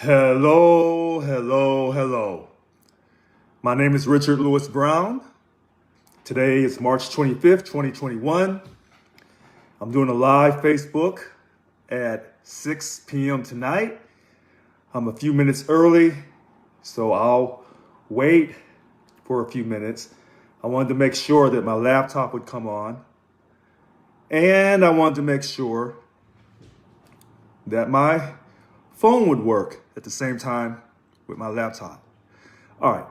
Hello, hello, hello. My name is Richard Lewis Brown. Today is March 25th, 2021. I'm doing a live Facebook at 6 p.m. tonight. I'm a few minutes early, so I'll wait for a few minutes. I wanted to make sure that my laptop would come on, and I wanted to make sure that my phone would work at the same time with my laptop. All right.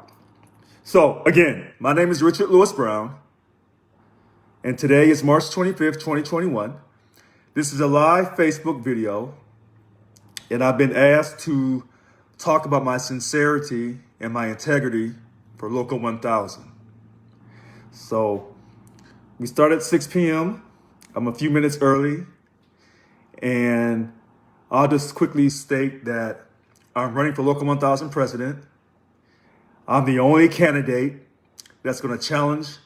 So again, my name is Richard Lewis Brown, and today is March 25th, 2021. This is a live Facebook video, and I've been asked to talk about my sincerity and my integrity for Local 1000. So we start at 6 p.m. I'm a few minutes early, and I'll just quickly state that I'm running for Local 1000 president. I'm the only candidate that's going to challenge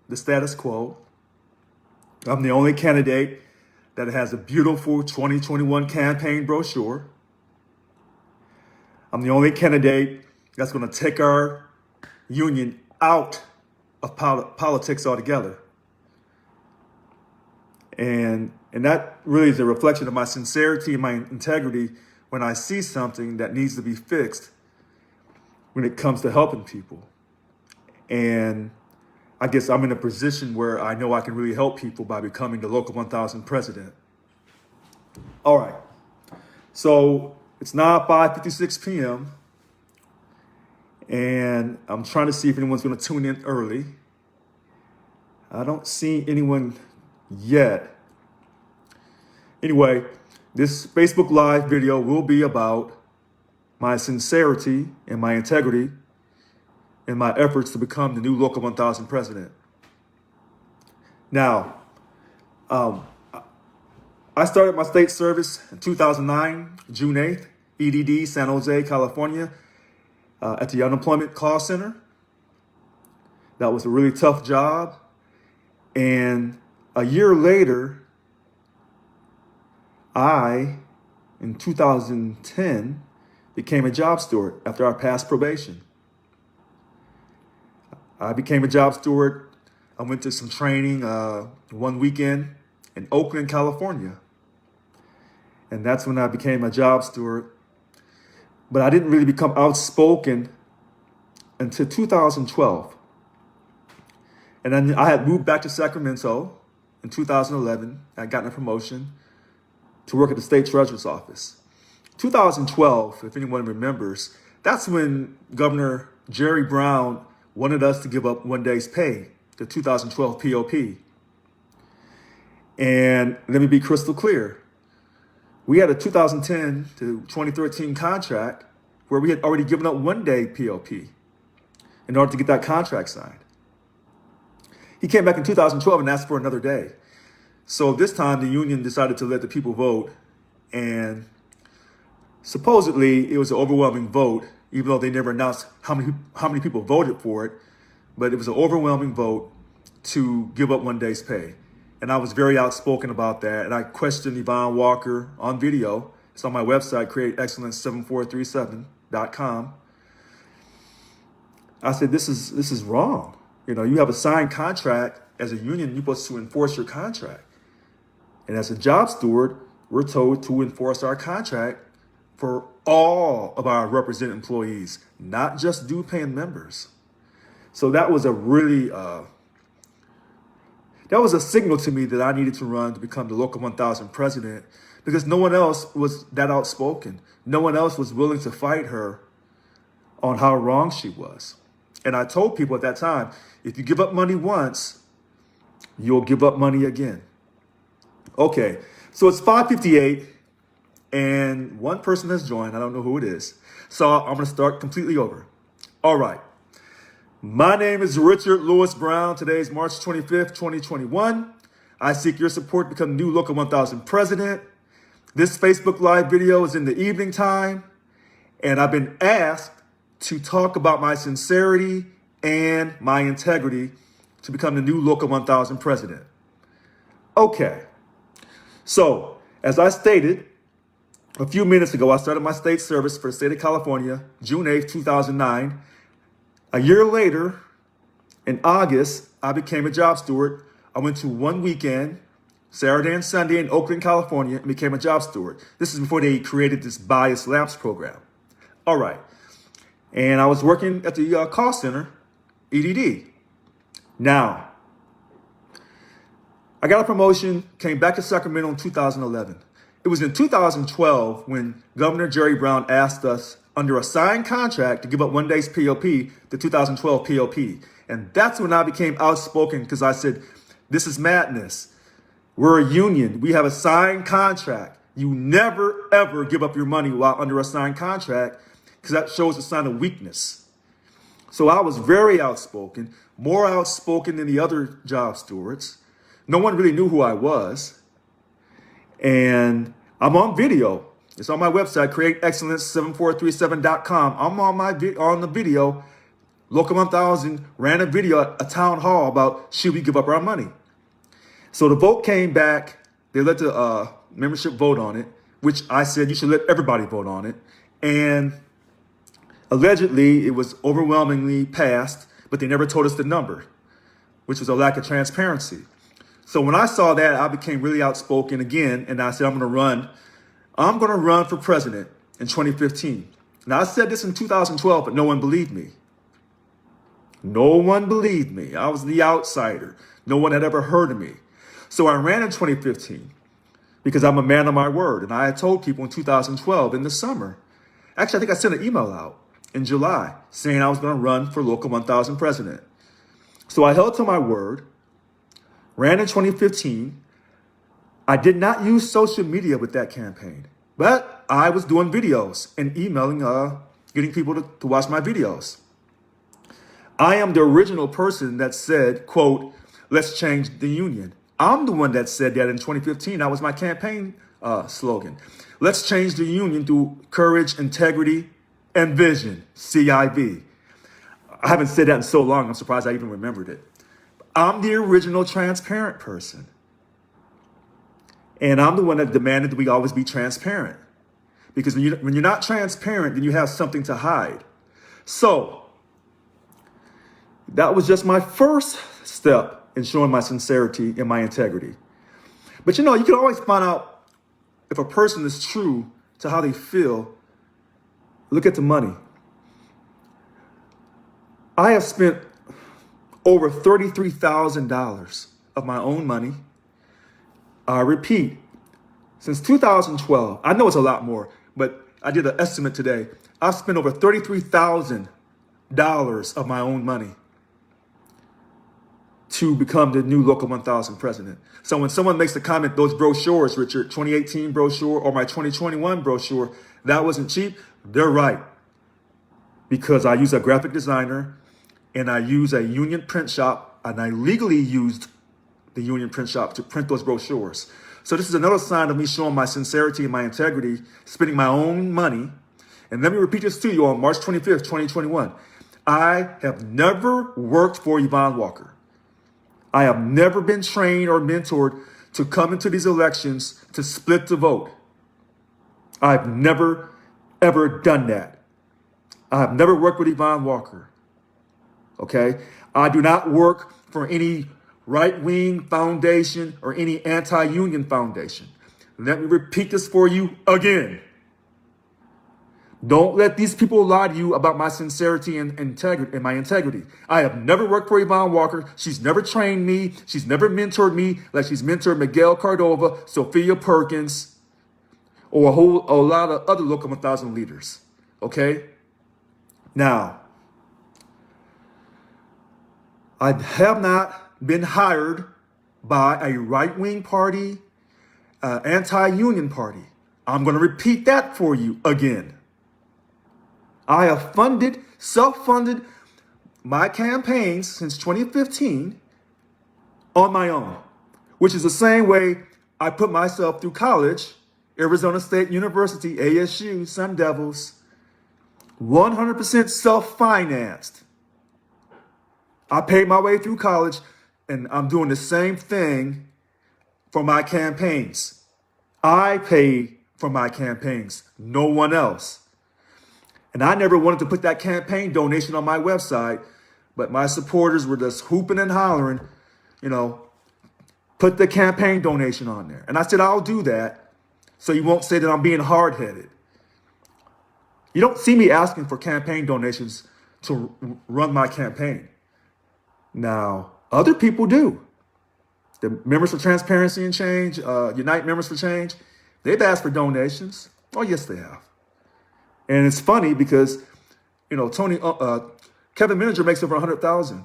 the status quo. I'm the only candidate that has a beautiful 2021 campaign brochure. I'm the only candidate that's going to take our union out of politics altogether. And that really is a reflection of my sincerity and my integrity when I see something that needs to be fixed when it comes to helping people. And I guess I'm in a position where I know I can really help people by becoming the Local 1000 president. All right. So it's now 5:56 p.m. and I'm trying to see if anyone's going to tune in early. I don't see anyone yet. Anyway, this Facebook Live video will be about my sincerity and my integrity in my efforts to become the new Local 1000 president. Now, I started my state service in 2009, June 8th, EDD, San Jose, California, at the Unemployment Call Center. That was a really tough job. And a year later, in 2010, became a job steward after I passed probation. I became a job steward. I went to some training one weekend in Oakland, California. And that's when I became a job steward. But I didn't really become outspoken until 2012. And then I had moved back to Sacramento in 2011. I'd gotten a promotion to work at the state treasurer's office. 2012, if anyone remembers, that's when Governor Jerry Brown wanted us to give up one day's pay, the 2012 POP. And let me be crystal clear. We had a 2010 to 2013 contract where we had already given up one day POP in order to get that contract signed. He came back in 2012 and asked for another day. So this time the union decided to let the people vote, and supposedly it was an overwhelming vote, even though they never announced how many people voted for it, but it was an overwhelming vote to give up one day's pay. And I was very outspoken about that, and I questioned Yvonne Walker on video. It's on my website, createexcellence7437.com. I said, this is wrong. You know, you have a signed contract. As a union, you're supposed to enforce your contract. And as a job steward, we're told to enforce our contract for all of our represented employees, not just due-paying members. So that was a really, that was a signal to me that I needed to run to become the Local 1000 president, because no one else was that outspoken. No one else was willing to fight her on how wrong she was. And I told people at that time, if you give up money once, you'll give up money again. Okay, so it's 5:58 and one person has joined. I don't know who it is. So I'm going to start completely over. All right. My name is Richard Lewis Brown. Today is March 25th, 2021. I seek your support to become the new Local 1000 president. This Facebook Live video is in the evening time, and I've been asked to talk about my sincerity and my integrity to become the new Local 1000 president. Okay. So, as I stated, a few minutes ago, I started my state service for the state of California, June 8th, 2009. A year later, in August, I became a job steward. I went to one weekend, Saturday and Sunday in Oakland, California, and became a job steward. This is before they created this Bayze Labs program. All right. And I was working at the call center, EDD. Now, I got a promotion, came back to Sacramento in 2011. It was in 2012 when Governor Jerry Brown asked us under a signed contract to give up one day's POP, the 2012 POP. And that's when I became outspoken because I said, this is madness. We're a union. We have a signed contract. You never, ever give up your money while under a signed contract because that shows a sign of weakness. So I was very outspoken, more outspoken than the other job stewards. No one really knew who I was. And I'm on video. It's on my website, createexcellence7437.com. I'm on the video. Local 1000 ran a video at a town hall about should we give up our money. So the vote came back. They let the membership vote on it, which I said you should let everybody vote on it. And allegedly, it was overwhelmingly passed, but they never told us the number, which was a lack of transparency. So when I saw that, I became really outspoken again, and I said, I'm going to run for president in 2015. Now, I said this in 2012, but no one believed me. No one believed me. I was the outsider. No one had ever heard of me. So I ran in 2015 because I'm a man of my word. And I had told people in 2012 in the summer. Actually, I think I sent an email out in July saying I was going to run for Local 1000 president. So I held to my word, ran in 2015. I did not use social media with that campaign, but I was doing videos and emailing, getting people to watch my videos. I am the original person that said, quote, let's change the union. I'm the one that said that in 2015. That was my campaign slogan. Let's change the union through courage, integrity, and vision, CIV. I haven't said that in so long, I'm surprised I even remembered it. I'm the original transparent person. And I'm the one that demanded that we always be transparent. Because when you're not transparent, then you have something to hide. So that was just my first step in showing my sincerity and my integrity. But you can always find out if a person is true to how they feel. Look at the money. I have spent over $33,000 of my own money. I repeat, since 2012, I know it's a lot more, but I did an estimate today. I've spent over $33,000 of my own money to become the new Local 1000 president. So when someone makes the comment, those brochures, Richard, 2018 brochure or my 2021 brochure, that wasn't cheap, they're right. Because I use a graphic designer and I use a union print shop, and I legally used the union print shop to print those brochures. So this is another sign of me showing my sincerity and my integrity, spending my own money. And let me repeat this to you on March 25th, 2021. I have never worked for Yvonne Walker. I have never been trained or mentored to come into these elections to split the vote. I've never, ever done that. I have never worked with Yvonne Walker. Okay? I do not work for any right-wing foundation or any anti-union foundation. Let me repeat this for you again. Don't let these people lie to you about my sincerity and integrity and my integrity. I have never worked for Yvonne Walker. She's never trained me. She's never mentored me like she's mentored Miguel Cordova, Sophia Perkins, or a lot of other Local 1000 leaders. Okay? Now, I have not been hired by a right-wing party, anti-union party. I'm going to repeat that for you again. I have self-funded my campaigns since 2015 on my own, which is the same way I put myself through college, Arizona State University, ASU, Sun Devils, 100% self-financed. I paid my way through college, and I'm doing the same thing for my campaigns. I pay for my campaigns, no one else. And I never wanted to put that campaign donation on my website, but my supporters were just hooping and hollering, you know, put the campaign donation on there. And I said, I'll do that so you won't say that I'm being hard-headed. You don't see me asking for campaign donations to run my campaign. Now, other people do. The Members for Transparency and Change, Unite Members for Change, they've asked for donations. Oh, yes, they have. And it's funny because, you know, Kevin Miniger makes over 100,000.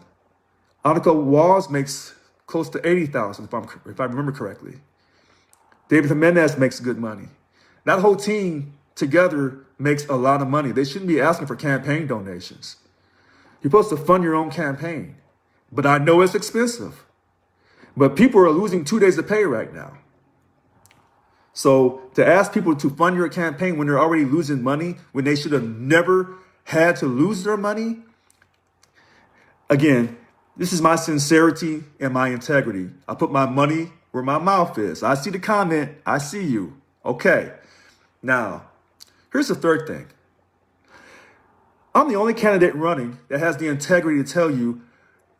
Annika Walls makes close to 80,000, if I remember correctly. David Jimenez makes good money. That whole team together makes a lot of money. They shouldn't be asking for campaign donations. You're supposed to fund your own campaign. But I know it's expensive. But people are losing 2 days of pay right now. So to ask people to fund your campaign when they're already losing money, when they should have never had to lose their money, again, this is my sincerity and my integrity. I put my money where my mouth is. I see the comment. I see you. Okay. Now, here's the third thing. I'm the only candidate running that has the integrity to tell you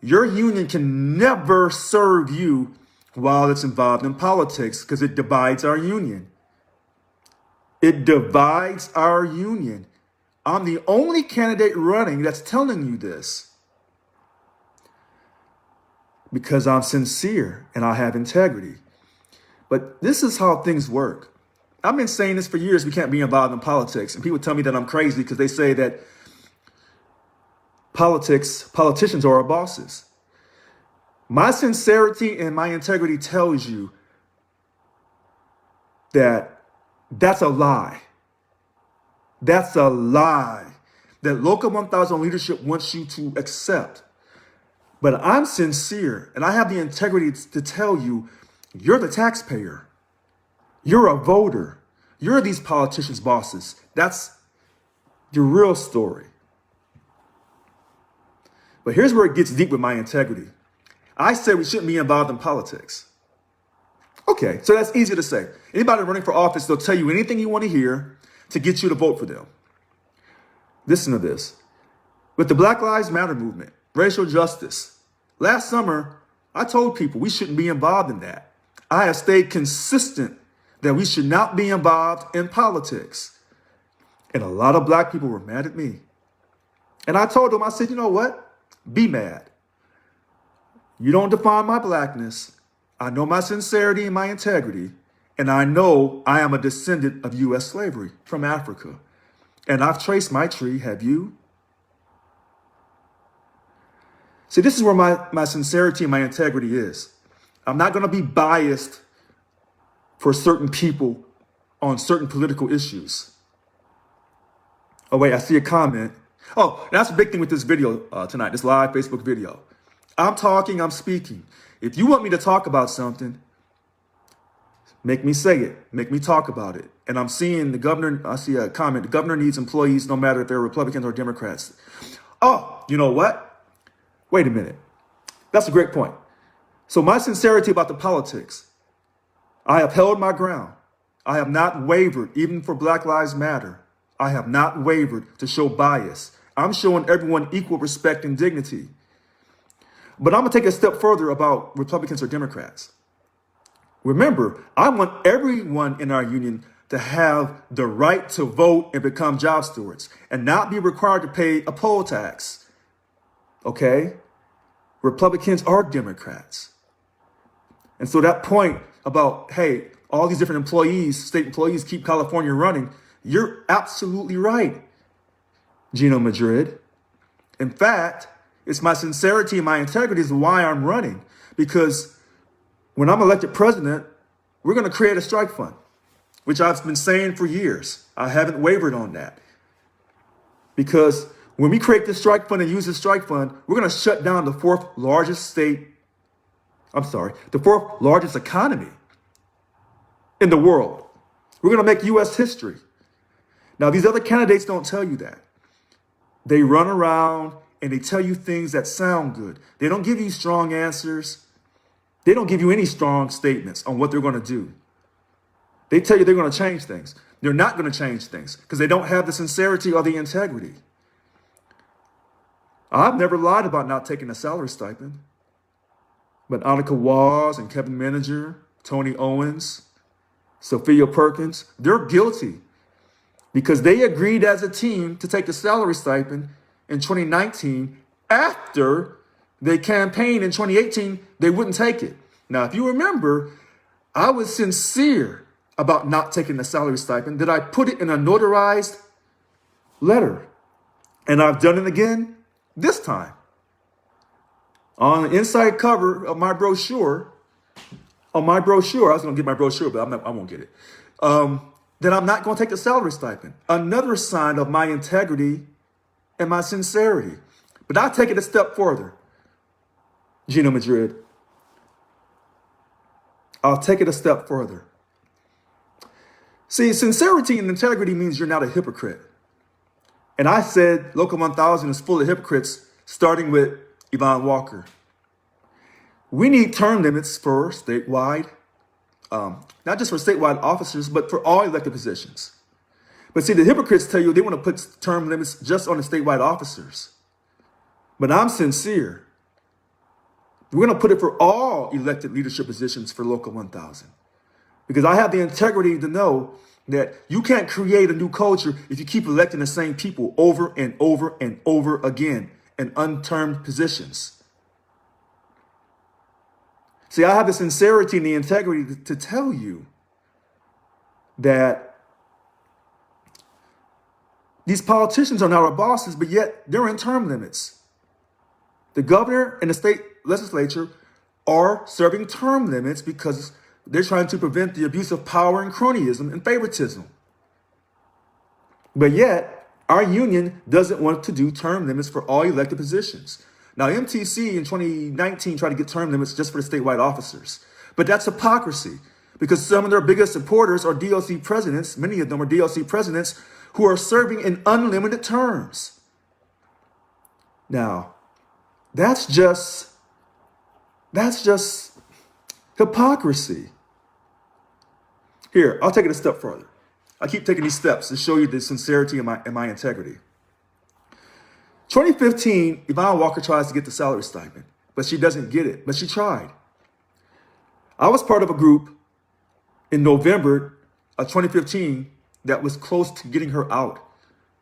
your union can never serve you while it's involved in politics because it divides our union. It divides our union. I'm the only candidate running that's telling you this because I'm sincere and I have integrity. But this is how things work. I've been saying this for years. We can't be involved in politics. And people tell me that I'm crazy because they say that politicians are our bosses. My sincerity and my integrity tells you that that's a lie. That's a lie that Local 1000 leadership wants you to accept. But I'm sincere and I have the integrity to tell you, you're the taxpayer. You're a voter. You're these politicians' bosses. That's the real story. But here's where it gets deep with my integrity. I said we shouldn't be involved in politics. Okay, so that's easy to say. Anybody running for office, they'll tell you anything you want to hear to get you to vote for them. Listen to this. With the Black Lives Matter movement, racial justice, last summer, I told people we shouldn't be involved in that. I have stayed consistent that we should not be involved in politics. And a lot of black people were mad at me. And I told them, I said, you know what? Be mad. You don't define my blackness. I know my sincerity and my integrity. And I know I am a descendant of U.S. slavery from Africa. And I've traced my tree. Have you? See, this is where my sincerity and my integrity is. I'm not going to be biased for certain people on certain political issues. Oh, wait, I see a comment. Oh, that's a big thing with this video tonight, this live Facebook video. I'm talking, I'm speaking. If you want me to talk about something, make me say it, make me talk about it. And I'm seeing the governor, I see a comment, the governor needs employees no matter if they're Republicans or Democrats. Oh, you know what? Wait a minute. That's a great point. So my sincerity about the politics, I have held my ground. I have not wavered, even for Black Lives Matter. I have not wavered to show bias. I'm showing everyone equal respect and dignity. But I'm going to take a step further about Republicans or Democrats. Remember, I want everyone in our union to have the right to vote and become job stewards and not be required to pay a poll tax. Okay? Republicans are Democrats. And so that point about, hey, all these different employees, state employees keep California running, you're absolutely right, Gino Madrid. In fact, it's my sincerity and my integrity is why I'm running. Because when I'm elected president, we're going to create a strike fund, which I've been saying for years. I haven't wavered on that. Because when we create this strike fund and use this strike fund, we're going to shut down the fourth largest economy in the world. We're going to make U.S. history. Now, these other candidates don't tell you that. They run around and they tell you things that sound good. They don't give you strong answers. They don't give you any strong statements on what they're going to do. They tell you they're going to change things. They're not going to change things because they don't have the sincerity or the integrity. I've never lied about not taking a salary stipend. But Annika Walls and Kevin Manager, Tony Owens, Sophia Perkins, they're guilty because they agreed as a team to take the salary stipend in 2019 after they campaigned in 2018, they wouldn't take it. Now, if you remember, I was sincere about not taking the salary stipend, that I put it in a notarized letter. And I've done it again this time. On the inside cover of my brochure, I was going to get my brochure, but I won't get it. That I'm not going to take the salary stipend. Another sign of my integrity and my sincerity. But I'll take it a step further, Gino Madrid. I'll take it a step further. See, sincerity and integrity means you're not a hypocrite. And I said Local 1000 is full of hypocrites, starting with Yvonne Walker. We need term limits for statewide, not just for statewide officers, but for all elected positions. But see, the hypocrites tell you they want to put term limits just on the statewide officers. But I'm sincere. We're going to put it for all elected leadership positions for Local 1000. Because I have the integrity to know that you can't create a new culture if you keep electing the same people over and over and over again in untermed positions. See, I have the sincerity and the integrity to tell you that these politicians are not our bosses, but yet they're in term limits. The governor and the state legislature are serving term limits because they're trying to prevent the abuse of power and cronyism and favoritism. But yet, our union doesn't want to do term limits for all elected positions. Now, MTC in 2019 tried to get term limits just for the statewide officers. But that's hypocrisy because some of their biggest supporters are DLC presidents, many of them are DLC presidents, who are serving in unlimited terms. Now, that's just hypocrisy. Here, I'll take it a step further. I keep taking these steps to show you the sincerity and my integrity. 2015, Yvonne Walker tries to get the salary stipend, but she doesn't get it, but she tried. I was part of a group in November of 2015 that was close to getting her out.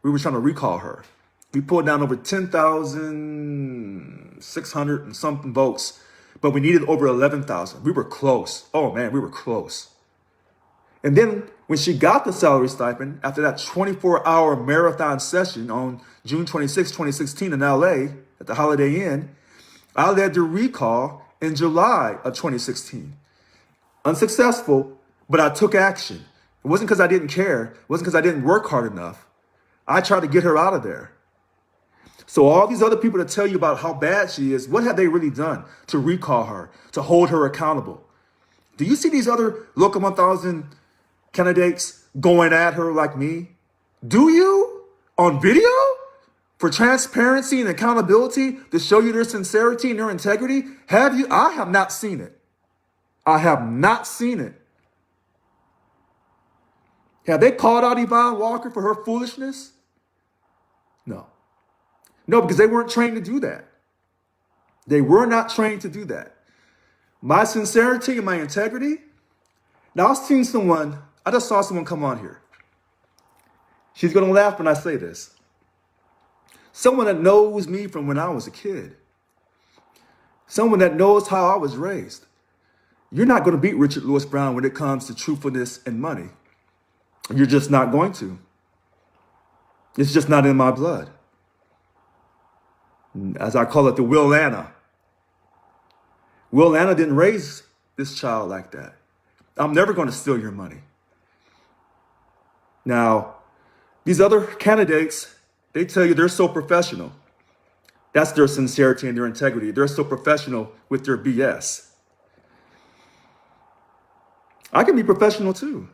We were trying to recall her. We pulled down over 10,600 and something votes, but we needed over 11,000. We were close. Oh man, we were close. And then when she got the salary stipend, after that 24-hour marathon session on June 26, 2016 in LA at the Holiday Inn, I led the recall in July of 2016. Unsuccessful, but I took action. It wasn't because I didn't care. It wasn't because I didn't work hard enough. I tried to get her out of there. So all these other people that tell you about how bad she is, what have they really done to recall her, to hold her accountable? Do you see these other Local 1000 candidates going at her like me? Do you? On video? For transparency and accountability to show you their sincerity and their integrity? Have you? I have not seen it. I have not seen it. Have they called out Yvonne Walker for her foolishness? No. No, because they weren't trained to do that. They were not trained to do that. My sincerity and my integrity. Now, I just saw someone come on here. She's going to laugh when I say this. Someone that knows me from when I was a kid. Someone that knows how I was raised. You're not going to beat Richard Lewis Brown when it comes to truthfulness and money. You're just not going to. It's just not in my blood. As I call it, the Will Anna. Will Anna didn't raise this child like that. I'm never going to steal your money. Now, these other candidates, they tell you they're so professional. That's their sincerity and their integrity. They're so professional with their BS. I can be professional too.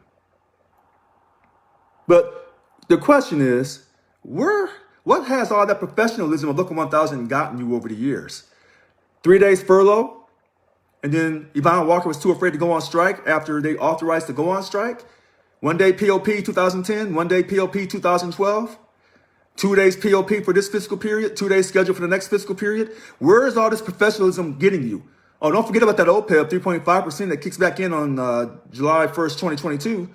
But the question is, what has all that professionalism of Local 1000 gotten you over the years? 3 days furlough? And then Yvonne Walker was too afraid to go on strike after they authorized to go on strike? One day POP 2010, one day POP 2012, 2 days POP for this fiscal period, 2 days scheduled for the next fiscal period. Where is all this professionalism getting you? Oh, don't forget about that OPEB 3.5% that kicks back in on July 1st, 2022.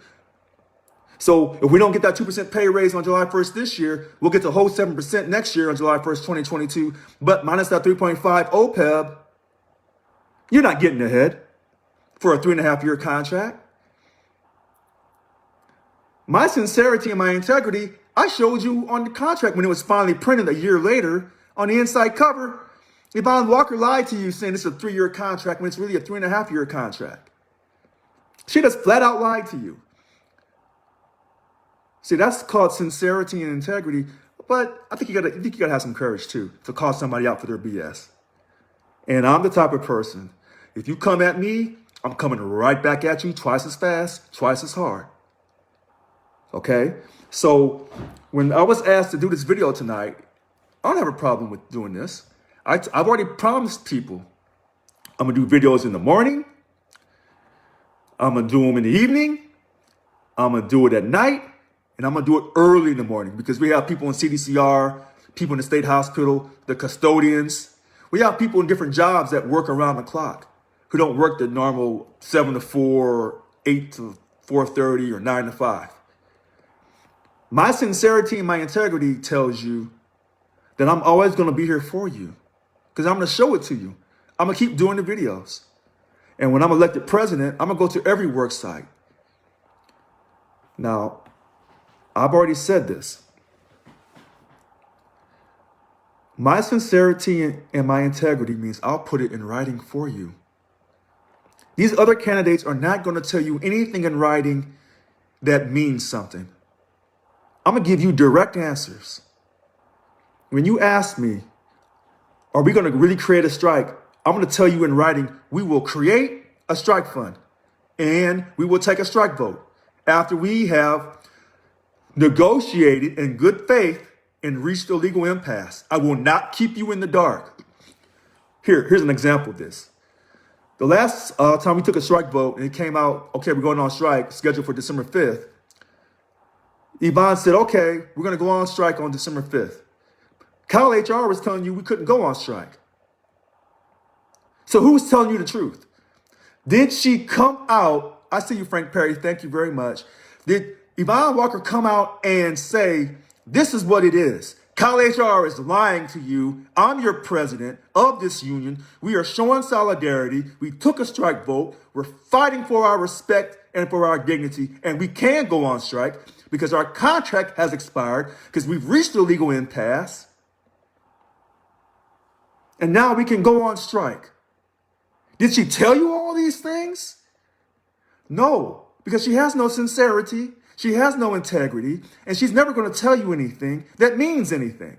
So if we don't get that 2% pay raise on July 1st this year, we'll get the whole 7% next year on July 1st, 2022. But minus that 3.5 OPEB, you're not getting ahead for a 3.5-year contract. My sincerity and my integrity, I showed you on the contract when it was finally printed a year later on the inside cover. Yvonne Walker lied to you saying this is a 3-year contract when it's really a 3.5-year contract. She just flat out lied to you. See, that's called sincerity and integrity. But I think you gotta have some courage too to call somebody out for their BS. And I'm the type of person, if you come at me, I'm coming right back at you twice as fast, twice as hard. Okay? So when I was asked to do this video tonight, I don't have a problem with doing this. I've already promised people I'm going to do videos in the morning. I'm going to do them in the evening. I'm going to do it at night. And I'm going to do it early in the morning because we have people in CDCR, people in the state hospital, the custodians. We have people in different jobs that work around the clock who don't work the normal 7 to 4, 8 to 4:30, or 9 to 5. My sincerity and my integrity tells you that I'm always going to be here for you because I'm going to show it to you. I'm going to keep doing the videos. And when I'm elected president, I'm going to go to every work site. Now, I've already said this. My sincerity and my integrity means I'll put it in writing for you. These other candidates are not going to tell you anything in writing that means something. I'm going to give you direct answers. When you ask me, are we going to really create a strike? I'm going to tell you in writing, we will create a strike fund and we will take a strike vote after we have negotiated in good faith and reached a legal impasse. I will not keep you in the dark. Here's an example of this. The last time we took a strike vote and it came out, okay, we're going on strike scheduled for December 5th. Yvonne said, okay, we're going to go on strike on December 5th. Cal HR was telling you we couldn't go on strike. So who's telling you the truth? Did she come out? I see you, Frank Perry. Thank you very much. Did Yvonne Walker come out and say, this is what it is? Cal HR is lying to you. I'm your president of this union. We are showing solidarity. We took a strike vote. We're fighting for our respect and for our dignity. And we can go on strike because our contract has expired because we've reached a legal impasse. And now we can go on strike. Did she tell you all these things? No, because she has no sincerity. She has no integrity, and she's never going to tell you anything that means anything.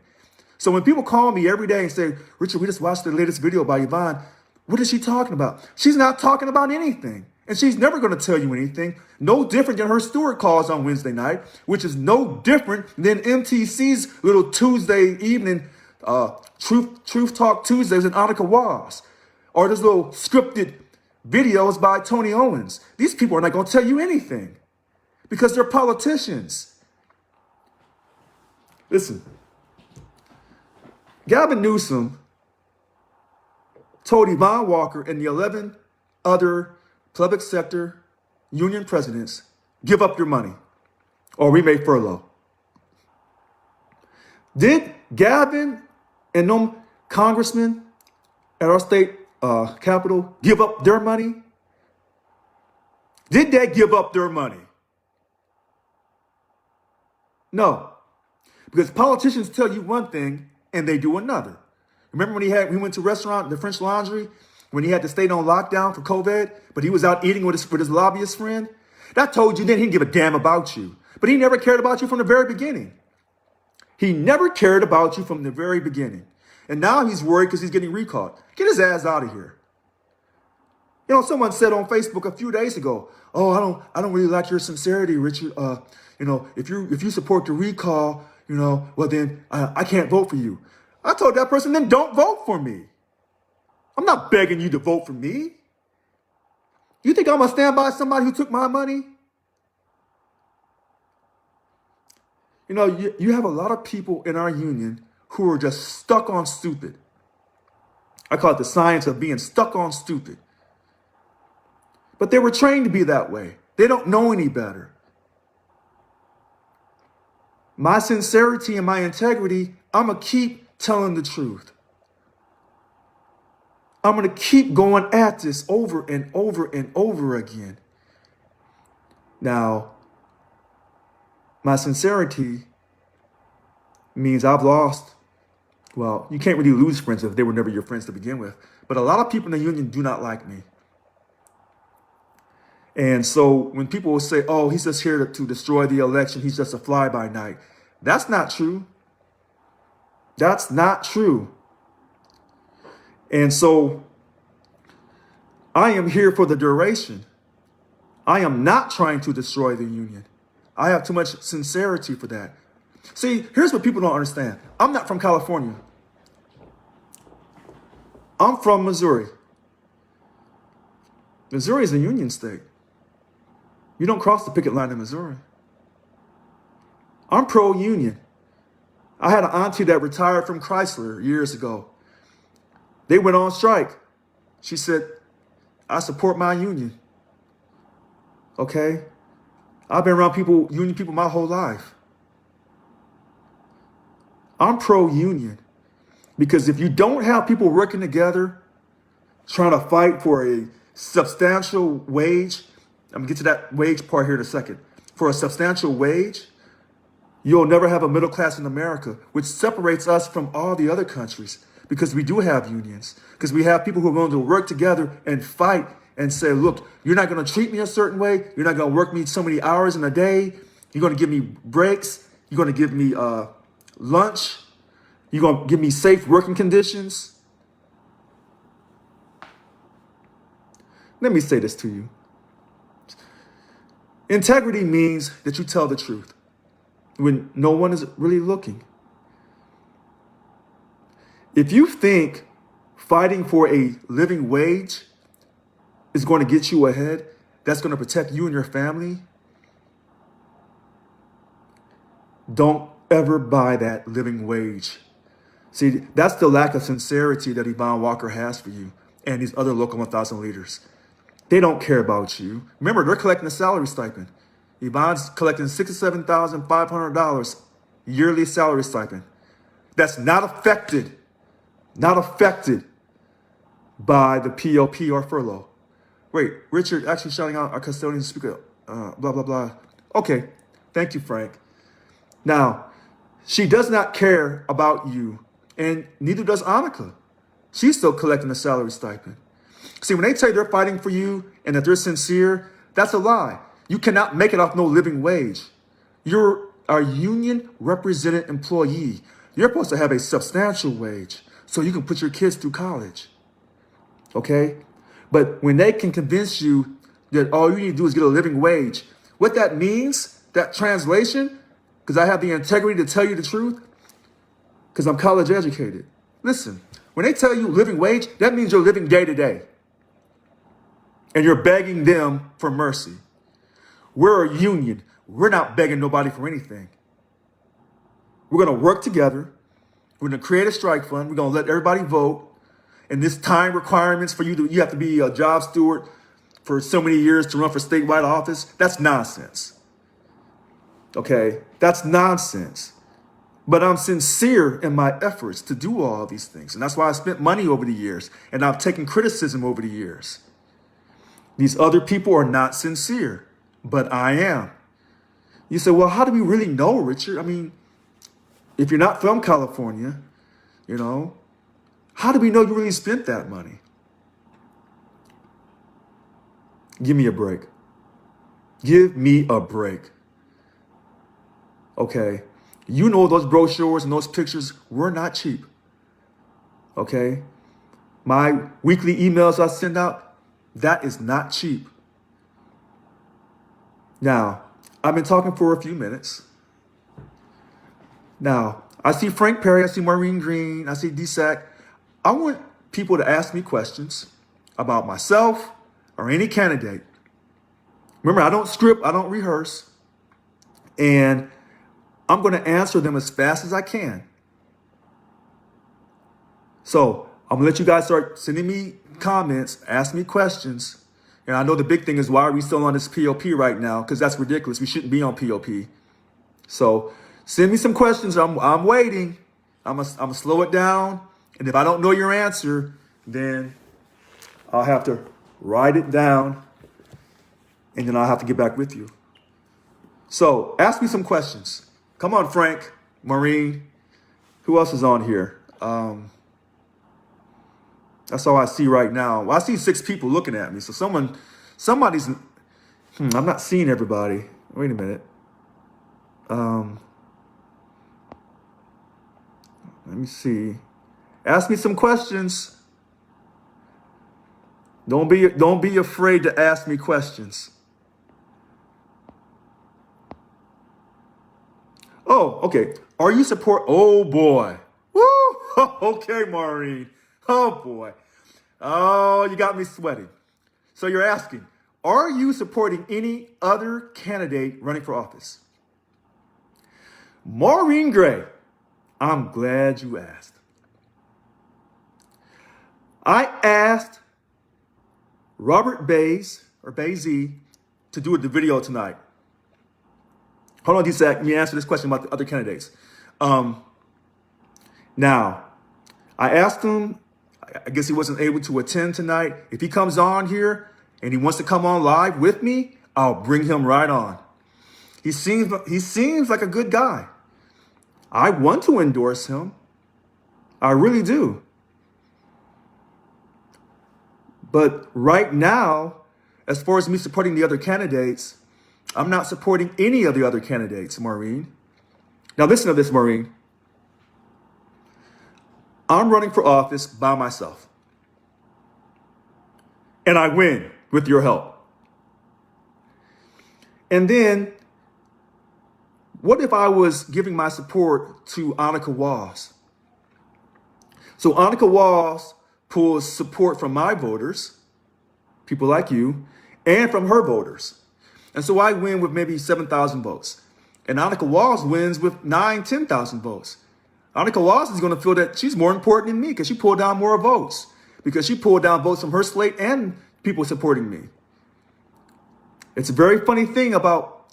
So when people call me every day and say, Richard, we just watched the latest video by Yvonne, what is she talking about? She's not talking about anything, and she's never going to tell you anything. No different than her Stewart calls on Wednesday night, which is no different than MTC's little Tuesday evening Truth Talk Tuesdays and Annika Waz, or those little scripted videos by Tony Owens. These people are not going to tell you anything because they're politicians. Listen, Gavin Newsom told Yvonne Walker and the 11 other public sector union presidents, give up your money or we may furlough. Did Gavin and them congressmen at our state capitol give up their money? Did they give up their money? No, because politicians tell you one thing and they do another. Remember when we went to restaurant, the French Laundry, when he had to stay on lockdown for COVID, but he was out eating with his lobbyist friend? That told you then he didn't give a damn about you. But he never cared about you from the very beginning. He never cared about you from the very beginning. And now he's worried because he's getting recalled. Get his ass out of here. You know, someone said on Facebook a few days ago, oh, I don't really like your sincerity, Richard. You know, if you support the recall, you know, well then I can't vote for you. I told that person, then don't vote for me. I'm not begging you to vote for me. You think I'm going to stand by somebody who took my money? you have a lot of people in our union who are just stuck on stupid. I call it the science of being stuck on stupid. But they were trained to be that way. They don't know any better. My sincerity and my integrity, I'm going to keep telling the truth. I'm going to keep going at this over and over and over again. Now, my sincerity means I've lost. Well, you can't really lose friends if they were never your friends to begin with. But a lot of people in the union do not like me. And so when people will say, oh, he's just here to destroy the election, he's just a fly-by-night. That's not true. That's not true. And so I am here for the duration. I am not trying to destroy the union. I have too much sincerity for that. See, here's what people don't understand. I'm not from California. I'm from Missouri. Missouri is a union state. You don't cross the picket line in Missouri. I'm pro-union. I had an auntie that retired from Chrysler years ago. They went on strike. She said, I support my union. Okay? I've been around union people my whole life. I'm pro-union because if you don't have people working together, trying to fight for a substantial wage, I'm going to get to that wage part here in a second. For a substantial wage, you'll never have a middle class in America, which separates us from all the other countries because we do have unions, because we have people who are willing to work together and fight and say, look, you're not going to treat me a certain way. You're not going to work me so many hours in a day. You're going to give me breaks. You're going to give me lunch. You're going to give me safe working conditions. Let me say this to you. Integrity means that you tell the truth when no one is really looking. If you think fighting for a living wage is going to get you ahead, that's going to protect you and your family, don't ever buy that living wage. See, that's the lack of sincerity that Yvonne Walker has for you and these other local 1,000 leaders. They don't care about you. Remember, they're collecting a salary stipend. Yvonne's collecting $67,500 yearly salary stipend. That's not affected by the POP or furlough. Wait, Richard actually shouting out our custodian speaker, blah, blah, blah. Okay, thank you, Frank. Now, she does not care about you, and neither does Annika. She's still collecting a salary stipend. See, when they say they're fighting for you and that they're sincere, that's a lie. You cannot make it off no living wage. You're a union represented employee. You're supposed to have a substantial wage so you can put your kids through college. Okay? But when they can convince you that all you need to do is get a living wage, what that means, that translation, because I have the integrity to tell you the truth, because I'm college educated. Listen, when they tell you living wage, that means you're living day to day. And you're begging them for mercy. We're a union. We're not begging nobody for anything. We're going to work together. We're going to create a strike fund. We're going to let everybody vote. And this time requirements for you have to be a job steward for so many years to run for statewide office. That's nonsense. Okay? That's nonsense. But I'm sincere in my efforts to do all these things. And that's why I spent money over the years. And I've taken criticism over the years. These other people are not sincere, but I am. You say, well, how do we really know, Richard? I mean, if you're not from California, how do we know you really spent that money? Give me a break. Give me a break. Okay. You know those brochures and those pictures were not cheap. Okay. My weekly emails I send out, that is not cheap. Now, I've been talking for a few minutes. Now, I see Frank Perry, I see Maureen Green, I see DSAC. I want people to ask me questions about myself or any candidate. Remember, I don't script, I don't rehearse. And I'm going to answer them as fast as I can. So I'm going to let you guys start sending me comments, ask me questions. And I know the big thing is, why are we still on this POP right now? Because that's ridiculous. We shouldn't be on POP. So send me some questions. I'm waiting. I'm gonna slow it down. And if I don't know your answer, then I'll have to write it down. And then I'll have to get back with you. So ask me some questions. Come on, Frank, Maureen. Who else is on here? That's all I see right now. Well, I see 6 people looking at me. So somebody's, I'm not seeing everybody. Wait a minute. Let me see. Ask me some questions. Don't be afraid to ask me questions. Oh, okay. Are you support? Oh boy. Woo! Okay, Maureen. Oh boy. Oh, you got me sweating. So you're asking, are you supporting any other candidate running for office? Maureen Gray, I'm glad you asked. I asked Robert Bayze, or Bayze, to do the video tonight. Hold on, D-Sack. Let me answer this question about the other candidates. Now, I asked him, I guess he wasn't able to attend tonight. If he comes on here and he wants to come on live with me, I'll bring him right on. He seems like a good guy. I want to endorse him. I really do. But right now, as far as me supporting the other candidates, I'm not supporting any of the other candidates, Maureen. Now listen to this, Maureen. I'm running for office by myself. And I win with your help. And then, what if I was giving my support to Annika Walls? So Annika Walls pulls support from my voters, people like you, and from her voters. And so I win with maybe 7,000 votes. And Annika Walls wins with 10,000 votes. Annika Walls is going to feel that she's more important than me because she pulled down more votes. Because she pulled down votes from her slate and people supporting me. It's a very funny thing about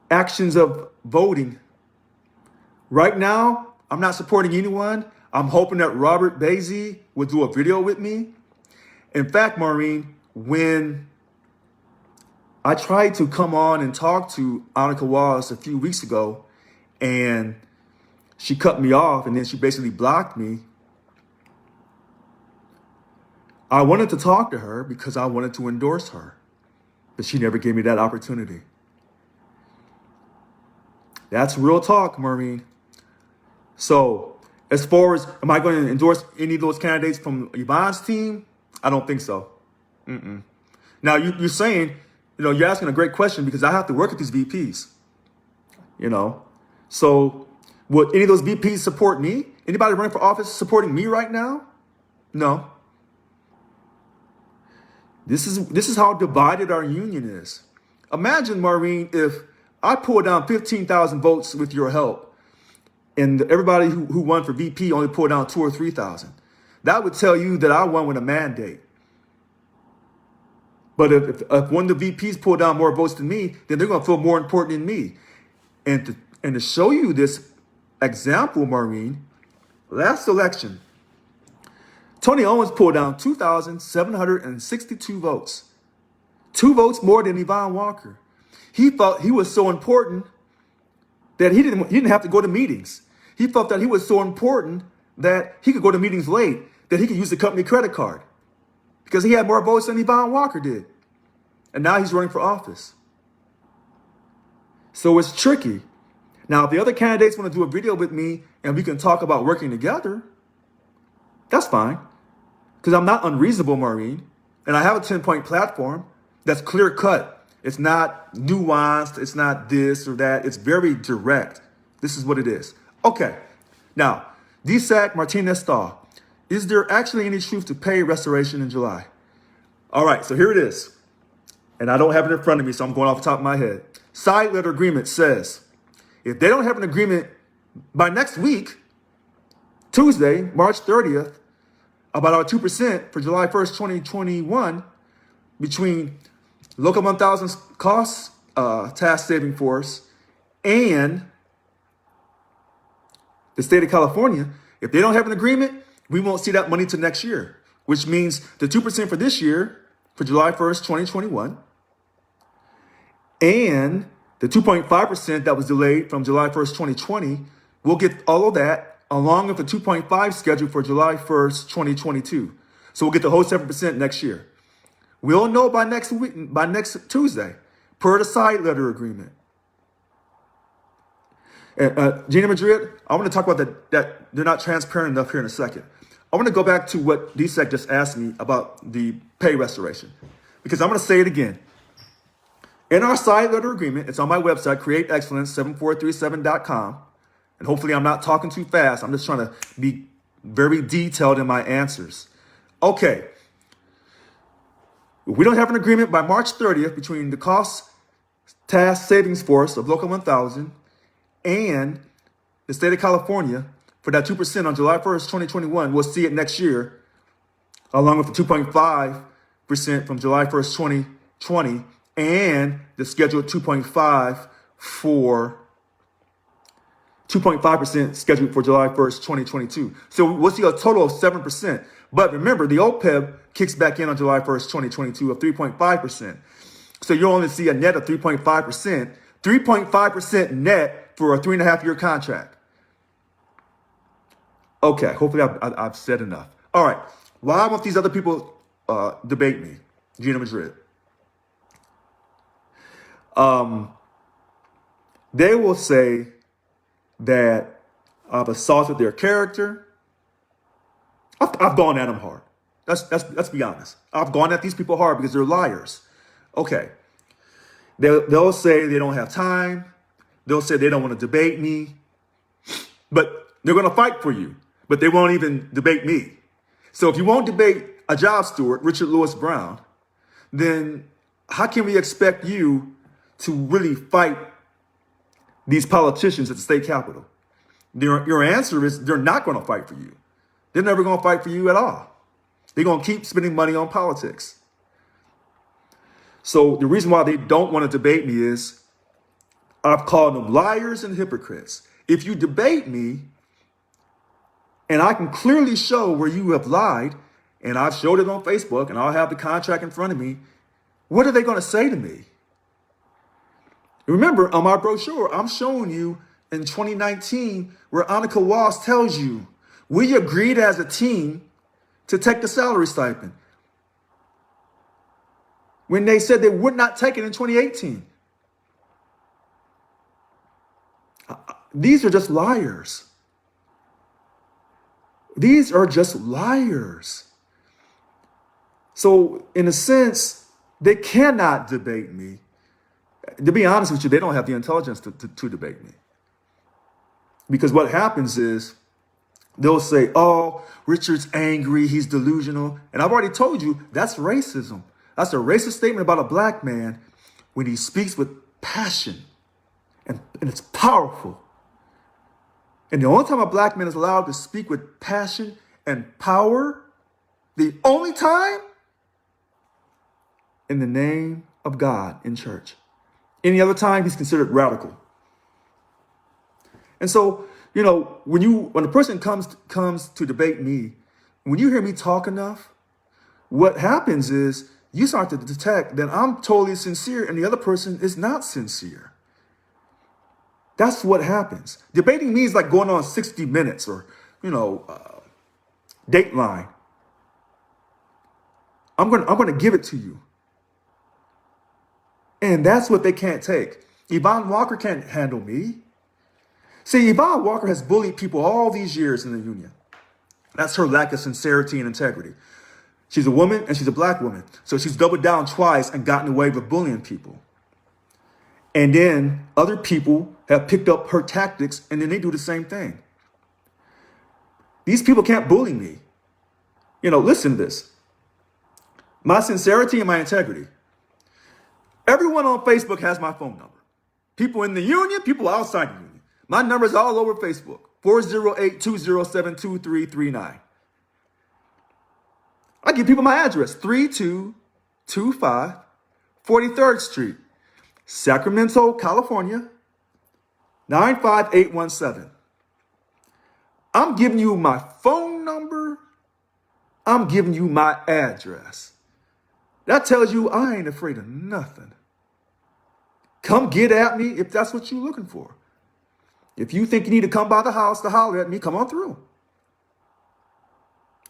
actions of voting. Right now, I'm not supporting anyone. I'm hoping that Robert Bayze will do a video with me. In fact, Maureen, when I tried to come on and talk to Annika Walls a few weeks ago, and she cut me off, and then she basically blocked me. I wanted to talk to her because I wanted to endorse her, but she never gave me that opportunity. That's real talk, Maureen. So as far as, am I going to endorse any of those candidates from Yvonne's team? I don't think so. Now you're saying, you're asking a great question because I have to work with these VPs, So would any of those VPs support me? Anybody running for office supporting me right now? No. This is how divided our union is. Imagine, Maureen, if I pulled down 15,000 votes with your help, and everybody who won for VP only pulled down 2,000 or 3,000. That would tell you that I won with a mandate. But if one of the VPs pulled down more votes than me, then they're going to feel more important than me. And to show you this example, Maureen, last election, Tony Owens pulled down 2,762 votes. 2 votes more than Yvonne Walker. He felt he was so important that he didn't have to go to meetings. He felt that he was so important that he could go to meetings late, that he could use the company credit card because he had more votes than Yvonne Walker did. And now he's running for office. So it's tricky. Now, if the other candidates want to do a video with me and we can talk about working together, that's fine. Because I'm not unreasonable, Maureen. And I have a 10-point platform that's clear cut. It's not nuanced. It's not this or that. It's very direct. This is what it is. Okay. Now, DSAC Martinez Stahl. Is there actually any truth to pay restoration in July? All right, so here it is. And I don't have it in front of me, so I'm going off the top of my head. Side letter agreement says, If they don't have an agreement by next week, Tuesday, March 30th, about our 2% for July 1st, 2021, between Local 1000's cost task saving force and the state of California, if they don't have an agreement, we won't see that money till next year, which means the 2% for this year, for July 1st, 2021, and the 2.5% that was delayed from July 1st, 2020, we'll get all of that along with the 2.5 schedule for July 1st, 2022. So we'll get the whole 7% next year. We'll know by next week, by next Tuesday, per the side letter agreement. Gina Madrid, I want to talk about that they're not transparent enough here in a second. I want to go back to what DSEC just asked me about the pay restoration, because I'm going to say it again. In our side letter agreement, it's on my website, createexcellence7437.com. And hopefully I'm not talking too fast. I'm just trying to be very detailed in my answers. Okay. We don't have an agreement by March 30th between the cost task savings force of Local 1000 and the state of California for that 2% on July 1st, 2021. We'll see it next year, along with the 2.5% from July 1st, 2020, and the scheduled 2.5% scheduled for July 1st, 2022. So we'll see a total of 7%. But remember, the OPEB kicks back in on July 1st, 2022 of 3.5%. So you'll only see a net of 3.5%, 3.5% net for a 3.5-year contract. Okay, hopefully I've said enough. All right, why won't these other people debate me? Gina Madrid. They will say that I've assaulted their character. I've gone at them hard. Let's be honest. I've gone at these people hard because they're liars. Okay. They'll say they don't have time. They'll say they don't want to debate me. But they're going to fight for you. But they won't even debate me. So if you won't debate a job steward, Richard Lewis Brown, then how can we expect you to really fight these politicians at the state capitol? Your answer is they're not going to fight for you. They're never going to fight for you at all. They're going to keep spending money on politics. So the reason why they don't want to debate me is I've called them liars and hypocrites. If you debate me and I can clearly show where you have lied, and I've showed it on Facebook and I'll have the contract in front of me, what are they going to say to me? Remember, on my brochure, I'm showing you in 2019 where Annika Walls tells you, we agreed as a team to take the salary stipend when they said they would not take it in 2018. These are just liars. These are just liars. So in a sense, they cannot debate me. To be honest with you, they don't have the intelligence to debate me. Because what happens is they'll say, oh, Richard's angry, he's delusional. And I've already told you that's racism. That's a racist statement about a black man when he speaks with passion. And it's powerful. And the only time a black man is allowed to speak with passion and power, the only time, in the name of God in church. Any other time, he's considered radical. And so, you know, when a person comes to debate me, when you hear me talk enough, what happens is you start to detect that I'm totally sincere and the other person is not sincere. That's what happens. Debating me is like going on 60 Minutes or, Dateline. I'm going to give it to you. And that's what they can't take. Yvonne Walker can't handle me. See, Yvonne Walker has bullied people all these years in the union. That's her lack of sincerity and integrity. She's a woman and she's a black woman. So she's doubled down twice and gotten away with bullying people. And then other people have picked up her tactics and then they do the same thing. These people can't bully me. Listen to this. My sincerity and my integrity. Everyone on Facebook has my phone number. People in the union, people outside the union. My number is all over Facebook, 408-207-2339. I give people my address, 3225 43rd Street, Sacramento, California, 95817. I'm giving you my phone number. I'm giving you my address. That tells you I ain't afraid of nothing. Come get at me if that's what you're looking for. If you think you need to come by the house to holler at me, come on through.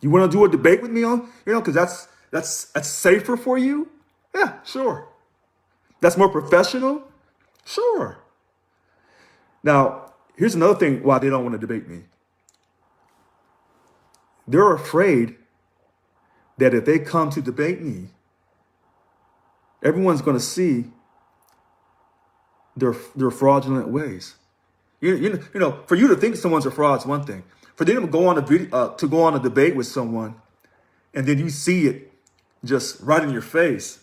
You want to do a debate with me on, because that's safer for you? Yeah, sure. That's more professional? Sure. Now, here's another thing why they don't want to debate me. They're afraid that if they come to debate me, everyone's going to see their fraudulent ways. You know, for you to think someone's a fraud is one thing. For them to go on a debate with someone, and then you see it just right in your face,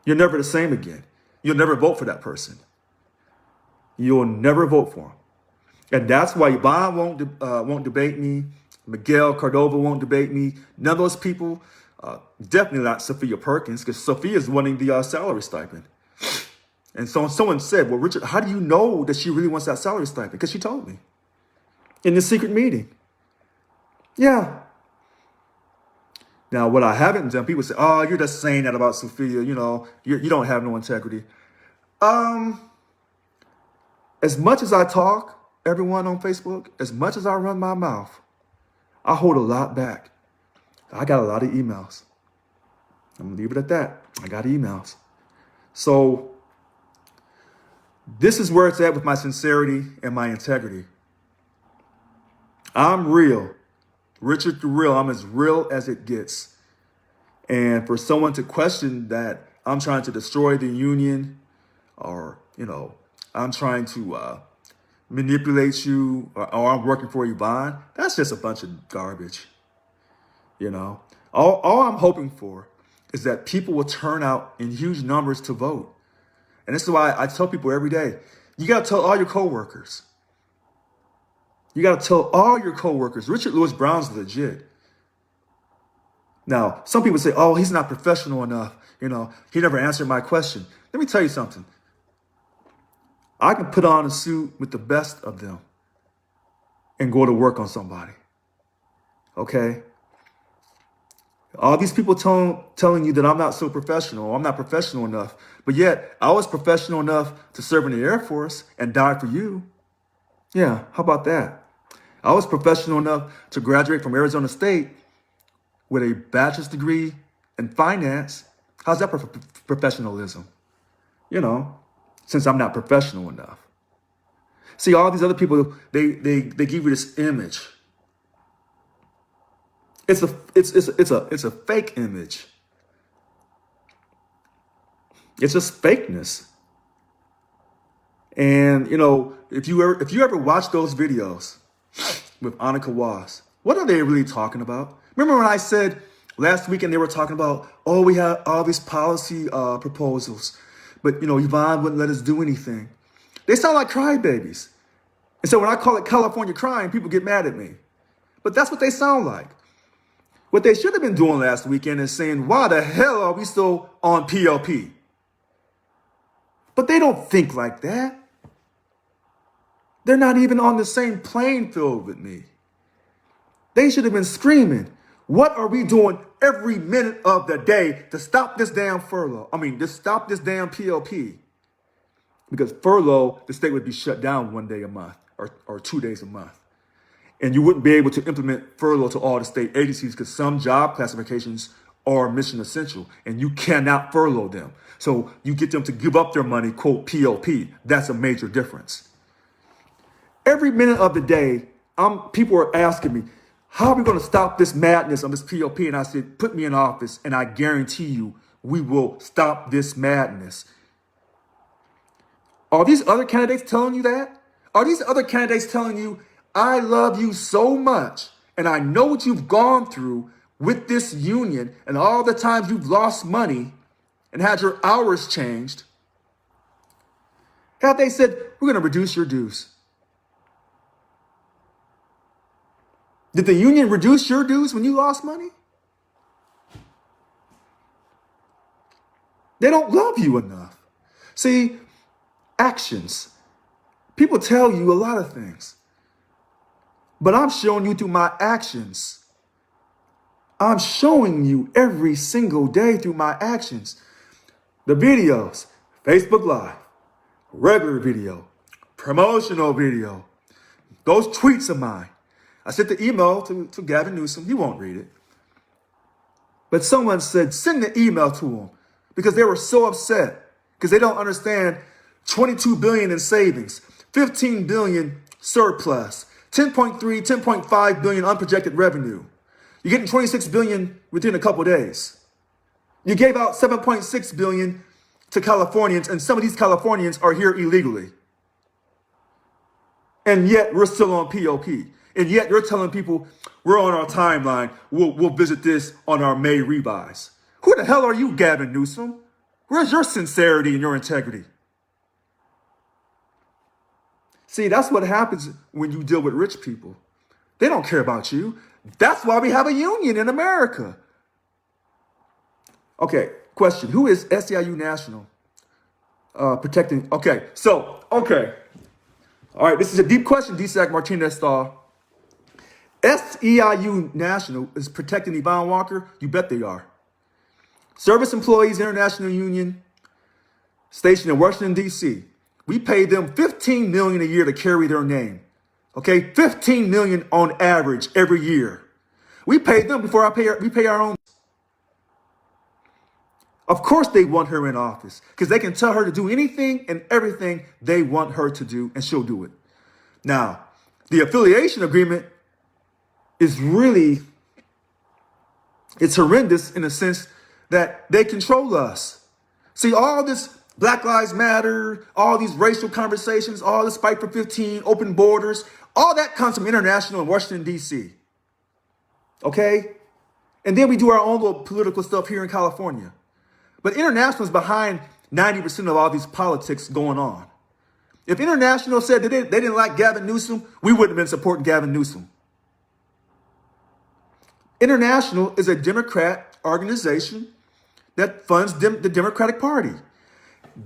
you're never the same again. You'll never vote for that person. You'll never vote for him, and that's why Yvonne won't debate me. Miguel Cordova won't debate me. None of those people. Definitely not Sophia Perkins, because Sophia is wanting the salary stipend. And so someone said, well, Richard, how do you know that she really wants that salary stipend? Because she told me in the secret meeting. Yeah. Now, what I haven't done, people say, oh, you're just saying that about Sophia. You don't have no integrity. As much as I talk, everyone on Facebook, as much as I run my mouth, I hold a lot back. I got a lot of emails. I'm going to leave it at that. I got emails. So this is where it's at with my sincerity and my integrity. I'm real. Richard the Real. I'm as real as it gets. And for someone to question that I'm trying to destroy the union, or, I'm trying to manipulate you, or I'm working for you, Bond, that's just a bunch of garbage. All I'm hoping for is that people will turn out in huge numbers to vote. And this is why I tell people every day, you got to tell all your coworkers. You got to tell all your coworkers, Richard Lewis Brown's legit. Now, some people say, oh, he's not professional enough. He never answered my question. Let me tell you something. I can put on a suit with the best of them and go to work on somebody. Okay? All these people telling you that I'm not so professional, I'm not professional enough, but yet I was professional enough to serve in the Air Force and die for you. Yeah, how about that? I was professional enough to graduate from Arizona State with a bachelor's degree in finance. How's that professionalism? Since I'm not professional enough. See, all these other people, they give you this image. It's a fake image. It's just fakeness. And if you ever watch those videos with Annika Waz, what are they really talking about? Remember when I said last weekend they were talking about, oh, we have all these policy proposals, but Yvonne wouldn't let us do anything. They sound like crybabies. And so when I call it California crying, people get mad at me. But that's what they sound like. What they should have been doing last weekend is saying, why the hell are we still on PLP? But they don't think like that. They're not even on the same playing field with me. They should have been screaming, what are we doing every minute of the day to stop this damn furlough? To stop this damn PLP. Because furlough, the state would be shut down 1 day a month or 2 days a month. And you wouldn't be able to implement furlough to all the state agencies because some job classifications are mission essential and you cannot furlough them. So you get them to give up their money, quote, PLP. That's a major difference. Every minute of the day, people are asking me, how are we going to stop this madness on this PLP? And I said, put me in office and I guarantee you we will stop this madness. Are these other candidates telling you that? Are these other candidates telling you, I love you so much, and I know what you've gone through with this union and all the times you've lost money and had your hours changed? Have they said, we're going to reduce your dues? Did the union reduce your dues when you lost money? They don't love you enough. See, actions. People tell you a lot of things, but I'm showing you through my actions. I'm showing you every single day through my actions. The videos, Facebook Live, regular video, promotional video, those tweets of mine. I sent the email to Gavin Newsom. He won't read it. But someone said, send the email to him because they were so upset because they don't understand 22 billion in savings, 15 billion surplus, 10.5 billion unprojected revenue. You're getting 26 billion within a couple of days. You gave out 7.6 billion to Californians, and some of these Californians are here illegally. And yet we're still on POP. And yet you're telling people we're on our timeline. We'll visit this on our May revise. Who the hell are you, Gavin Newsom? Where's your sincerity and your integrity? See, that's what happens when you deal with rich people. They don't care about you. That's why we have a union in America. Okay, question. Who is SEIU National protecting? Okay. All right, this is a deep question, DSAC Martinez Stahl. SEIU National is protecting Yvonne Walker? You bet they are. Service Employees International Union, stationed in Washington, D.C. We pay them $15 million a year to carry their name. Okay, $15 million on average every year. We pay them before we pay our own. Of course they want her in office because they can tell her to do anything and everything they want her to do, and she'll do it. Now, the affiliation agreement is it's horrendous in the sense that they control us. See, all this Black Lives Matter, all these racial conversations, all this fight for 15, open borders, all that comes from international in Washington, D.C. Okay? And then we do our own little political stuff here in California. But international is behind 90% of all these politics going on. If international said that they didn't like Gavin Newsom, we wouldn't have been supporting Gavin Newsom. International is a Democrat organization that funds the Democratic Party.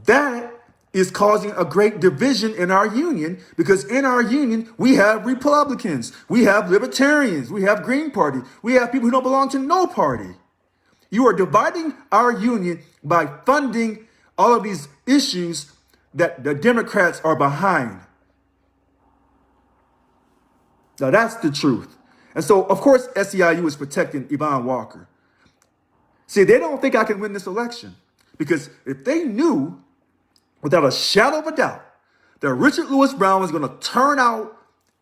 That is causing a great division in our union because in our union, we have Republicans, we have Libertarians, we have Green Party, we have people who don't belong to no party. You are dividing our union by funding all of these issues that the Democrats are behind. Now that's the truth. And so, of course, SEIU is protecting Yvonne Walker. See, they don't think I can win this election because if they knew without a shadow of a doubt that Richard Lewis Brown was going to turn out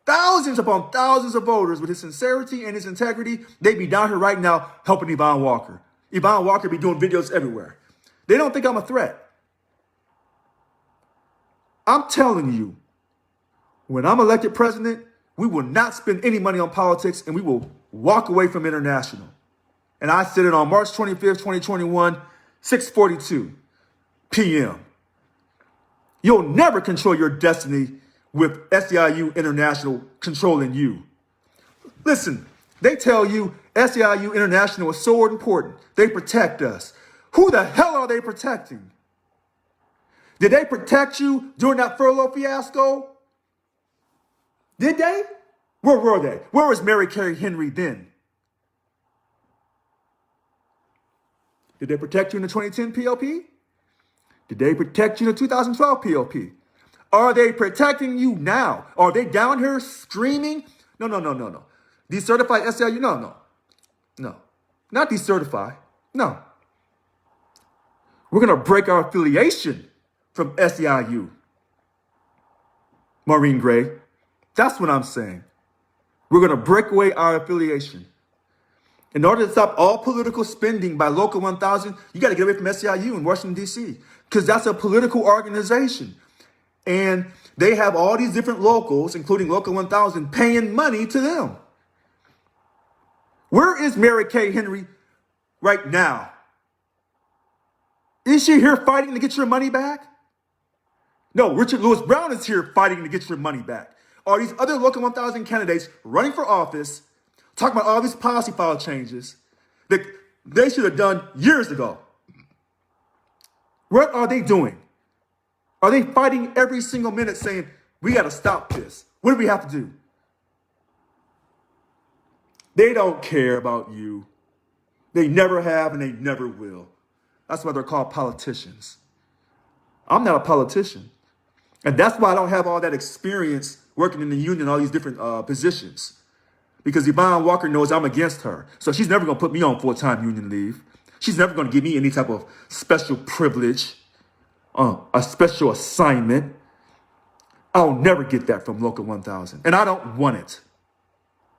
thousands upon thousands of voters with his sincerity and his integrity, they'd be down here right now helping Yvonne Walker. Yvonne Walker be doing videos everywhere. They don't think I'm a threat. I'm telling you, when I'm elected president, we will not spend any money on politics and we will walk away from international. And I said it on March 25th, 2021, 6:42 p.m. You'll never control your destiny with SEIU International controlling you. Listen, they tell you SEIU International is so important. They protect us. Who the hell are they protecting? Did they protect you during that furlough fiasco? Did they? Where were they? Where was Mary Carey Henry then? Did they protect you in the 2010 PLP? Did they protect you in the 2012 PLP? Are they protecting you now? Are they down here screaming? No. Decertify SEIU? No. Not decertify. No. We're going to break our affiliation from SEIU. Maureen Gray. That's what I'm saying. We're going to break away our affiliation. In order to stop all political spending by Local 1000, you got to get away from SEIU in Washington, D.C. because that's a political organization. And they have all these different locals, including Local 1000, paying money to them. Where is Mary Kay Henry right now? Is she here fighting to get your money back? No, Richard Lewis Brown is here fighting to get your money back. Are these other Local 1000 candidates running for office talking about all these policy file changes that they should have done years ago. What are they doing? Are they fighting every single minute saying, we got to stop this? What do we have to do? They don't care about you. They never have and they never will. That's why they're called politicians. I'm not a politician. And that's why I don't have all that experience working in the union, all these different positions. Because Yvonne Walker knows I'm against her. So she's never going to put me on full-time union leave. She's never going to give me any type of special privilege, a special assignment. I'll never get that from Local 1000. And I don't want it.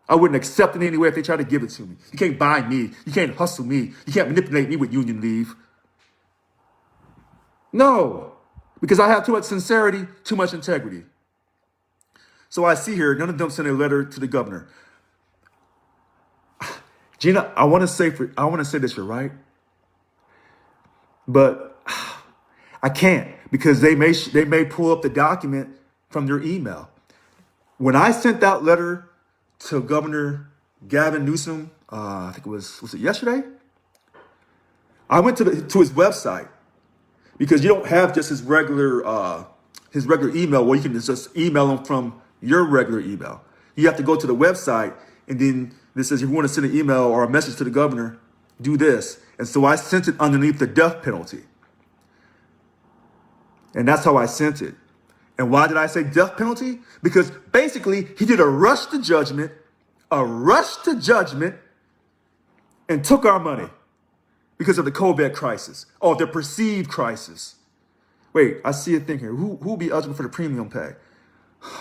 I wouldn't accept it anyway if they try to give it to me. You can't buy me. You can't hustle me. You can't manipulate me with union leave. No, because I have too much sincerity, too much integrity. So I see here, none of them sent a letter to the governor. Gina, I want to say this, you're right. But I can't because they may pull up the document from their email. When I sent that letter to Governor Gavin Newsom, I think was it yesterday? I went to his website because you don't have just his regular email where you can just email him from your regular email. You have to go to the website, and then this says if you want to send an email or a message to the governor, do this. And so I sent it underneath the death penalty. And that's how I sent it. And why did I say death penalty? Because basically he did a rush to judgment, and took our money because of the COVID crisis or the perceived crisis. Wait, I see a thing here. Who will be eligible for the premium pay?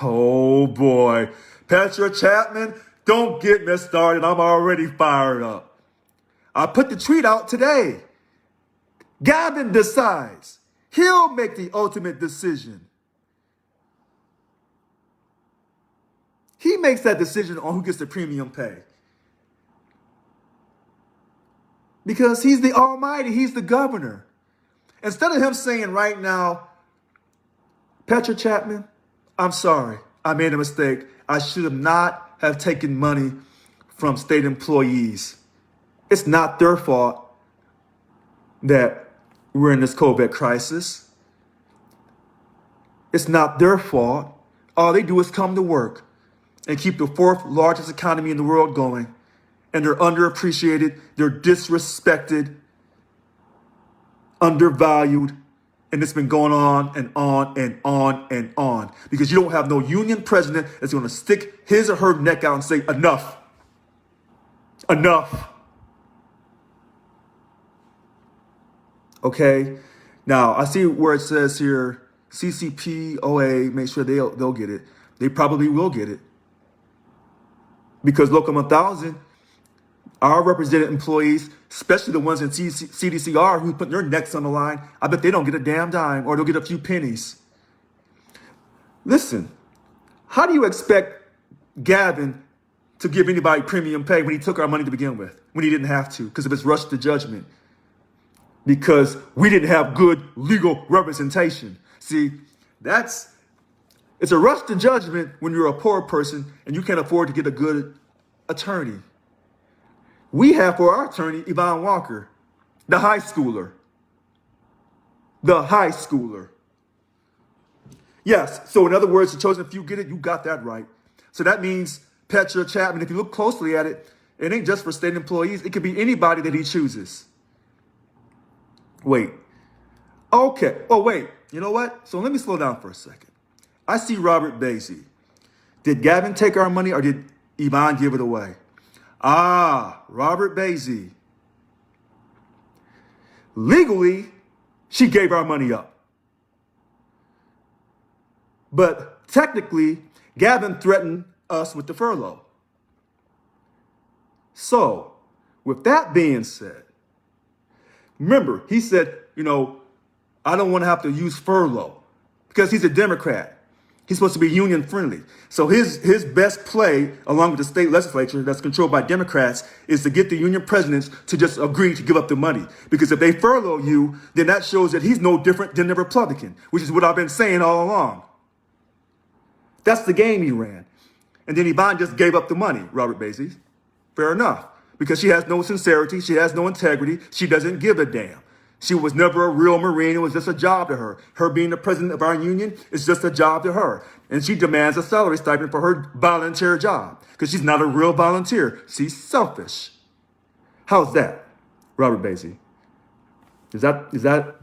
Oh boy, Petra Chapman, don't get me started. I'm already fired up. I put the tweet out today. Gavin decides. He'll make the ultimate decision. He makes that decision on who gets the premium pay. Because he's the almighty, he's the governor. Instead of him saying right now, Petra Chapman, I'm sorry, I made a mistake. I should not have taken money from state employees. It's not their fault that we're in this COVID crisis. It's not their fault. All they do is come to work and keep the fourth largest economy in the world going. And they're underappreciated, they're disrespected, undervalued, and it's been going on and on and on and on. Because you don't have no union president that's going to stick his or her neck out and say, enough. Enough. Okay? Now, I see where it says here, CCPOA, make sure they'll get it. They probably will get it. Because Local 1000, our represented employees, especially the ones in CDCR who put their necks on the line, I bet they don't get a damn dime or they'll get a few pennies. Listen, how do you expect Gavin to give anybody premium pay when he took our money to begin with, when he didn't have to because of his rush to judgment? Because we didn't have good legal representation. See, it's a rush to judgment when you're a poor person and you can't afford to get a good attorney. We have for our attorney, Yvonne Walker, the high schooler. The high schooler. Yes, so in other words, the chosen few get it, you got that right. So that means Petra Chapman, if you look closely at it, it ain't just for state employees. It could be anybody that he chooses. Wait. Okay. Oh, wait. You know what? So let me slow down for a second. I see Robert Bayze. Did Gavin take our money or did Yvonne give it away? Robert Bayze. Legally, she gave our money up. But technically, Gavin threatened us with the furlough. So, with that being said, remember, he said, I don't want to have to use furlough because he's a Democrat. He's supposed to be union friendly. So his best play, along with the state legislature that's controlled by Democrats, is to get the union presidents to just agree to give up the money. Because if they furlough you, then that shows that he's no different than the Republican, which is what I've been saying all along. That's the game he ran. And then Yvonne just gave up the money, Robert Bayze. Fair enough. Because she has no sincerity, she has no integrity, she doesn't give a damn. She was never a real Marine. It was just a job to her. Her being the president of our union is just a job to her. And she demands a salary stipend for her volunteer job because she's not a real volunteer. She's selfish. How's that, Robert Bayze? Does that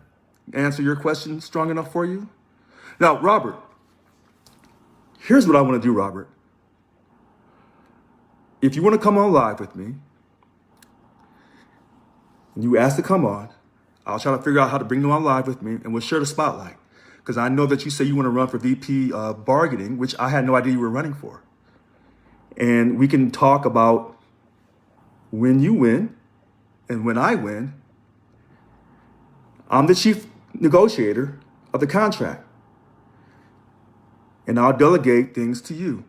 answer your question strong enough for you? Now, Robert, here's what I want to do, Robert. If you want to come on live with me, and you ask to come on, I'll try to figure out how to bring you on live with me, and we'll share the spotlight. Because I know that you say you want to run for VP bargaining, which I had no idea you were running for. And we can talk about when you win and when I win. I'm the chief negotiator of the contract. And I'll delegate things to you.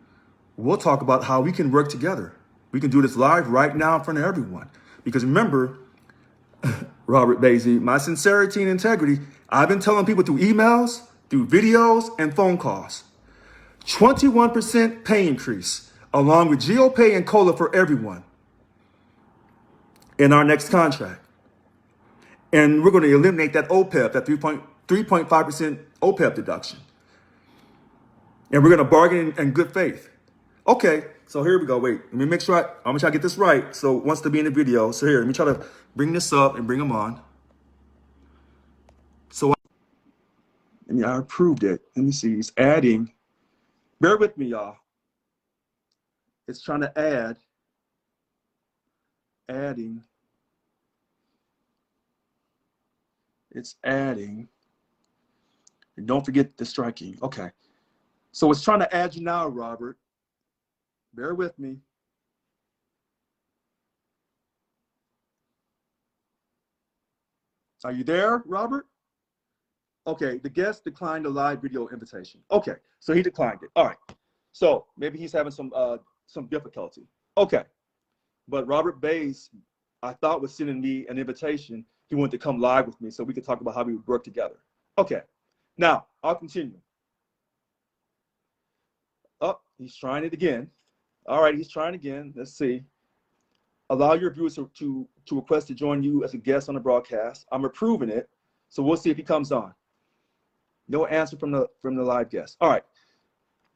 We'll talk about how we can work together. We can do this live right now in front of everyone. Because remember, Robert Bayze, my sincerity and integrity, I've been telling people through emails, through videos, and phone calls. 21% pay increase, along with GO pay and COLA for everyone in our next contract. And we're going to eliminate that OPEB, that 3.5% OPEB deduction. And we're going to bargain in good faith. Okay, so here we go. Wait, let me make sure I'm going to try to get this right. So wants to be in the video. So here, let me try to bring this up and bring them on. So I approved it. Let me see. It's adding. Bear with me, y'all. It's trying to adding. It's adding. And don't forget the striking. Okay. So it's trying to add you now, Robert. Bear with me. Are you there, Robert? Okay, the guest declined the live video invitation. Okay, so he declined it. All right. So maybe he's having some difficulty. Okay. But Robert Bayze, I thought, was sending me an invitation. He wanted to come live with me so we could talk about how we would work together. Okay. Now, I'll continue. Oh, he's trying it again. All right, he's trying again. Let's see. Allow your viewers to request to join you as a guest on the broadcast. I'm approving it, so we'll see if he comes on. No answer from the live guest. All right.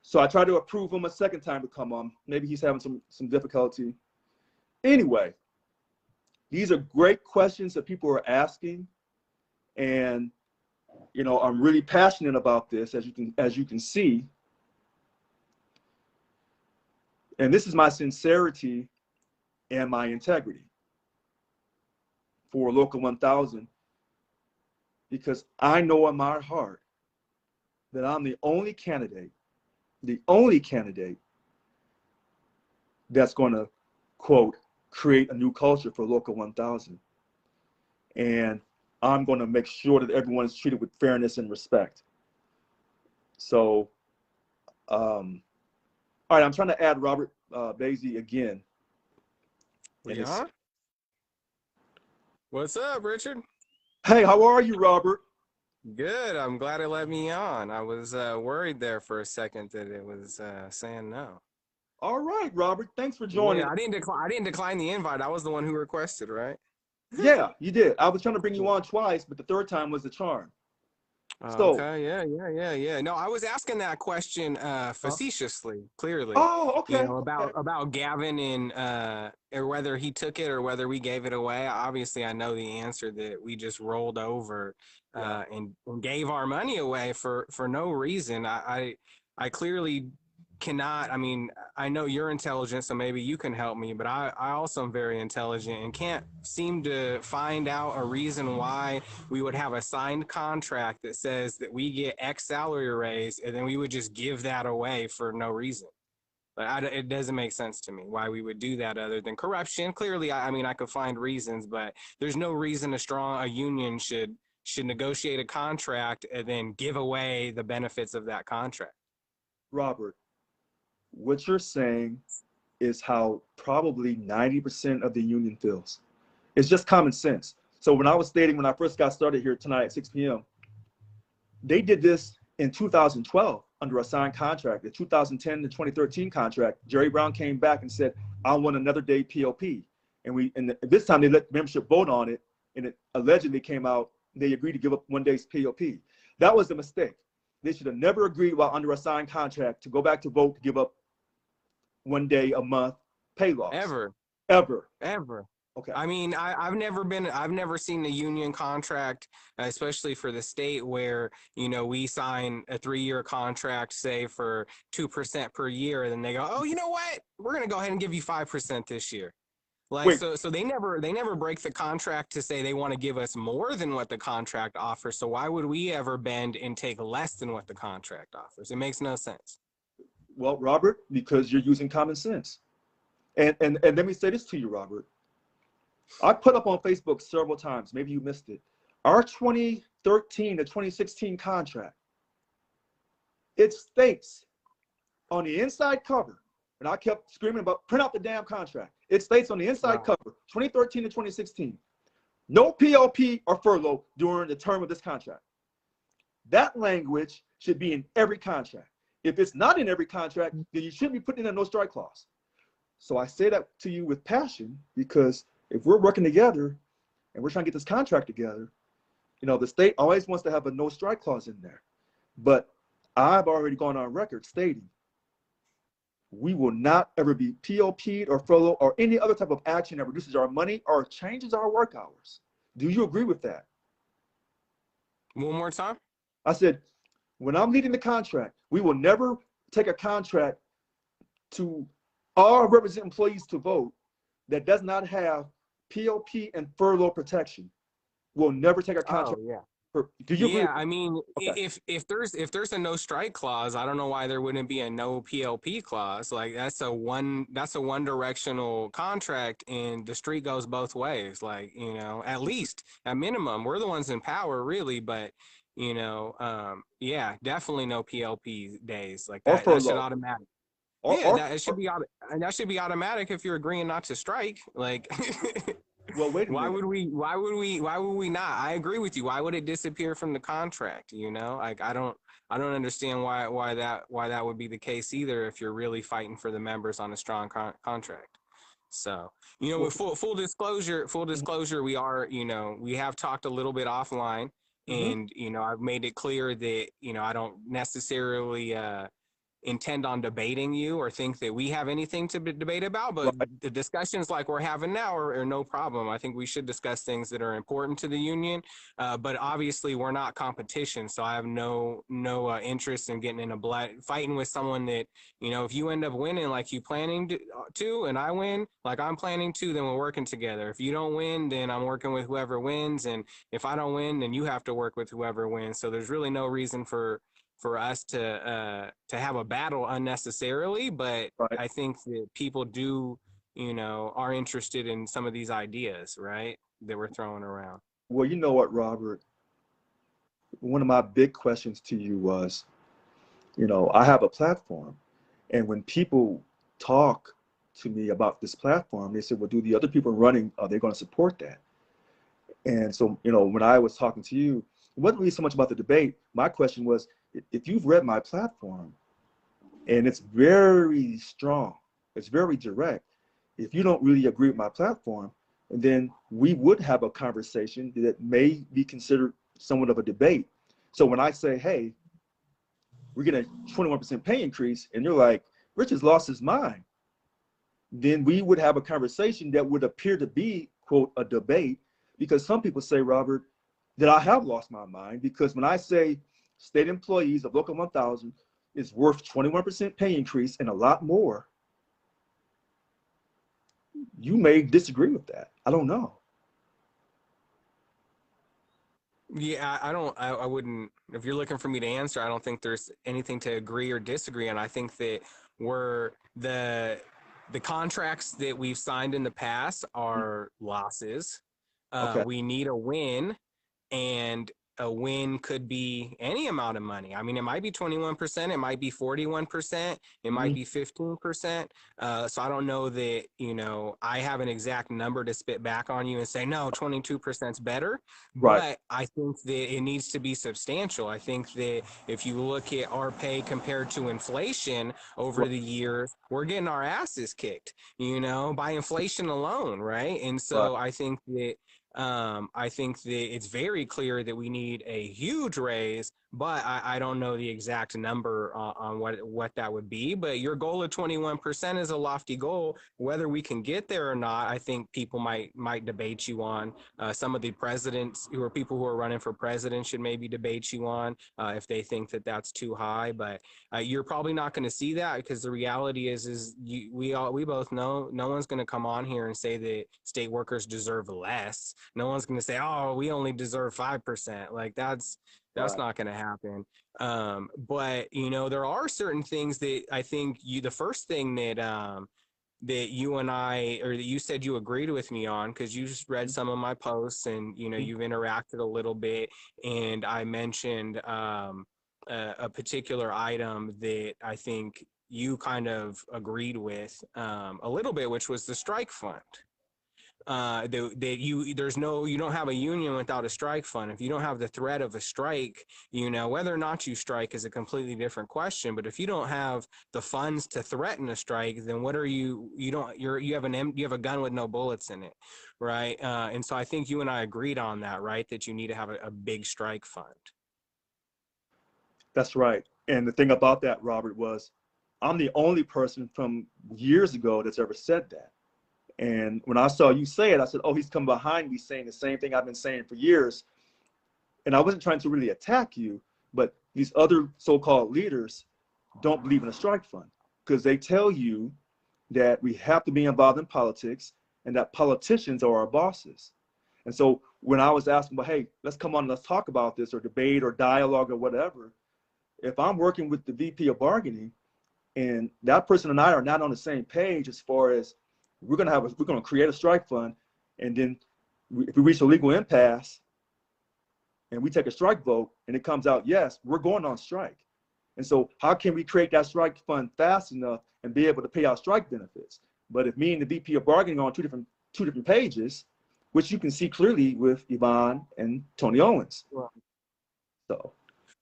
So I tried to approve him a second time to come on. Maybe he's having some difficulty. Anyway, these are great questions that people are asking, and you know, I'm really passionate about this, as you can see. And this is my sincerity and my integrity for Local 1000, because I know in my heart that I'm the only candidate that's going to, quote, create a new culture for Local 1000. And I'm going to make sure that everyone is treated with fairness and respect. So, all right, I'm trying to add Robert Bayze again. Yeah. What's up, Richard? Hey, how are you, Robert? Good. I'm glad it let me on. I was worried there for a second that it was saying no. All right, Robert. Thanks for joining. Yeah, I didn't decline the invite. I was the one who requested, right? Yeah, you did. I was trying to bring you on twice, but the third time was the charm. So, okay, yeah. No, I was asking that question facetiously, clearly. Oh, okay. You know, about Gavin and or whether he took it or whether we gave it away. Obviously, I know the answer, that we just rolled over and gave our money away for no reason. I clearly cannot. I mean, I know you're intelligent, so maybe you can help me, but I also am very intelligent and can't seem to find out a reason why we would have a signed contract that says that we get X salary raise and then we would just give that away for no reason. But it doesn't make sense to me why we would do that other than corruption. Clearly, I mean, I could find reasons, but there's no reason a union should negotiate a contract and then give away the benefits of that contract. Robert, what you're saying is how probably 90% of the union feels. It's just common sense. So when I first got started here tonight at 6 p.m., they did this in 2012 under a signed contract. The 2010 to 2013 contract, Jerry Brown came back and said, I want another day PLP. And this time they let the membership vote on it, and it allegedly came out they agreed to give up 1 day's PLP. That was a mistake. They should have never agreed while under a signed contract to go back to vote to give up 1 day a month pay loss. Ever. Ever. Ever. Okay. I mean, I've never seen a union contract, especially for the state, where, we sign a 3-year contract, say for 2% per year, and then they go, oh, you know what? We're going to go ahead and give you 5% this year. Like, Wait, so they never break the contract to say they want to give us more than what the contract offers. So why would we ever bend and take less than what the contract offers? It makes no sense. well, Robert, because you're using common sense. And let me say this to you, Robert. I put up on Facebook several times, maybe you missed it, our 2013 to 2016 contract. It states on the inside cover, and I kept screaming about print out the damn contract. It states on the inside Right. cover, 2013 to 2016, no PLP or furlough during the term of this contract. That language should be in every contract. If it's not in every contract, then you shouldn't be putting in a no strike clause. So I say that to you with passion, because if we're working together and we're trying to get this contract together, the state always wants to have a no strike clause in there. But I've already gone on record stating we will not ever be PLP'd or furloughed or any other type of action that reduces our money or changes our work hours. Do you agree with that? One more time. I said, when I'm leading the contract, we will never take a contract to all represent employees to vote that does not have PLP and furlough protection. We'll never take a contract. Oh, yeah. Do you agree? Yeah, I mean, Okay. if there's a no strike clause, I don't know why there wouldn't be a no PLP clause. Like, that's a one directional contract, and the street goes both ways. Like, at least at minimum, we're the ones in power, really. But yeah, definitely no PLP days like Or that. That should furlough. automatic. Or, Yeah, or, that it should or be and that should be automatic if you're agreeing not to strike. Like, well, wait a why minute. would we? Why would we not? I agree with you. Why would it disappear from the contract? Like, I don't understand why that would be the case either. If you're really fighting for the members on a strong contract. So, Well, with full disclosure, we have talked a little bit offline, mhm. and I've made it clear that I don't necessarily intend on debating you or think that we have anything to debate about, but Right. the discussions like we're having now are no problem. I think we should discuss things that are important to the union, but obviously we're not competition, so I have no interest in getting in a fighting with someone that, if you end up winning like you planning to, and I win like I'm planning to, then we're working together. If you don't win, then I'm working with whoever wins, and if I don't win, then you have to work with whoever wins. So there's really no reason for us to have a battle unnecessarily, but Right. I think that people do, are interested in some of these ideas, right, that we're throwing around. Well, you know what, Robert? One of my big questions to you was, I have a platform, and when people talk to me about this platform, they said, well, do the other people running, are they going to support that? And so, when I was talking to you, it wasn't really so much about the debate. My question was, if you've read my platform, and it's very strong, it's very direct, if you don't really agree with my platform, then we would have a conversation that may be considered somewhat of a debate. So when I say, hey, we're getting a 21% pay increase, and you're like, Rich has lost his mind, then we would have a conversation that would appear to be, quote, a debate, because some people say, Robert, that I have lost my mind, because when I say state employees of Local 1000 is worth 21% pay increase and a lot more, you may disagree with that. I don't know. Yeah, I wouldn't, if you're looking for me to answer, I don't think there's anything to agree or disagree on. I think that we're the contracts that we've signed in the past are losses. Okay. We need a win, and a win could be any amount of money. I mean, it might be 21%, it might be 41%, it might Mhm. be 15%. So I don't know that, I have an exact number to spit back on you and say, no, 22% is better. Right. But I think that it needs to be substantial. I think that if you look at our pay compared to inflation over Right. the years, we're getting our asses kicked, by inflation alone, right? And Right. so I think that it's very clear that we need a huge raise, but I don't know the exact number on what that would be. But your goal of 21% is a lofty goal. Whether we can get there or not, I think people might debate you on. Some of the presidents or people who are running for president should maybe debate you on if they think that that's too high. But you're probably not going to see that because the reality is we both know no one's going to come on here and say that state workers deserve less. No one's going to say, oh, we only deserve 5%. Like that's Right. not going to happen. But there are certain things that I think the first thing that you and I, or that you said you agreed with me on, because you just read some of my posts and Mhm. you've interacted a little bit, and I mentioned a particular item that I think you kind of agreed with a little bit, which was the strike fund. That you don't have a union without a strike fund. If you don't have the threat of a strike, whether or not you strike is a completely different question. But if you don't have the funds to threaten a strike, then what are you don't you have a gun with no bullets in it, right? And so I think you and I agreed on that, right? That you need to have a big strike fund. That's right. And the thing about that, Robert, was I'm the only person from years ago that's ever said that. And when I saw you say it, I said, oh, he's come behind me saying the same thing I've been saying for years. And I wasn't trying to really attack you, but these other so-called leaders don't believe in a strike fund because they tell you that we have to be involved in politics and that politicians are our bosses. And so when I was asking, well, hey, let's come on, and let's talk about this or debate or dialogue or whatever, if I'm working with the VP of bargaining and that person and I are not on the same page as far as we're going to create a strike fund, and then if we reach a legal impasse and we take a strike vote and it comes out yes, we're going on strike. And so how can we create that strike fund fast enough and be able to pay out strike benefits? But if me and the VP of bargaining are on two different pages, which you can see clearly with Yvonne and Tony Owens. So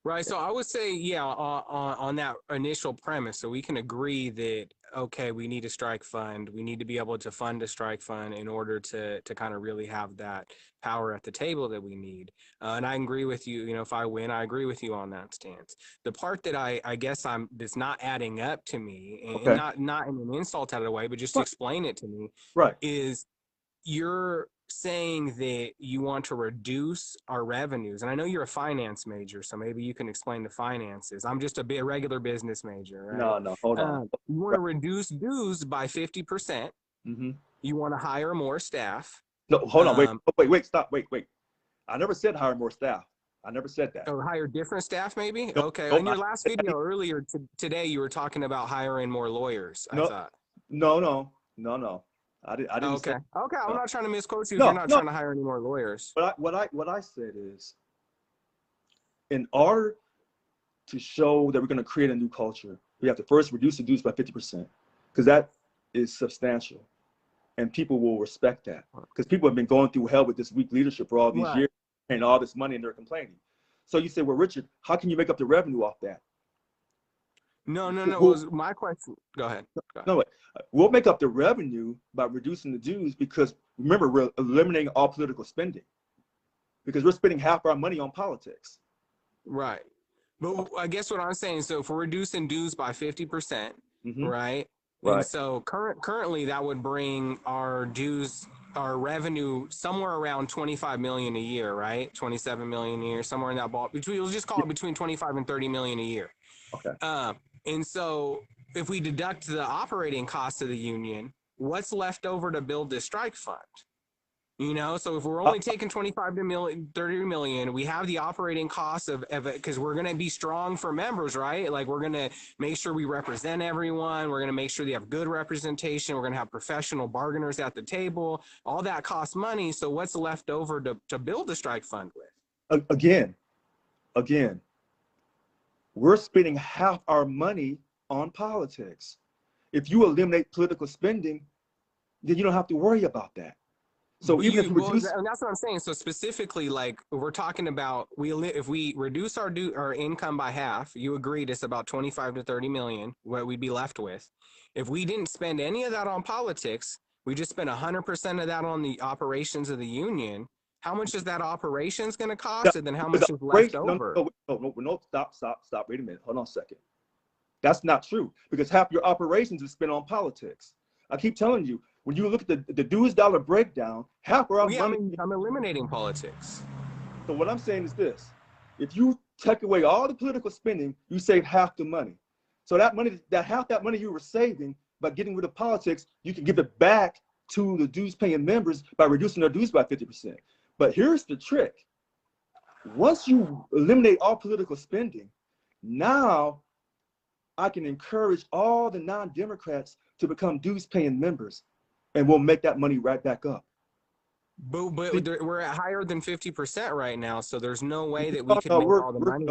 Right. So I would say, yeah, on that initial premise, so we can agree that, okay, we need a strike fund. We need to be able to fund a strike fund in order to kind of really have that power at the table that we need. And I agree with you. If I win, I agree with you on that stance. The part that I guess that's not adding up to me, and okay, not in an insult out of the way, but just to right, explain it to me, right. is you're saying that you want to reduce our revenues, and I know you're a finance major, so maybe you can explain the finances. I'm just a regular business major, right? No, no, hold on. You want to reduce dues by 50%. Mm-hmm. You want to hire more staff. No, hold on, wait, um, oh, wait, stop, wait. I never said hire more staff. I never said that. or hire different staff, maybe. No, Okay, no, in I, your last video earlier today, you were talking about hiring more lawyers, I no, thought. no. I didn't say. Okay, I'm No, not trying to misquote you if you're no, not no. trying to hire any more lawyers. What I said is, in order to show that we're going to create a new culture, we have to first reduce the dues by 50%, because that is substantial, and people will respect that. Because people have been going through hell with this weak leadership for all these Right. years, and all this money, and they're complaining. So you say, well, Richard, how can you make up the revenue off that? No. It Who, was my question. Go ahead. Go ahead. no, wait. We'll make up the revenue by reducing the dues because remember, we're eliminating all political spending because we're spending half our money on politics. Right. But I guess what I'm saying, so if we're reducing dues by 50%, Mm-hmm. right? And Right. so currently that would bring our revenue somewhere around 25 million a year, right? 27 million a year, somewhere in that ball. We'll just call Yeah. it between 25 and 30 million a year. Okay. And so if we deduct the operating costs of the union, what's left over to build this strike fund? So if we're Uh, only taking 25 to million, 30 million, we have the operating costs of it because we're going to be strong for members, right? Like we're going to make sure we represent everyone. We're going to make sure they have good representation. We're going to have professional bargainers at the table. All that costs money. So what's left over to build the strike fund with? again, again, we're spending half our money on politics. If you eliminate political spending, then you don't have to worry about that. So even if you Well, reduce, and that's what I'm saying. So specifically, like we're talking about, if we reduce our income by half, you agreed it's about 25 to 30 million what we'd be left with. If we didn't spend any of that on politics, we just spent 100% of that on the operations of the union. How much is that operations going to cost, and then how much is left over? No, stop. Wait a minute. Hold on a second. That's not true, because half your operations is spent on politics. I keep telling you, when you look at the dues dollar breakdown, half of our money. I'm eliminating politics. So what I'm saying is this: if you take away all the political spending, you save half the money. So that money, half that money you were saving by getting rid of politics, you can give it back to the dues paying members by reducing their dues by 50%. But here's the trick: once you eliminate all political spending, now I can encourage all the non-Democrats to become dues-paying members, and we'll make that money right back up. But we're at higher than 50% right now, so there's no way that we No, could no, make all the money.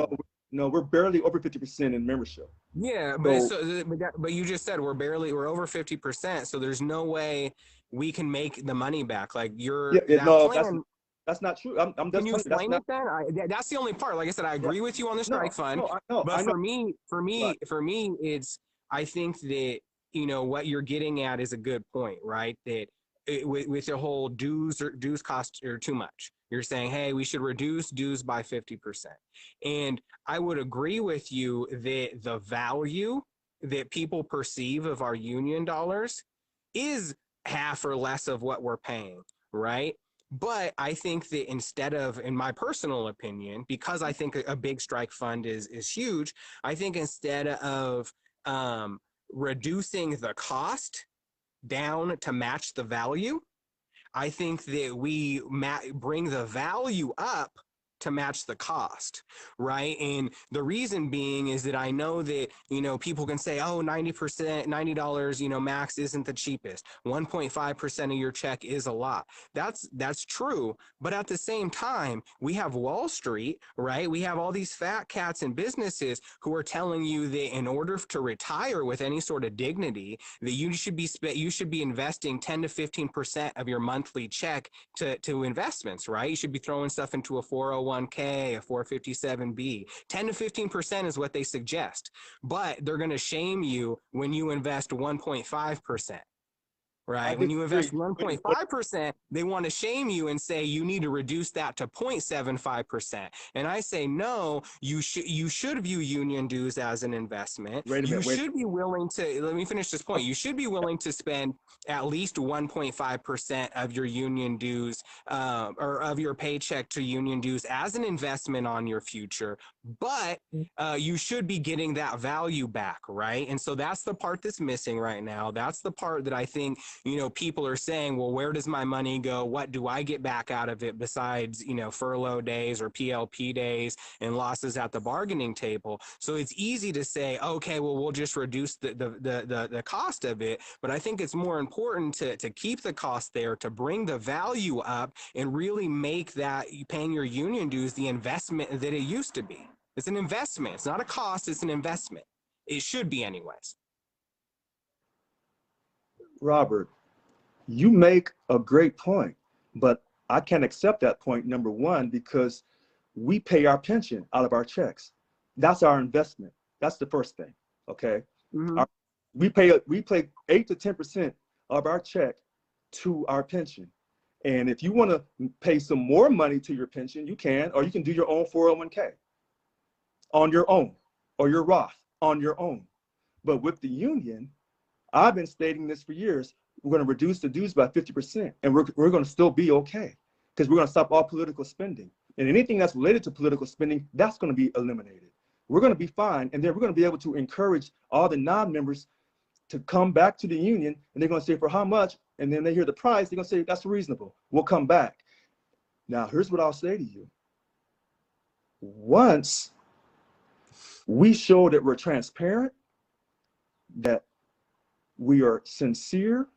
No, we're barely over 50% in membership. Yeah, but you just said we're over 50%, so there's no way we can make the money back. Like plan. That's not true. Can you explain it then? That's the only part. Like I said, I agree with you on the strike fund. But for me, it's, I think that, what you're getting at is a good point, right? That with the whole dues cost are too much. You're saying, hey, we should reduce dues by 50%. And I would agree with you that the value that people perceive of our union dollars is half or less of what we're paying, right? But I think that instead of, in my personal opinion, because I think a big strike fund is huge, I think instead of reducing the cost down to match the value, I think that we bring the value up to match the cost, right? And the reason being is that I know that, people can say, oh, 90%, $90, max isn't the cheapest. 1.5% of your check is a lot. That's true. But at the same time, we have Wall Street, right? We have all these fat cats and businesses who are telling you that in order to retire with any sort of dignity, that you should be investing 10 to 15% of your monthly check to investments, right? You should be throwing stuff into a 401k, a 457b. 10 to 15% is what they suggest, but they're going to shame you when you invest 1.5%. Right. When you invest 1.5%, they want to shame you and say you need to reduce that to 0.75%. And I say, no, you should view union dues as an investment. You should be willing to, let me finish this point. You should be willing to spend at least 1.5% of your union dues or of your paycheck to union dues as an investment on your future. But you should be getting that value back. Right. And so that's the part that's missing right now. That's the part that I think, people are saying, well, where does my money go? What do I get back out of it besides, furlough days or PLP days and losses at the bargaining table? So it's easy to say, okay, well, we'll just reduce the cost of it. But I think it's more important to keep the cost there, to bring the value up and really make that paying your union dues the investment that it used to be. It's an investment. It's not a cost. It's an investment. It should be anyways. Robert, you make a great point, but I can't accept that point, number one, because we pay our pension out of our checks. That's our investment. That's the first thing, okay? Mm-hmm. We pay 8 to 10% of our check to our pension. And if you want to pay some more money to your pension, you can, or you can do your own 401k on your own, or your Roth on your own. But with the union, I've been stating this for years, we're going to reduce the dues by 50%, and we're going to still be okay, because we're going to stop all political spending. And anything that's related to political spending, that's going to be eliminated. We're going to be fine, and then we're going to be able to encourage all the non-members to come back to the union, and they're going to say, for how much? And then they hear the price, they're going to say, that's reasonable, we'll come back. Now, here's what I'll say to you. Once we show that we're transparent, that we are sincere,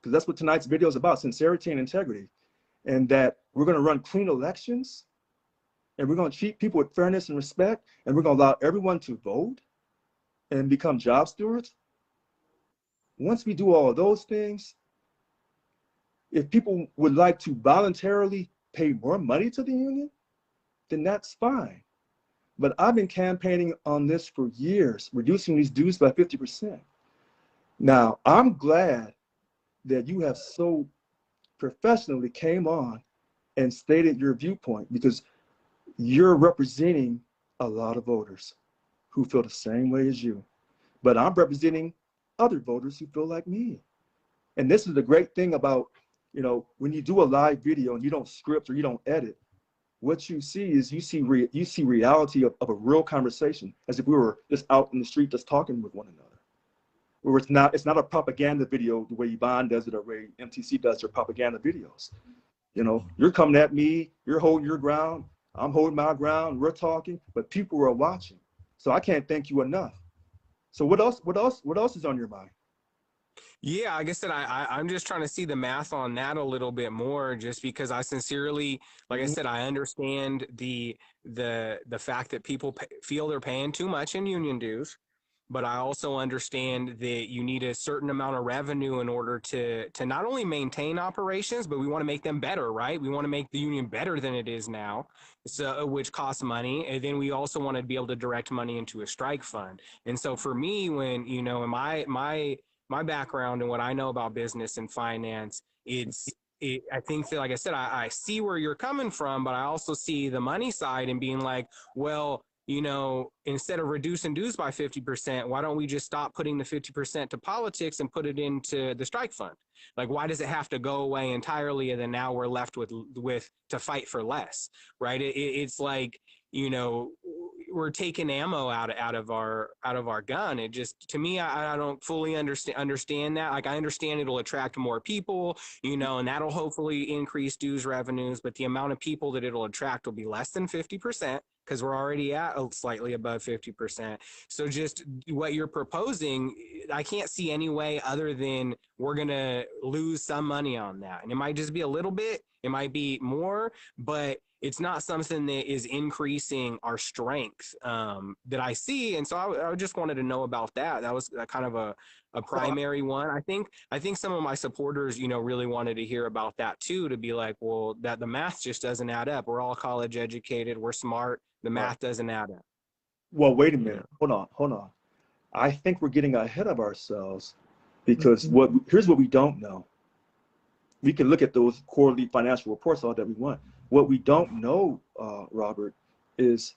because that's what tonight's video is about, sincerity and integrity, and that we're going to run clean elections, and we're going to treat people with fairness and respect, and we're going to allow everyone to vote and become job stewards, once we do all of those things, if people would like to voluntarily pay more money to the union, then that's fine. But I've been campaigning on this for years, reducing these dues by 50%. Now, I'm glad that you have so professionally came on and stated your viewpoint, because you're representing a lot of voters who feel the same way as you. But I'm representing other voters who feel like me. And this is the great thing about, when you do a live video and you don't script or you don't edit, what you see is you see reality of a real conversation, as if we were just out in the street just talking with one another. Where it's not a propaganda video the way Yvonne does it or the way MTC does their propaganda videos. You're coming at me, you're holding your ground, I'm holding my ground, we're talking, but people are watching. So I can't thank you enough. So what else is on your mind? Yeah, like I said, I'm just trying to see the math on that a little bit more, just because I sincerely, like I Mhm. said, I understand the fact that people feel they're paying too much in union dues, but I also understand that you need a certain amount of revenue in order to not only maintain operations, but we want to make them better, right? We want to make the union better than it is now, so which costs money, and then we also want to be able to direct money into a strike fund. And so for me, when in my background and what I know about business and finance, I think that, like I said, I see where you're coming from, but I also see the money side and being like, well, instead of reducing dues by 50%, why don't we just stop putting the 50% to politics and put it into the strike fund? Like, why does it have to go away entirely? And then now we're left with to fight for less, right? It's like, you know, we're taking ammo out of our gun. It just, to me, I don't fully understand that. Like, I understand it'll attract more people, and that'll hopefully increase dues revenues, but the amount of people that it'll attract will be less than 50%, because we're already at slightly above 50%. So just what you're proposing, I can't see any way other than we're going to lose some money on that. And it might just be a little bit, it might be more, but it's not something that is increasing our strength that I see. And so I just wanted to know about that. That was kind of a So, primary one. I think some of my supporters, really wanted to hear about that too, to be like, well, that the math just doesn't add up. We're all college educated. We're smart. The right. math doesn't add up. Well, wait a You know. minute. Hold on. I think we're getting ahead of ourselves, because here's what we don't know. We can look at those quarterly financial reports all that we want. What we don't know, Robert, is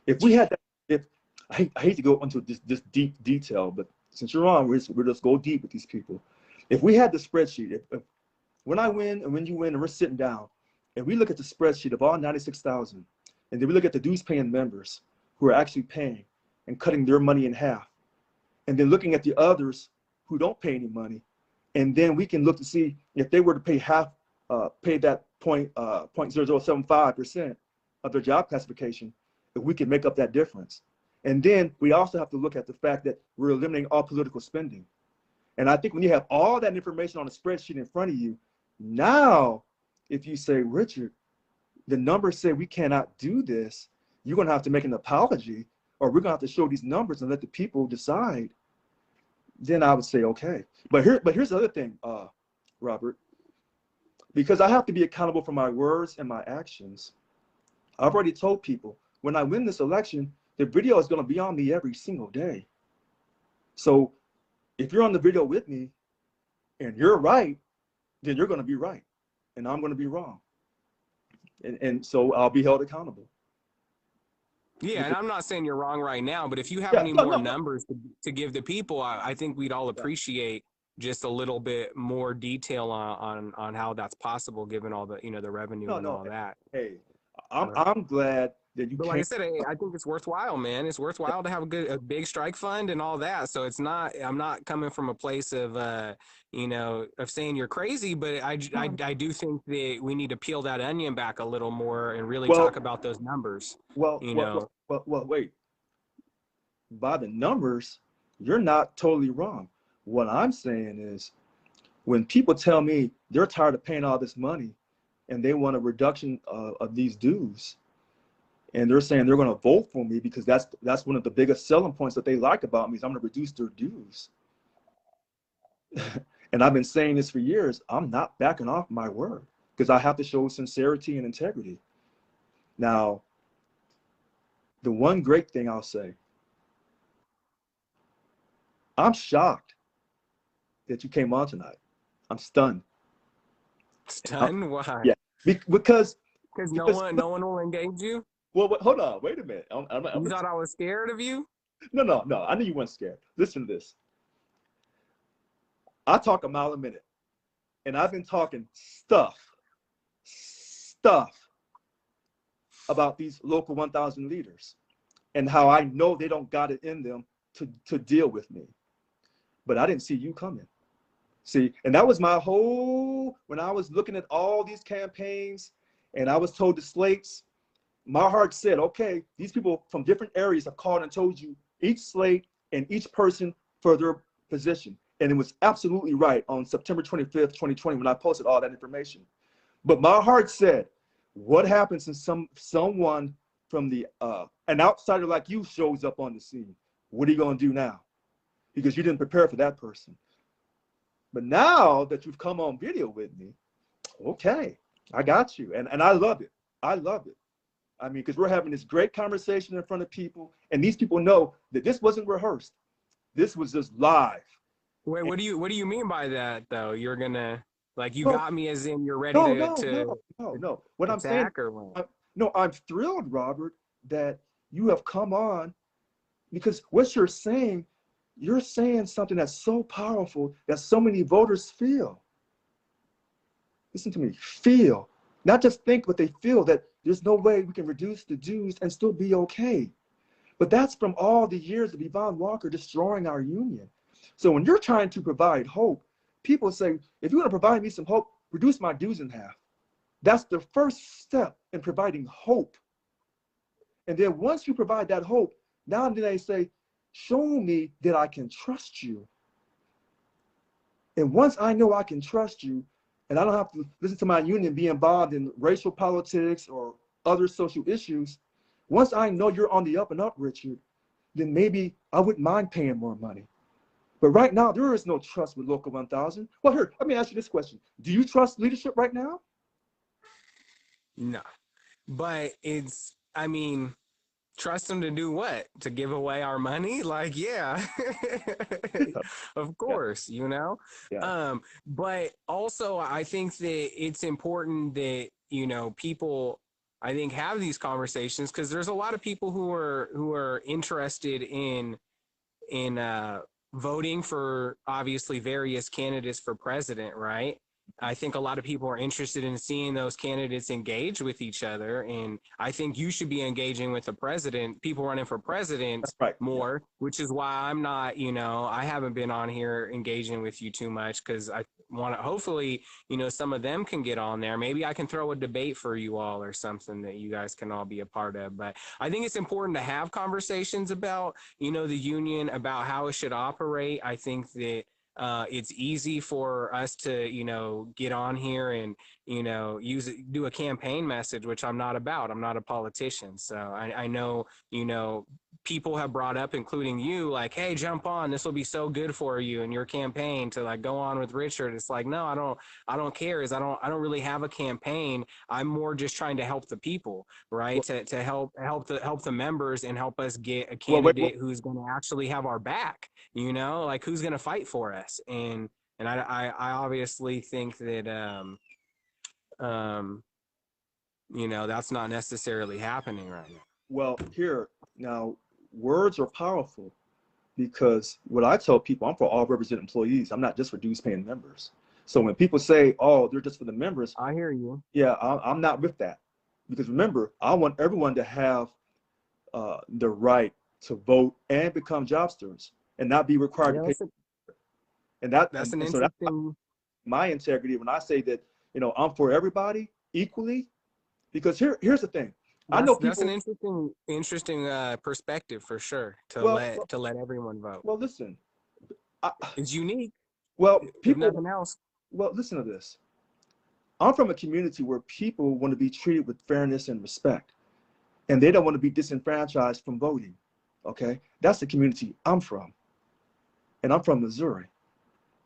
if we had that. If I hate to go into this deep detail, but since you're on, we're just go deep with these people. If we had the spreadsheet, if when I win and when you win, and we're sitting down, and we look at the spreadsheet of all 96,000, and then we look at the dues paying members who are actually paying and cutting their money in half, and then looking at the others who don't pay any money, and then we can look to see if they were to pay half, pay that 0.0075% of their job classification, if we can make up that difference. And then we also have to look at the fact that we're eliminating all political spending. And I think when you have all that information on a spreadsheet in front of you, now, if you say, Richard, the numbers say we cannot do this, you're going to have to make an apology, or we're going to have to show these numbers and let the people decide. Then I would say, okay. But here's the other thing, Robert, because I have to be accountable for my words and my actions. I've already told people, when I win this election, the video is going to be on me every single day. So if you're on the video with me and you're right, then you're going to be right, and I'm going to be wrong. And so I'll be held accountable. Yeah, and Because, I'm not saying you're wrong right now, but if you have yeah, any no, more no, no. numbers to give the people, I think we'd all Yeah, appreciate just a little bit more detail on how that's possible, given all the the revenue no, and no. all that. Hey, Uh, I'm glad that you But like I came. said, I think it's worthwhile, man. It's worthwhile to have a big strike fund and all that. So it's not, I'm not coming from a place of, of saying you're crazy, but I do think that we need to peel that onion back a little more and really Well, talk about those numbers, well, you well, know. well, well, well, wait. By the numbers, you're not totally wrong. What I'm saying is, when people tell me they're tired of paying all this money and they want a reduction of these dues, and they're saying they're going to vote for me because that's one of the biggest selling points that they like about me is I'm going to reduce their dues. And I've been saying this for years. I'm not backing off my word because I have to show sincerity and integrity. Now, the one great thing I'll say, I'm shocked that you came on tonight. I'm stunned. Stunned? Why? Yeah, because Because because no one will engage you. well, hold on, wait a minute. You thought I was scared of you? No. I knew you weren't scared. Listen to this. I talk a mile a minute, and I've been talking stuff about these local 1,000 leaders and how I know they don't got it in them to deal with me. But I didn't see you coming. See, and that was my whole, when I was looking at all these campaigns and I was told the slates, my heart said, okay, these people from different areas have called and told you each slate and each person for their position. And it was absolutely right on September 25th, 2020, when I posted all that information. But my heart said, what happens when someone from the an outsider like you shows up on the scene? What are you going to do now? Because you didn't prepare for that person. But now that you've come on video with me, okay, I got you. And I love it. I love it. I mean, because we're having this great conversation in front of people, and these people know that this wasn't rehearsed. This was just live. Wait, And what do you mean by that though? You're gonna like you no, got me as in you're ready no, to no, no, no, no. What I'm saying, attack or what? no, I'm thrilled, Robert, that you have come on because what you're saying something that's so powerful that so many voters feel. Listen to me, feel. Not just think, but they feel that there's no way we can reduce the dues and still be okay. But that's from all the years of Yvonne Walker destroying our union. So when you're trying to provide hope, people say, if you want to provide me some hope, reduce my dues in half. That's the first step in providing hope. And then once you provide that hope, now then they say, show me that I can trust you. And once I know I can trust you, and I don't have to listen to my union be involved in racial politics or other social issues, once I know you're on the up and up, Richard, then maybe I wouldn't mind paying more money. But right now, there is no trust with Local 1000. Well, here, let me ask you this question. Do you trust leadership right now? No. But I mean, trust them to do what? To give away our money? Like, yeah. Of Yeah, course, you know? yeah. But also I think that it's important that, people I think have these conversations because there's a lot of people who are interested in voting for obviously various candidates for president, right? I think a lot of people are interested in seeing those candidates engage with each other. And I think you should be engaging with the president, people running for president That's right. Yeah. more, which is why I'm not, I haven't been on here engaging with you too much because I want to, hopefully, some of them can get on there. Maybe I can throw a debate for you all or something that you guys can all be a part of. But I think it's important to have conversations about the union, about how it should operate. I think that it's easy for us to, get on here and, do a campaign message, which I'm not about. I'm not a politician. So I know, people have brought up, including you, like, hey, jump on. This will be so good for you in your campaign to like go on with Richard. It's like, no, I don't care. I don't really have a campaign. I'm more just trying to help the people, right? Well, To help the members and help us get a wait. candidate who's going to actually have our back, like who's going to fight for us. And I obviously think that, um, that's not necessarily happening right now. Well, here, now, words are powerful because what I tell people, I'm for all represented employees. I'm not just for dues paying members. So when people say, oh, they're just for the members, I hear you. yeah, I'm not with that. Because remember, I want everyone to have the right to vote and become job stewards and not be required to Yeah, pay. And that that's an and so that's interesting. my integrity when I say that, I'm for everybody equally. Because here's the thing. I know That's an people, interesting perspective for sure to well, let everyone vote. well, listen. I, It's unique, well, if people, nothing else. well, listen to this. I'm from a community where people want to be treated with fairness and respect. and they don't want to be disenfranchised from voting. Okay, that's the community I'm from, and I'm from Missouri,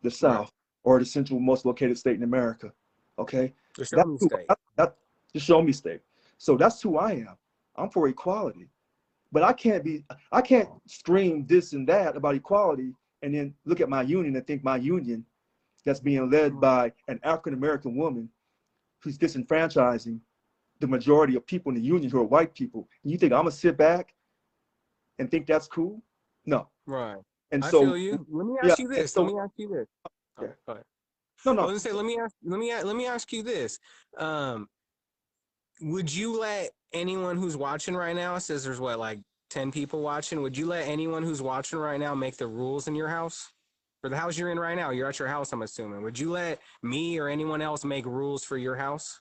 the Right. South, or the central most located state in America. Okay, The show that's me who state. that the show me state. So that's who I am. I'm for equality, but I can't scream this and that about equality and then look at my union and think my union that's being led by an African American woman who's disenfranchising the majority of people in the union who are white people. And you think I'm gonna sit back and think that's cool? No. Right. And I so, feel you. Let me yeah. ask you And this. Let so, me ask you this. Oh, yeah. go ahead. No, I no. was gonna say, let me ask you this. Would you let anyone who's watching right now, it says there's what, like 10 people watching, would you let anyone who's watching right now make the rules in your house? For the house you're in right now, you're at your house, I'm assuming. Would you let me or anyone else make rules for your house?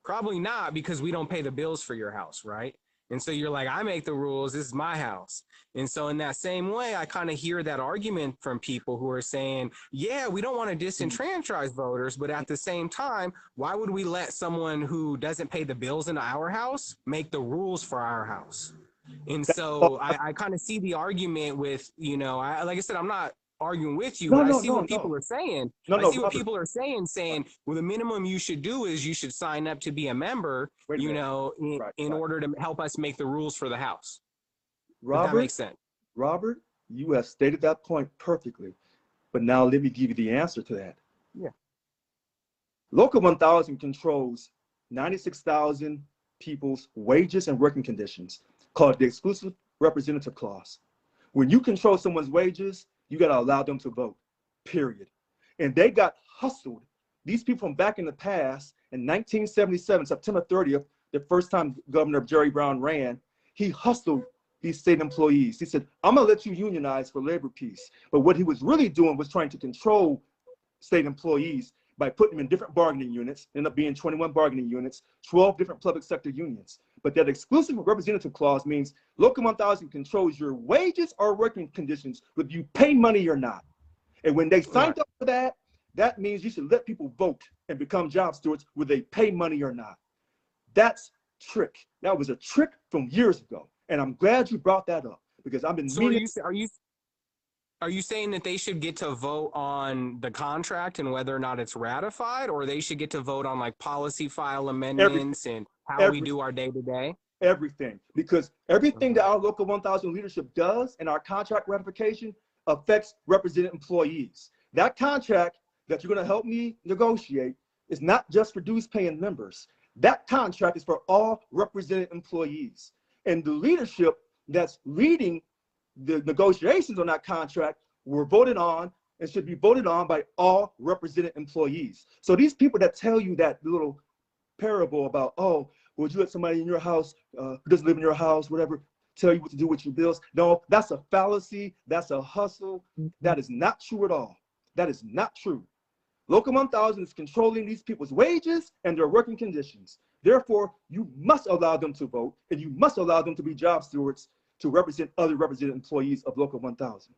Probably not, because we don't pay the bills for your house, right? And so you're like, I make the rules. This is my house. And so, in that same way, I kind of hear that argument from people who are saying, yeah, we don't want to disenfranchise voters, but at the same time, why would we let someone who doesn't pay the bills in our house make the rules for our house? And so I kind of see the argument with, like I said, I'm not arguing with you, No, but I no, see no, what people no. are saying. No, I no, see what Robert. people are saying, well, the minimum you should do is you should sign up to be a member, Wait a minute. Right, in right. order to help us make the rules for the house. If that Robert, makes sense. Robert, you have stated that point perfectly. But now let me give you the answer to that. Yeah. Local 1000 controls 96,000 people's wages and working conditions, called the exclusive representative clause. When you control someone's wages, you got to allow them to vote, period. And they got hustled. These people from back in the past, in 1977, September 30th, the first time Governor Jerry Brown ran, he hustled these state employees. He said, I'm going to let you unionize for labor peace. But what he was really doing was trying to control state employees by putting them in different bargaining units, ended up being 21 bargaining units, 12 different public sector unions. But that exclusive representative clause means Local 1000 controls your wages or working conditions, whether you pay money or not. And when they Right. signed up for that, that means you should let people vote and become job stewards, whether they pay money or not. That's trick. That was a trick from years ago. And I'm glad you brought that up because I've been So meaning. are you saying that they should get to vote on the contract and whether or not it's ratified, or they should get to vote on like policy file Everything, amendments and how we everything. do our day to day? Everything, because everything that our Local 1000 leadership does and our contract ratification affects represented employees. That contract that you're going to help me negotiate is not just for dues paying members. That contract is for all represented employees. And the leadership that's leading the negotiations on that contract were voted on and should be voted on by all represented employees. So these people that tell you that little parable about, oh, would you let somebody in your house who doesn't live in your house, whatever, tell you what to do with your bills? No, that's a fallacy. That's a hustle. That is not true at all. That is not true. Local 1000 is controlling these people's wages and their working conditions. Therefore, you must allow them to vote and you must allow them to be job stewards to represent other represented employees of Local 1000.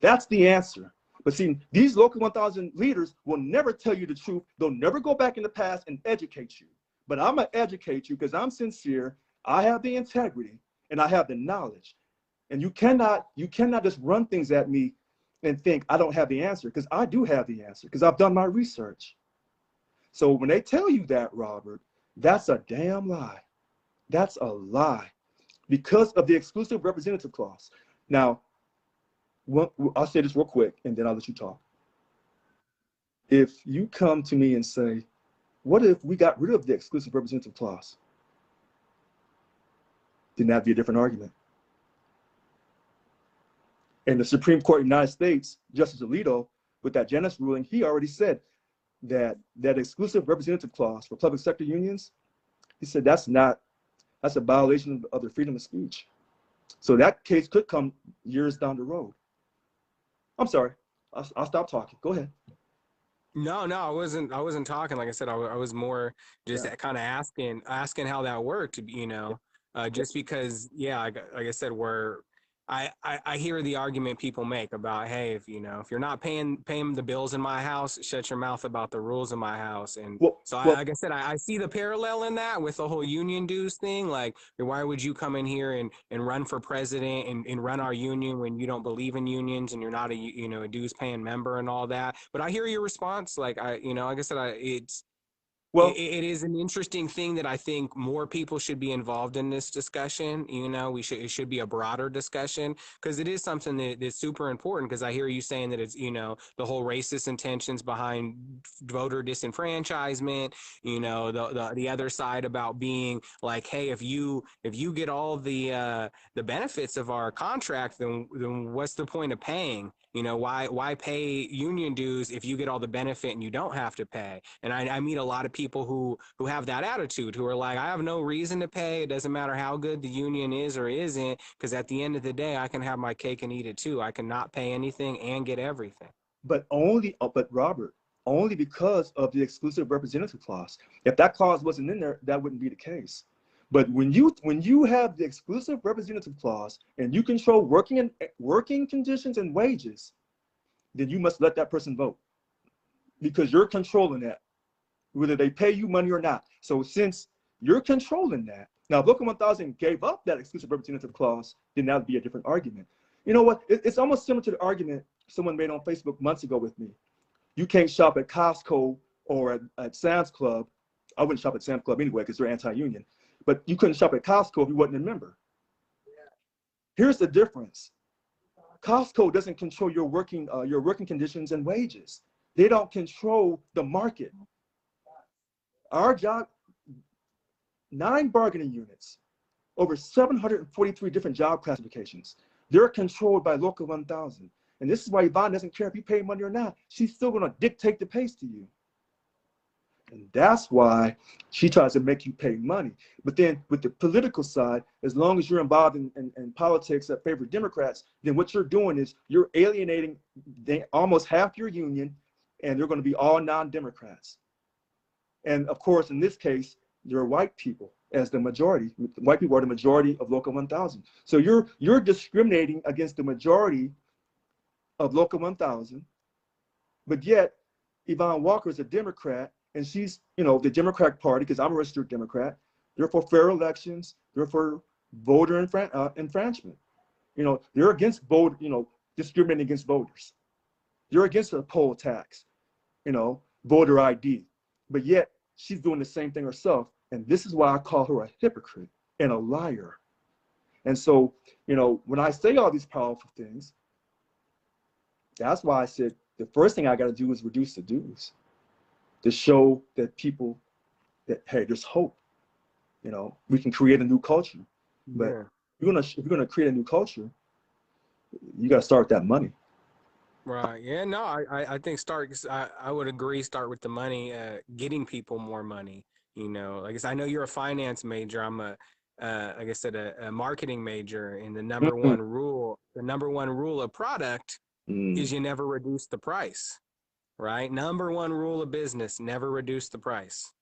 That's the answer. But see, these Local 1000 leaders will never tell you the truth. They'll never go back in the past and educate you. But I'm going to educate you because I'm sincere. I have the integrity and I have the knowledge. And you cannot just run things at me and think I don't have the answer, because I do have the answer because I've done my research. So when they tell you that, Robert, that's a damn lie. That's a lie because of the exclusive representative clause. Now, I'll say this real quick and then I'll let you talk. If you come to me and say, what if we got rid of the exclusive representative clause? Then that'd be a different argument. And the Supreme Court of the United States, Justice Alito, with that Janus ruling, he already said that that exclusive representative clause for public sector unions, he said that's a violation of their freedom of speech. So that case could come years down the road. I'm sorry. I'll stop talking. Go ahead. No, I wasn't. I wasn't talking. Like I said, I was more just Yeah. kind of asking how that worked. Yeah. Just because, yeah, like I said, we're I hear the argument people make about, hey, if if you're not paying the bills in my house, shut your mouth about the rules in my house. And Well, so well, like I said, I see the parallel in that with the whole union dues thing. Like, why would you come in here and run for president and run our union when you don't believe in unions and you're not a dues paying member and all that? But I hear your response. Like, like I said, well, it is an interesting thing that I think more people should be involved in this discussion. It should be a broader discussion because it is something that's super important. Because I hear you saying that it's the whole racist intentions behind voter disenfranchisement. The other side about being like, hey, if you get all the benefits of our contract, then what's the point of paying? Why pay union dues if you get all the benefit and you don't have to pay? And I meet a lot of people who have that attitude, who are like, I have no reason to pay. It doesn't matter how good the union is or isn't, because at the end of the day, I can have my cake and eat it too. I can not pay anything and get everything. but Robert, only because of the exclusive representative clause. If that clause wasn't in there, that wouldn't be the case. But when you have the exclusive representative clause and you control working conditions and wages, then you must let that person vote because you're controlling that, whether they pay you money or not. So since you're controlling that, now if Local 1000 gave up that exclusive representative clause, then that would be a different argument. You know what? It's almost similar to the argument someone made on Facebook months ago with me. You can't shop at Costco or at Sam's Club. I wouldn't shop at Sam's Club anyway because they're anti-union. But you couldn't shop at Costco if you wasn't a member. Here's the difference. Costco doesn't control your working conditions and wages. They don't control the market. Our job, 9 bargaining units, over 743 different job classifications. They're controlled by Local 1000. And this is why Yvonne doesn't care if you pay money or not. She's still going to dictate the pace to you. And that's why she tries to make you pay money. But then with the political side, as long as you're involved in politics that favor Democrats, then what you're doing is you're alienating almost half your union, and they're going to be all non-Democrats. And of course, in this case, you're white people as the majority. White people are the majority of Local 1000. So you're discriminating against the majority of Local 1000, but yet Yvonne Walker is a Democrat, and she's, the Democratic Party, because I'm a registered Democrat. They're for fair elections. They're for voter enfranchisement. They're against discriminating against voters. They're against the poll tax, voter ID. But yet she's doing the same thing herself. And this is why I call her a hypocrite and a liar. And so, when I say all these powerful things, that's why I said the first thing I got to do is reduce the dues to show that people that, hey, there's hope. We can create a new culture. But Yeah. if you're gonna create a new culture, you got to start with that money. Right. Yeah. No, I think I would agree. Start with the money, getting people more money. Like I said, I know you're a finance major. I'm like I said, a marketing major. And Mm-hmm. the number one rule of product is you never reduce the price. Right. Number one rule of business: never reduce the price.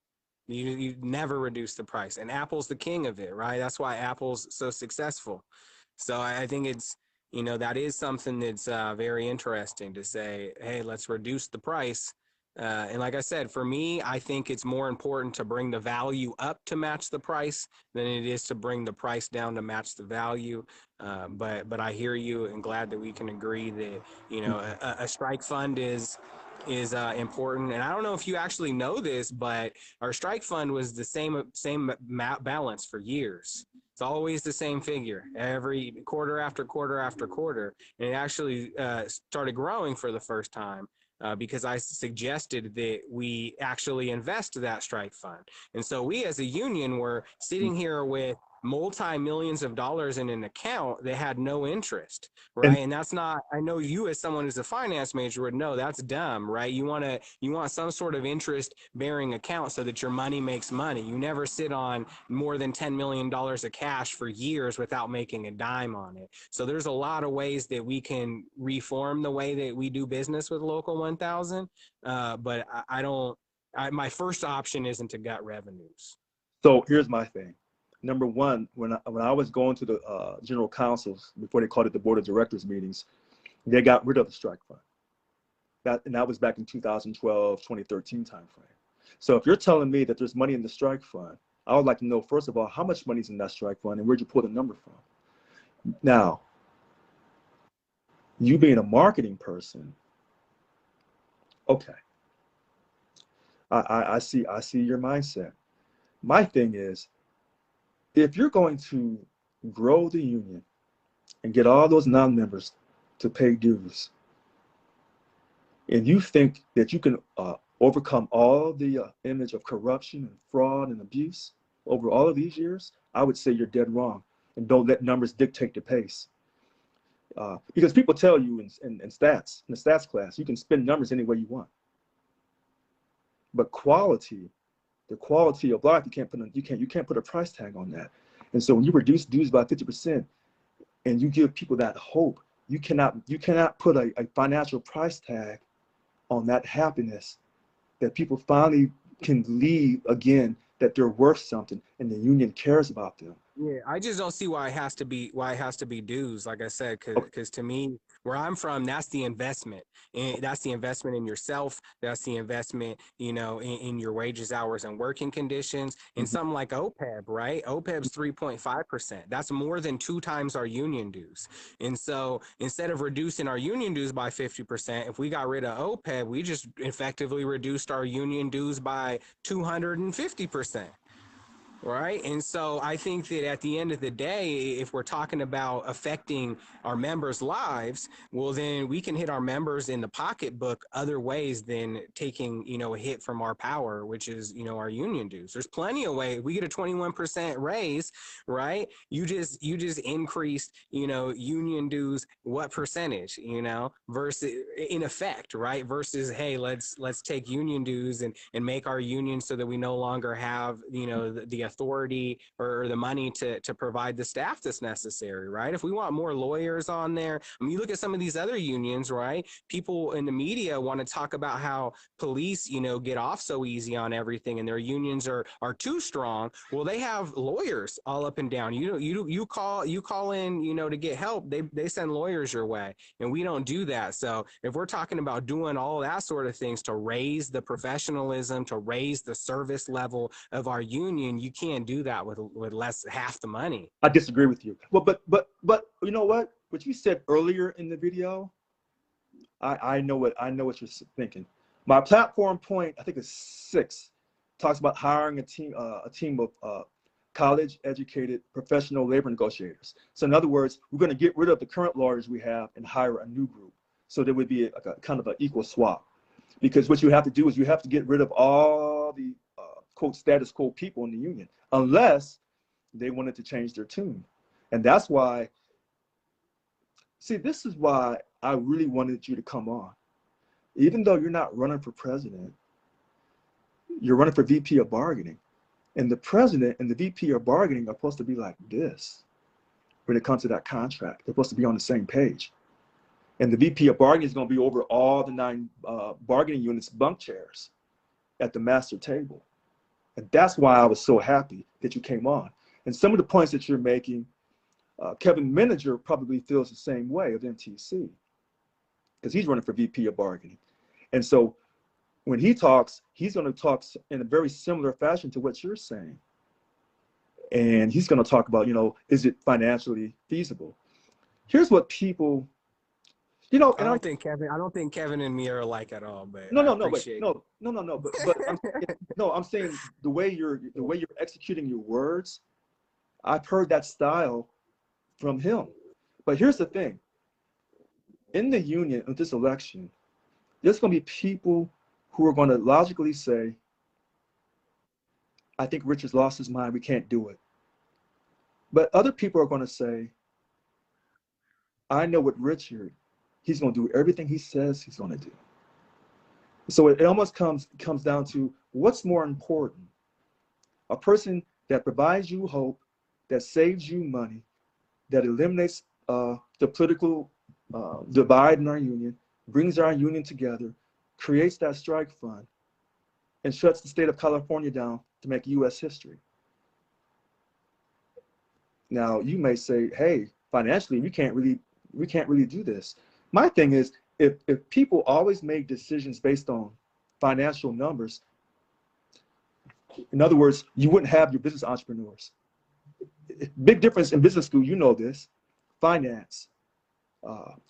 You never reduce the price, and Apple's the king of it, right? That's why Apple's so successful. So I think that is something that's very interesting to say, hey, let's reduce the price. And like I said, for me, I think it's more important to bring the value up to match the price than it is to bring the price down to match the value. But I hear you, and glad that we can agree that a strike fund is important. And I don't know if you actually know this, but our strike fund was the same balance for years. It's always the same figure every quarter after quarter after quarter. And it actually started growing for the first time because I suggested that we actually invest that strike fund. And so we as a union were sitting here with multi-millions of dollars in an account that had no interest, And right? And that's not, I know you as someone who's a finance major would know that's dumb, right? You want some sort of interest bearing account so that your money makes money. You never sit on more than $10 million of cash for years without making a dime on it. So there's a lot of ways that we can reform the way that we do business with Local 1000. But my first option isn't to gut revenues. so here's my thing. Number one, when I was going to the general councils, before they called it the board of directors meetings, they got rid of the strike fund. That was back in 2012, 2013 timeframe. So if you're telling me that there's money in the strike fund, I would like to know, first of all, how much money is in that strike fund and where'd you pull the number from? Now, you being a marketing person, okay, I see your mindset. My thing is, if you're going to grow the union and get all those non-members to pay dues, and you think that you can overcome all the image of corruption and fraud and abuse over all of these years, I would say you're dead wrong. And don't let numbers dictate the pace. Because people tell you in stats, in the stats class, you can spin numbers any way you want. But quality, the quality of life, you can't put a price tag on that. And so when you reduce dues by 50% and you give people that hope, you cannot put a financial price tag on that happiness, that people finally can believe again that they're worth something and the union cares about them. Yeah, I just don't see why it has to be dues. Like I said, because to me, where I'm from, that's the investment, and that's the investment in yourself. That's the investment, in your wages, hours, and working conditions. And something like OPEB, right? OPEB's 3.5%. That's more than 2 times our union dues. And so instead of reducing our union dues by 50%, if we got rid of OPEB, we just effectively reduced our union dues by 250%. Right. And so I think that at the end of the day, if we're talking about affecting our members' lives, well, then we can hit our members in the pocketbook other ways than taking, a hit from our power, which is, our union dues. There's plenty of ways. We get a 21% raise, right? You just increased, union dues, what percentage, versus in effect, right? Versus, hey, let's take union dues and make our union so that we no longer have, the authority or the money to provide the staff that's necessary, right? If we want more lawyers on there, I mean, you look at some of these other unions, right? People in the media want to talk about how police, get off so easy on everything and their unions are too strong. Well, they have lawyers all up and down. You call in, to get help. They send lawyers your way, and we don't do that. So if we're talking about doing all that sort of things to raise the professionalism, to raise the service level of our union, you can't do that with less half the money. I disagree with you. Well, but you know what? What you said earlier in the video, I know what you're thinking. My platform point, I think it's 6, talks about hiring a team of college-educated professional labor negotiators. So in other words, we're going to get rid of the current lawyers we have and hire a new group. So there would be a kind of an equal swap. Because what you have to do is you have to get rid of all the quote status quo people in the union, unless they wanted to change their tune. And that's why, see, this is why I really wanted you to come on. Even though you're not running for president, you're running for VP of bargaining. And the president and the VP of bargaining are supposed to be like this when it comes to that contract. They're supposed to be on the same page. And the VP of bargaining is going to be over all the 9 bargaining units bunk chairs at the master table. And that's why I was so happy that you came on. And some of the points that you're making, Kevin Manager probably feels the same way of NTC, because he's running for VP of bargaining. And so when he talks, he's going to talk in a very similar fashion to what you're saying. And he's going to talk about, is it financially feasible? Here's what people, I don't think Kevin and me are alike at all, but no, I'm saying the way you're executing your words, I've heard that style from him. But here's the thing. In the union of this election, there's going to be people who are going to logically say, I think Richard's lost his mind, we can't do it. But other people are going to say, I know what Richard, he's going to do everything he says he's going to do. So it almost comes down to what's more important? A person that provides you hope, that saves you money, that eliminates the political divide in our union, brings our union together, creates that strike fund, and shuts the state of California down to make U.S. history. Now you may say, hey, financially, we can't really do this. My thing is, if people always make decisions based on financial numbers, in other words, you wouldn't have your business entrepreneurs. Big difference in business school, you know this, finance,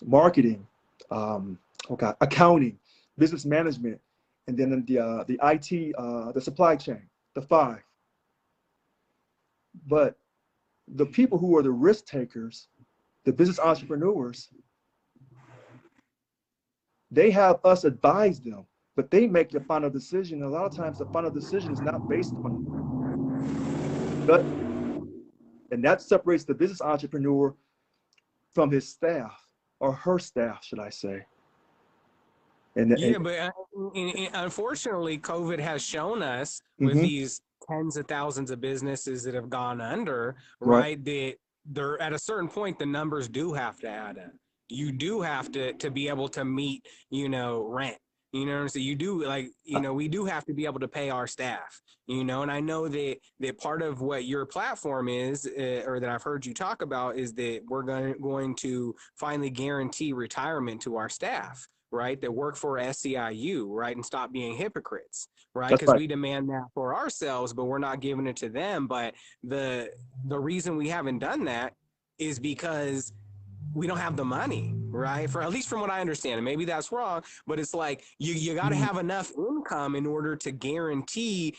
marketing, okay, accounting, business management, and then the IT, the supply chain, the five. But the people who are the risk takers, the business entrepreneurs, they have us advise them, but they make the final decision. A lot of times the final decision is not based on gut, and that separates the business entrepreneur from his staff, or her staff, should I say. Yeah, but unfortunately, COVID has shown us with Mhm, these tens of thousands of businesses that have gone under, right. right? That they're at a certain point, the numbers do have to add up. You do have to be able to meet, rent. You know what I'm saying? You do like, we do have to be able to pay our staff. And I know that part of what your platform is, or that I've heard you talk about, is that we're going to finally guarantee retirement to our staff, right, that work for SEIU, right, and stop being hypocrites, right? That's Because right. we demand that for ourselves, but we're not giving it to them. But the reason we haven't done that is because we don't have the money, right? For at least from what I understand, and maybe that's wrong, but it's like you got to Mm, have enough income in order to guarantee,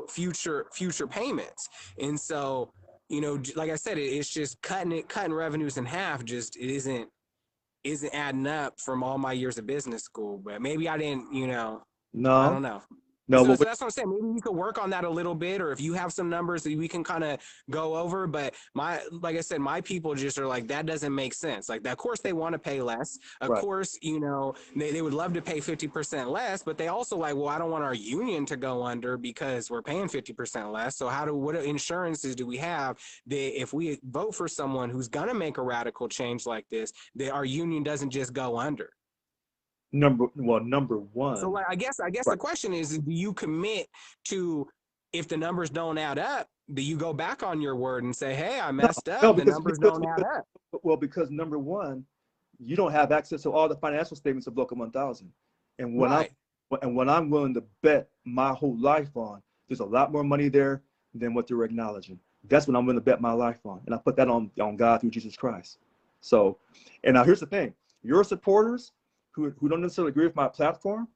future payments. And so, like I said, it's just cutting revenues in half. Just it isn't adding up from all my years of business school. But maybe I didn't, I no, don't know. no, So, but so that's what I'm saying. Maybe we could work on that a little bit, or if you have some numbers that we can kind of go over. But like I said, my people just are like, that doesn't make sense. Like, of course, they want to pay less. Of right. course, they would love to pay 50% less, but they also like, well, I don't want our union to go under because we're paying 50% less. So what insurances do we have that if we vote for someone who's gonna make a radical change like this, that our union doesn't just go under? Number So one, like, I guess right. the question is, do you commit to, if the numbers don't add up, do you go back on your word and say, hey, I No, messed no, up, the because numbers don't add up? because number one, you don't have access to all the financial statements of Local 1000, and Right. what I'm willing to bet my whole life on, there's a lot more money there than what they're acknowledging. That's what I'm willing to bet my life on, and I put that on God through Jesus Christ. So, and now here's the thing: your supporters who don't necessarily agree with my platform,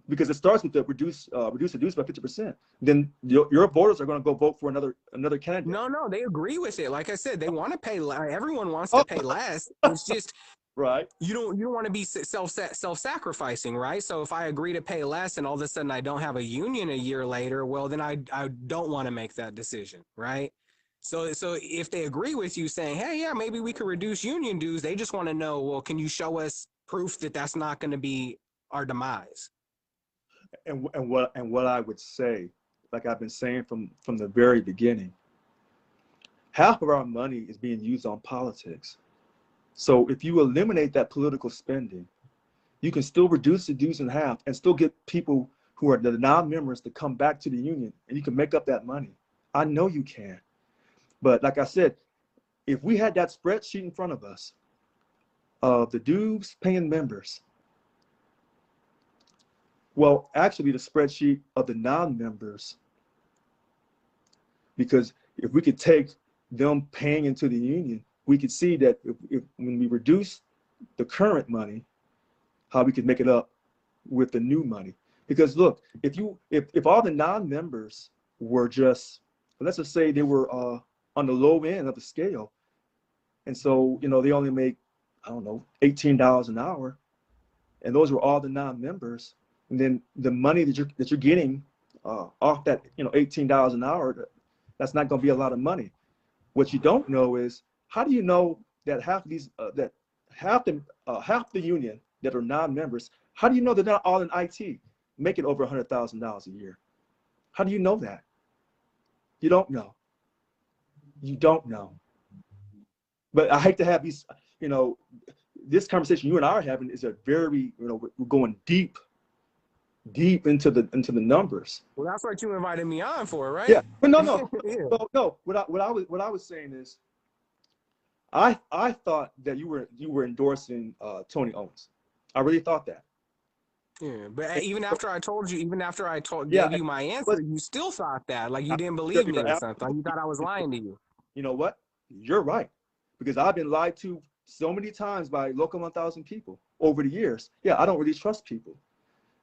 because it starts with the reduce by 50%. Then your voters are going to go vote for another candidate. No, they agree with it. Like I said, they want to pay. Everyone wants to Oh, pay less. It's just right. you don't want to be self-sacrificing, right? So if I agree to pay less and all of a sudden I don't have a union a year later, well, then I don't want to make that decision, right? So if they agree with you saying, hey, yeah, maybe we could reduce union dues, they just want to know, well, can you show us proof that that's not going to be our demise? And what I would say, like I've been saying from the very beginning, half of our money is being used on politics. So if you eliminate that political spending, you can still reduce the dues in half and still get people who are the non-members to come back to the union, and you can make up that money. I know you can. But like I said, if we had that spreadsheet in front of us of the dues paying members, well, actually the spreadsheet of the non-members, because if we could take them paying into the union, we could see that if when we reduce the current money, how we could make it up with the new money. Because look, if all the non-members were just, let's just say they were on the low end of the scale, and so they only make, I don't know, $18 an hour, and those were all the non-members, and then the money that you're getting off that $18 an hour, that's not going to be a lot of money. What you don't know is, how do you know that half the union that are non-members, how do you know they're not all in IT making over $100,000 a year? How do you know that? You don't know. You don't know. But I hate to have these, you know, this conversation you and I are having is a very, we're going deep. deep into the numbers. Well, that's what you invited me on for, Yeah, right? but no, Yeah. no. What I was saying is, I thought that you were endorsing Tony Owens. I really thought that. Yeah, but And even so, after I told you, even after I told yeah, gave you my answer, but you still thought that, like you didn't you're, believe me you're or something. Like you absolutely. thought I was lying to you. You know what? You're right, because I've been lied to so many times by local 1,000 people over the years. Yeah, I don't really trust people.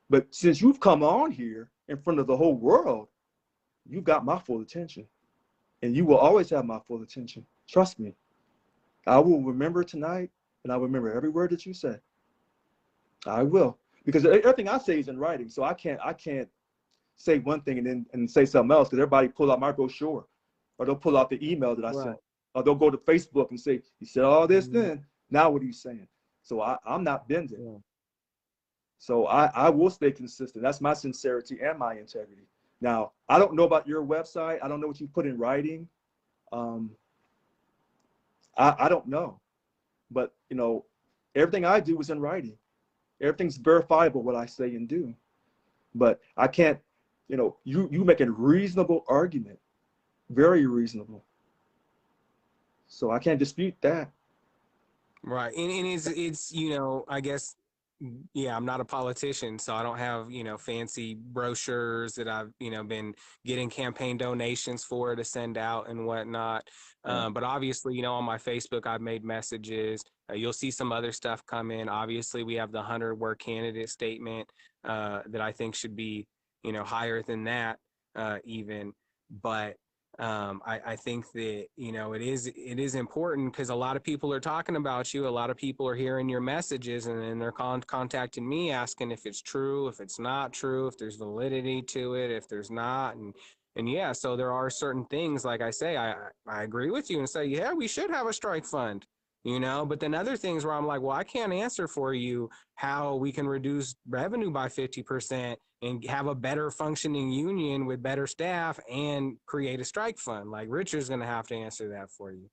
But since you've come on here in front of the whole world, you got my full attention, and you will always have my full attention. Trust me. I will remember tonight, and I will remember every word that you say. I will, because everything I say is in writing, so I can't say one thing and then say something else, because everybody pull out my brochure, or they'll pull out the email that I Right. sent, or they'll go to Facebook and say, "You said all this, Mhm. then now what are you saying?" So I'm not bending. Yeah. So I will stay consistent. That's my sincerity and my integrity. Now, I don't know about your website. I don't know what you put in writing. Um, I don't know, but everything I do is in writing. Everything's verifiable what I say and do. But I can't, you make a reasonable argument, very reasonable. So I can't dispute that. Right. And it's, I guess, yeah, I'm not a politician, so I don't have, fancy brochures that I've, been getting campaign donations for to send out and whatnot. Yeah. But obviously, on my Facebook, I've made messages. You'll see some other stuff come in. Obviously, we have the 100-word candidate statement that I think should be, higher than that even. But I think that it is important because a lot of people are talking about you. A lot of people are hearing your messages, and then they're contacting me asking if it's true, if it's not true, if there's validity to it, if there's not, and yeah. So there are certain things, like I say, I agree with you and say, yeah, we should have a strike fund. But then other things where I'm like, well, I can't answer for you how we can reduce revenue by 50% and have a better functioning union with better staff and create a strike fund. Like Richard's going to have to answer that for you,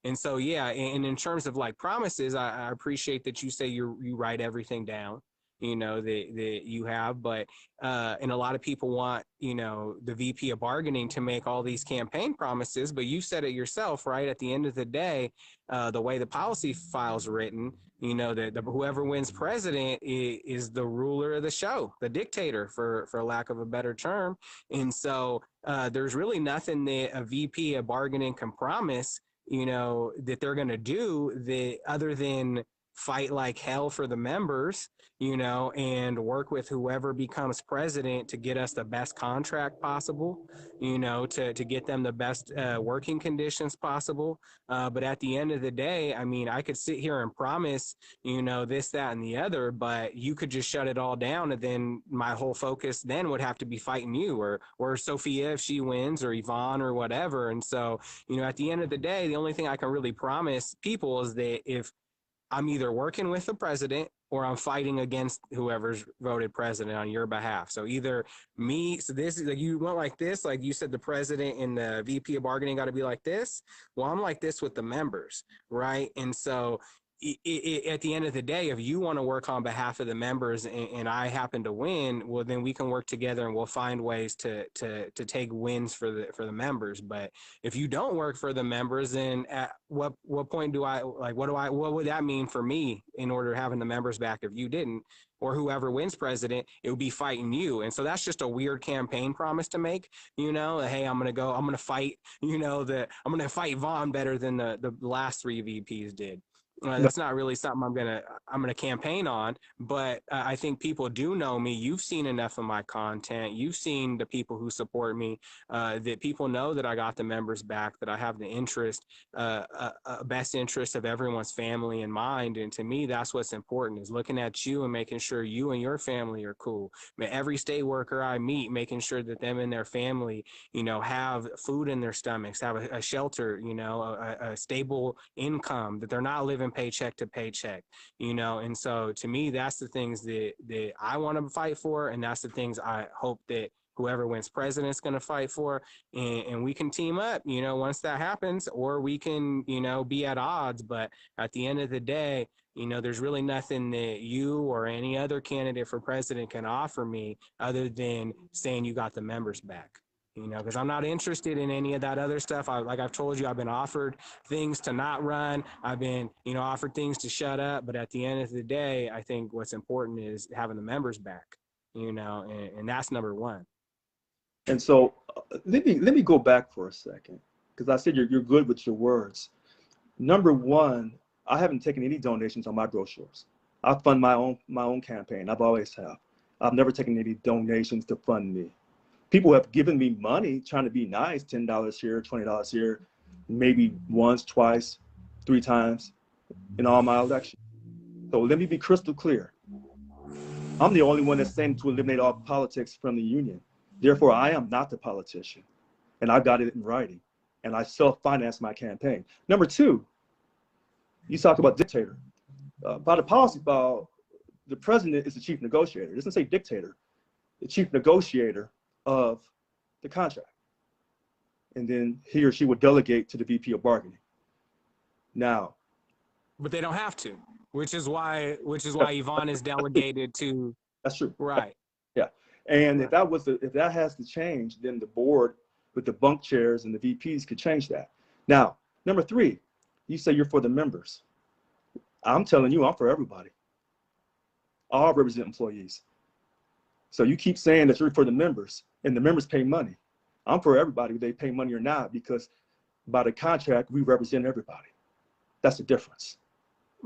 and so, yeah. And in terms of like promises, I appreciate that you say you write everything down, that you have, but and a lot of people want the VP of bargaining to make all these campaign promises, but you said it yourself, right? At the end of the day, the way the policy file's written, that whoever wins president is the ruler of the show, the dictator, for lack of a better term. And so there's really nothing that a VP of bargaining can promise, that they're going to do that other than fight like hell for the members, and work with whoever becomes president to get us the best contract possible, to get them the best working conditions possible. But at the end of the day, I mean, I could sit here and promise, this, that, and the other, but you could just shut it all down. And then my whole focus then would have to be fighting you or Sophia if she wins, or Yvonne or whatever. And so, at the end of the day, the only thing I can really promise people is that if I'm either working with the president or I'm fighting against whoever's voted president on your behalf. So either me, so this is like you want like this, like you said, the president and the VP of bargaining got to be like this. Well, I'm like this with the members, right? And so at the end of the day, if you want to work on behalf of the members and I happen to win, well, then we can work together and we'll find ways to take wins for the members. But if you don't work for the members, then at what point do I like what would that mean for me in order to having the members back if you didn't, or whoever wins president, it would be fighting you. And so that's just a weird campaign promise to make, hey, I'm gonna fight, I'm gonna fight Vaughn better than the last three VPs did. No, That's not really something I'm gonna campaign on, but I think people do know me. You've seen enough of my content. You've seen the people who support me, that people know that I got the members back, that I have the best interest of everyone's family in mind. And to me, that's what's important, is looking at you and making sure you and your family are cool. Every state worker I meet, making sure that them and their family, have food in their stomachs, have a shelter, a stable income, that they're not living paycheck to paycheck, and so to me, that's the things that I want to fight for. And that's the things I hope that whoever wins president's going to fight for, and we can team up, once that happens, or we can, be at odds. But at the end of the day, there's really nothing that you or any other candidate for president can offer me other than saying you got the members back. Because I'm not interested in any of that other stuff. Like I've told you, I've been offered things to not run. I've been, offered things to shut up. But at the end of the day, I think what's important is having the members back, and that's number one. And so let me go back for a second, because I said you're good with your words. Number one, I haven't taken any donations on my brochures. I fund my own campaign. I've always have. I've never taken any donations to fund me. People have given me money trying to be nice, $10 here, $20 here, maybe once, twice, 3 times in all my elections. So let me be crystal clear. I'm the only one that's saying to eliminate all politics from the union. Therefore, I am not the politician. And I got it in writing. And I self-finance my campaign. Number two, you talk about dictator. By the policy file, the president is the chief negotiator. It doesn't say dictator, the chief negotiator of the contract. And then he or she would delegate to the VP of bargaining. Now, but they don't have to, which is why Yvonne is delegated to. That's true. Right. Yeah. And if that has to change, then the board with the bunk chairs and the VPs could change that. Now, number three, you say you're for the members. I'm telling you, I'm for everybody. All represent employees. So you keep saying that you're for the members, and the members pay money. I'm for everybody, whether they pay money or not, because by the contract, we represent everybody. That's the difference.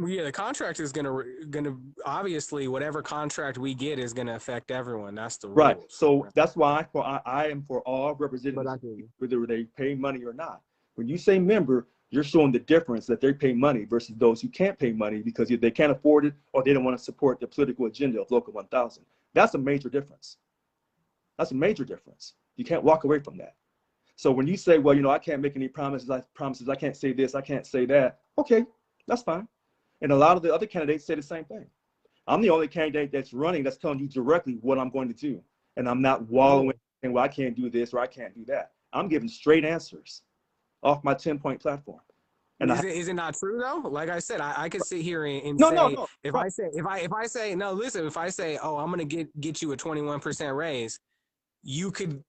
Yeah, the contract is gonna obviously, whatever contract we get is gonna affect everyone. That's the rules. Right. So that's why I am for all representatives, whether they pay money or not. When you say member, you're showing the difference that they pay money versus those who can't pay money because they can't afford it or they don't want to support the political agenda of Local 1000. That's a major difference. That's a major difference. You can't walk away from that. So when you say, well, I can't make any promises, I can't say this, I can't say that. Okay, that's fine. And a lot of the other candidates say the same thing. I'm the only candidate that's running that's telling you directly what I'm going to do. And I'm not wallowing saying, well, I can't do this or I can't do that. I'm giving straight answers off my 10-point platform. And is it not true though? Like I said, I could sit here and say, no. If I say no, listen, if I say, oh, I'm gonna get you a 21% raise, you could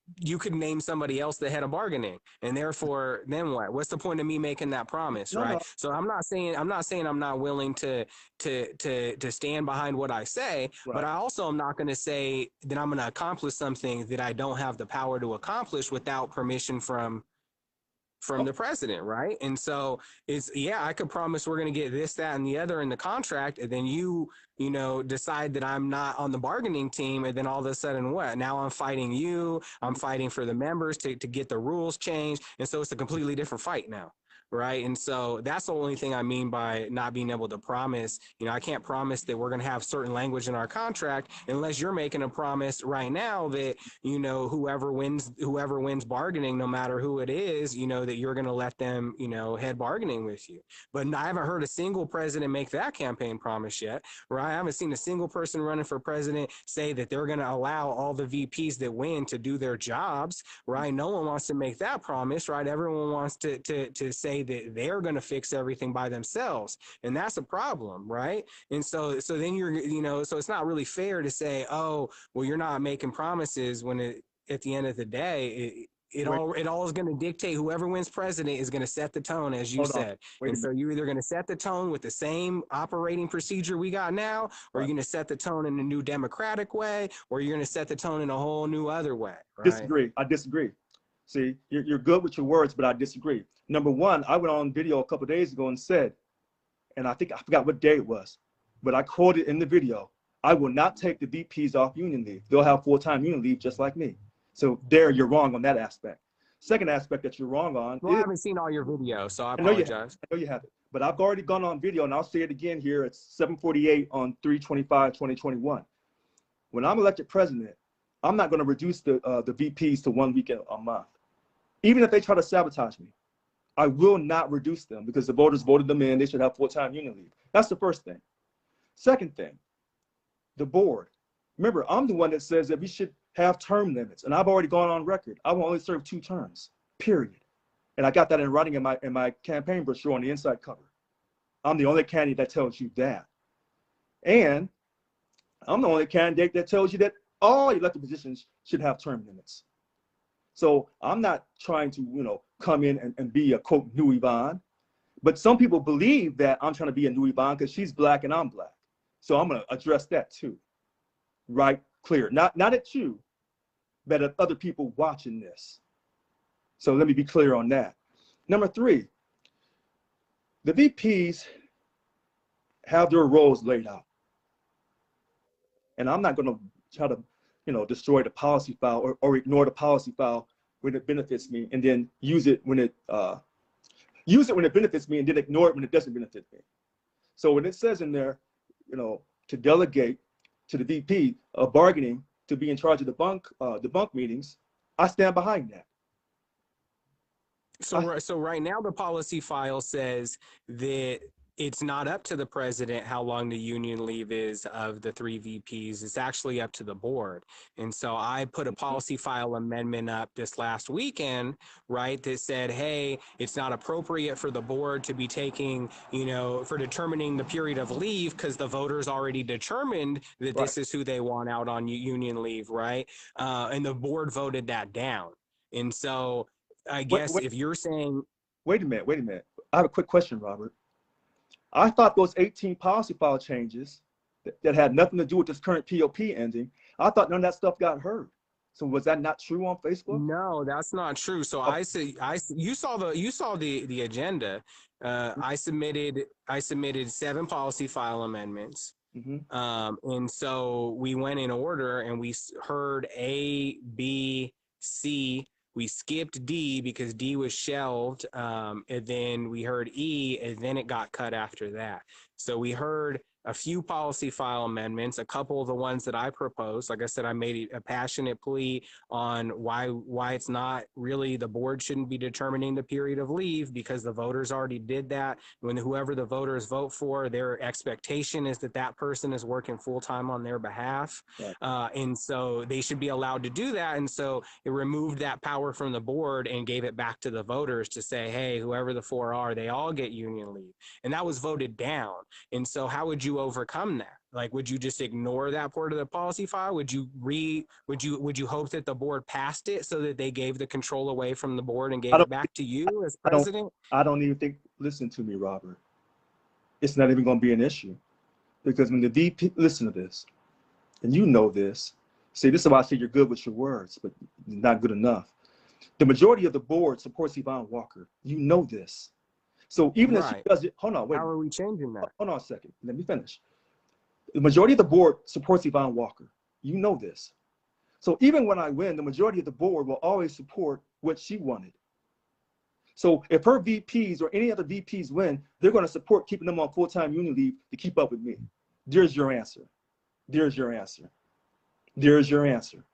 name somebody else the head of bargaining, and therefore then what? What's the point of me making that promise, right? No. So I'm not saying I'm not willing to stand behind what I say, right. But I also am not going to say that I'm going to accomplish something that I don't have the power to accomplish without permission from the president, right? And so I could promise we're going to get this, that, and the other in the contract, and then you decide that I'm not on the bargaining team, and then all of a sudden what? Now I'm fighting you, I'm fighting for the members to get the rules changed, and so it's a completely different fight now. Right. And so that's the only thing I mean by not being able to promise. I can't promise that we're going to have certain language in our contract unless you're making a promise right now that, whoever wins bargaining, no matter who it is, that you're going to let them, head bargaining with you. But I haven't heard a single president make that campaign promise yet. Right. I haven't seen a single person running for president say that they're going to allow all the VPs that win to do their jobs. Right. No one wants to make that promise. Right. Everyone wants to say that they're going to fix everything by themselves, and that's a problem, right? And so then so it's not really fair to say, oh, well, you're not making promises when at the end of the day it all is going to dictate whoever wins president is going to set the tone, as you said. And so you're either going to set the tone with the same operating procedure we got now, or you're going to set the tone in a new democratic way, or you're going to set the tone in a whole new other way. Right? I disagree. See, you're good with your words, but I disagree. Number one, I went on video a couple of days ago and said, and I forgot what day it was, but I quoted in the video, I will not take the VPs off union leave. They'll have full-time union leave just like me. So you're wrong on that aspect. Second aspect that you're wrong on. Well, I haven't seen all your videos, so I apologize. I know you haven't, but I've already gone on video, and I'll say it again here. It's 7:48 on 3/25/2021. When I'm elected president, I'm not going to reduce the VPs to 1 week a month. Even if they try to sabotage me, I will not reduce them because the voters voted them in. They should have full-time union leave. That's the first thing. Second thing, the board. Remember, I'm the one that says that we should have term limits, and I've already gone on record. I will only serve 2 terms, period. And I got that in writing in my campaign brochure on the inside cover. I'm the only candidate that tells you that. And I'm the only candidate that tells you that all elected positions should have term limits. So I'm not trying to, come in and be a quote new Yvonne, but some people believe that I'm trying to be a new Yvonne because she's black and I'm black. So I'm gonna address that too, right? Clear, not at you, but at other people watching this. So let me be clear on that. Number 3, the VPs have their roles laid out. And I'm not gonna try to, destroy the policy file or ignore the policy file when it benefits me and then use it when it benefits me and then ignore it when it doesn't benefit me. So when it says in there, to delegate to the VP of bargaining to be in charge of the bunk meetings, I stand behind that. So right now the policy file says that it's not up to the president how long the union leave is of the 3 VPs. It's actually up to the board. And so I put a policy file amendment up this last weekend, right, that said, hey, it's not appropriate for the board to be taking, for determining the period of leave because the voters already determined that this is who they want out on union leave, right? And the board voted that down. And so I guess if you're saying... Wait a minute. I have a quick question, Robert. I thought those 18 policy file changes that had nothing to do with this current POP ending, I thought none of that stuff got heard. So was that not true on Facebook? No, that's not true. So you saw the agenda. I submitted 7 policy file amendments. And so we went in order and we heard A, B, C. We skipped D because D was shelved, and then we heard E, and then it got cut after that. So we heard a few policy file amendments, a couple of the ones that I proposed. Like I said, I made a passionate plea on why it's not really, the board shouldn't be determining the period of leave because the voters already did that. When whoever the voters vote for, their expectation is that that person is working full-time on their behalf. And so they should be allowed to do that. And so it removed that power from the board and gave it back to the voters to say, hey, whoever the 4 are, they all get union leave. And that was voted down. And so how would you overcome that? Like, would you just ignore that part of the policy file? Would you hope that the board passed it so that they gave the control away from the board and gave it back to you as president? I don't even think, listen to me, Robert. It's not even going to be an issue because when the VP, listen to this, and you know this, see, this is why I say you're good with your words, but not good enough. The majority of the board supports Yvonne Walker. You know this. So even if she does it, hold on, wait. How are we changing that? Hold on a second. Let me finish. The majority of the board supports Yvonne Walker. You know this. So even when I win, the majority of the board will always support what she wanted. So if her VPs or any other VPs win, they're going to support keeping them on full-time union leave to keep up with me. There's your answer. There's your answer. There's your answer.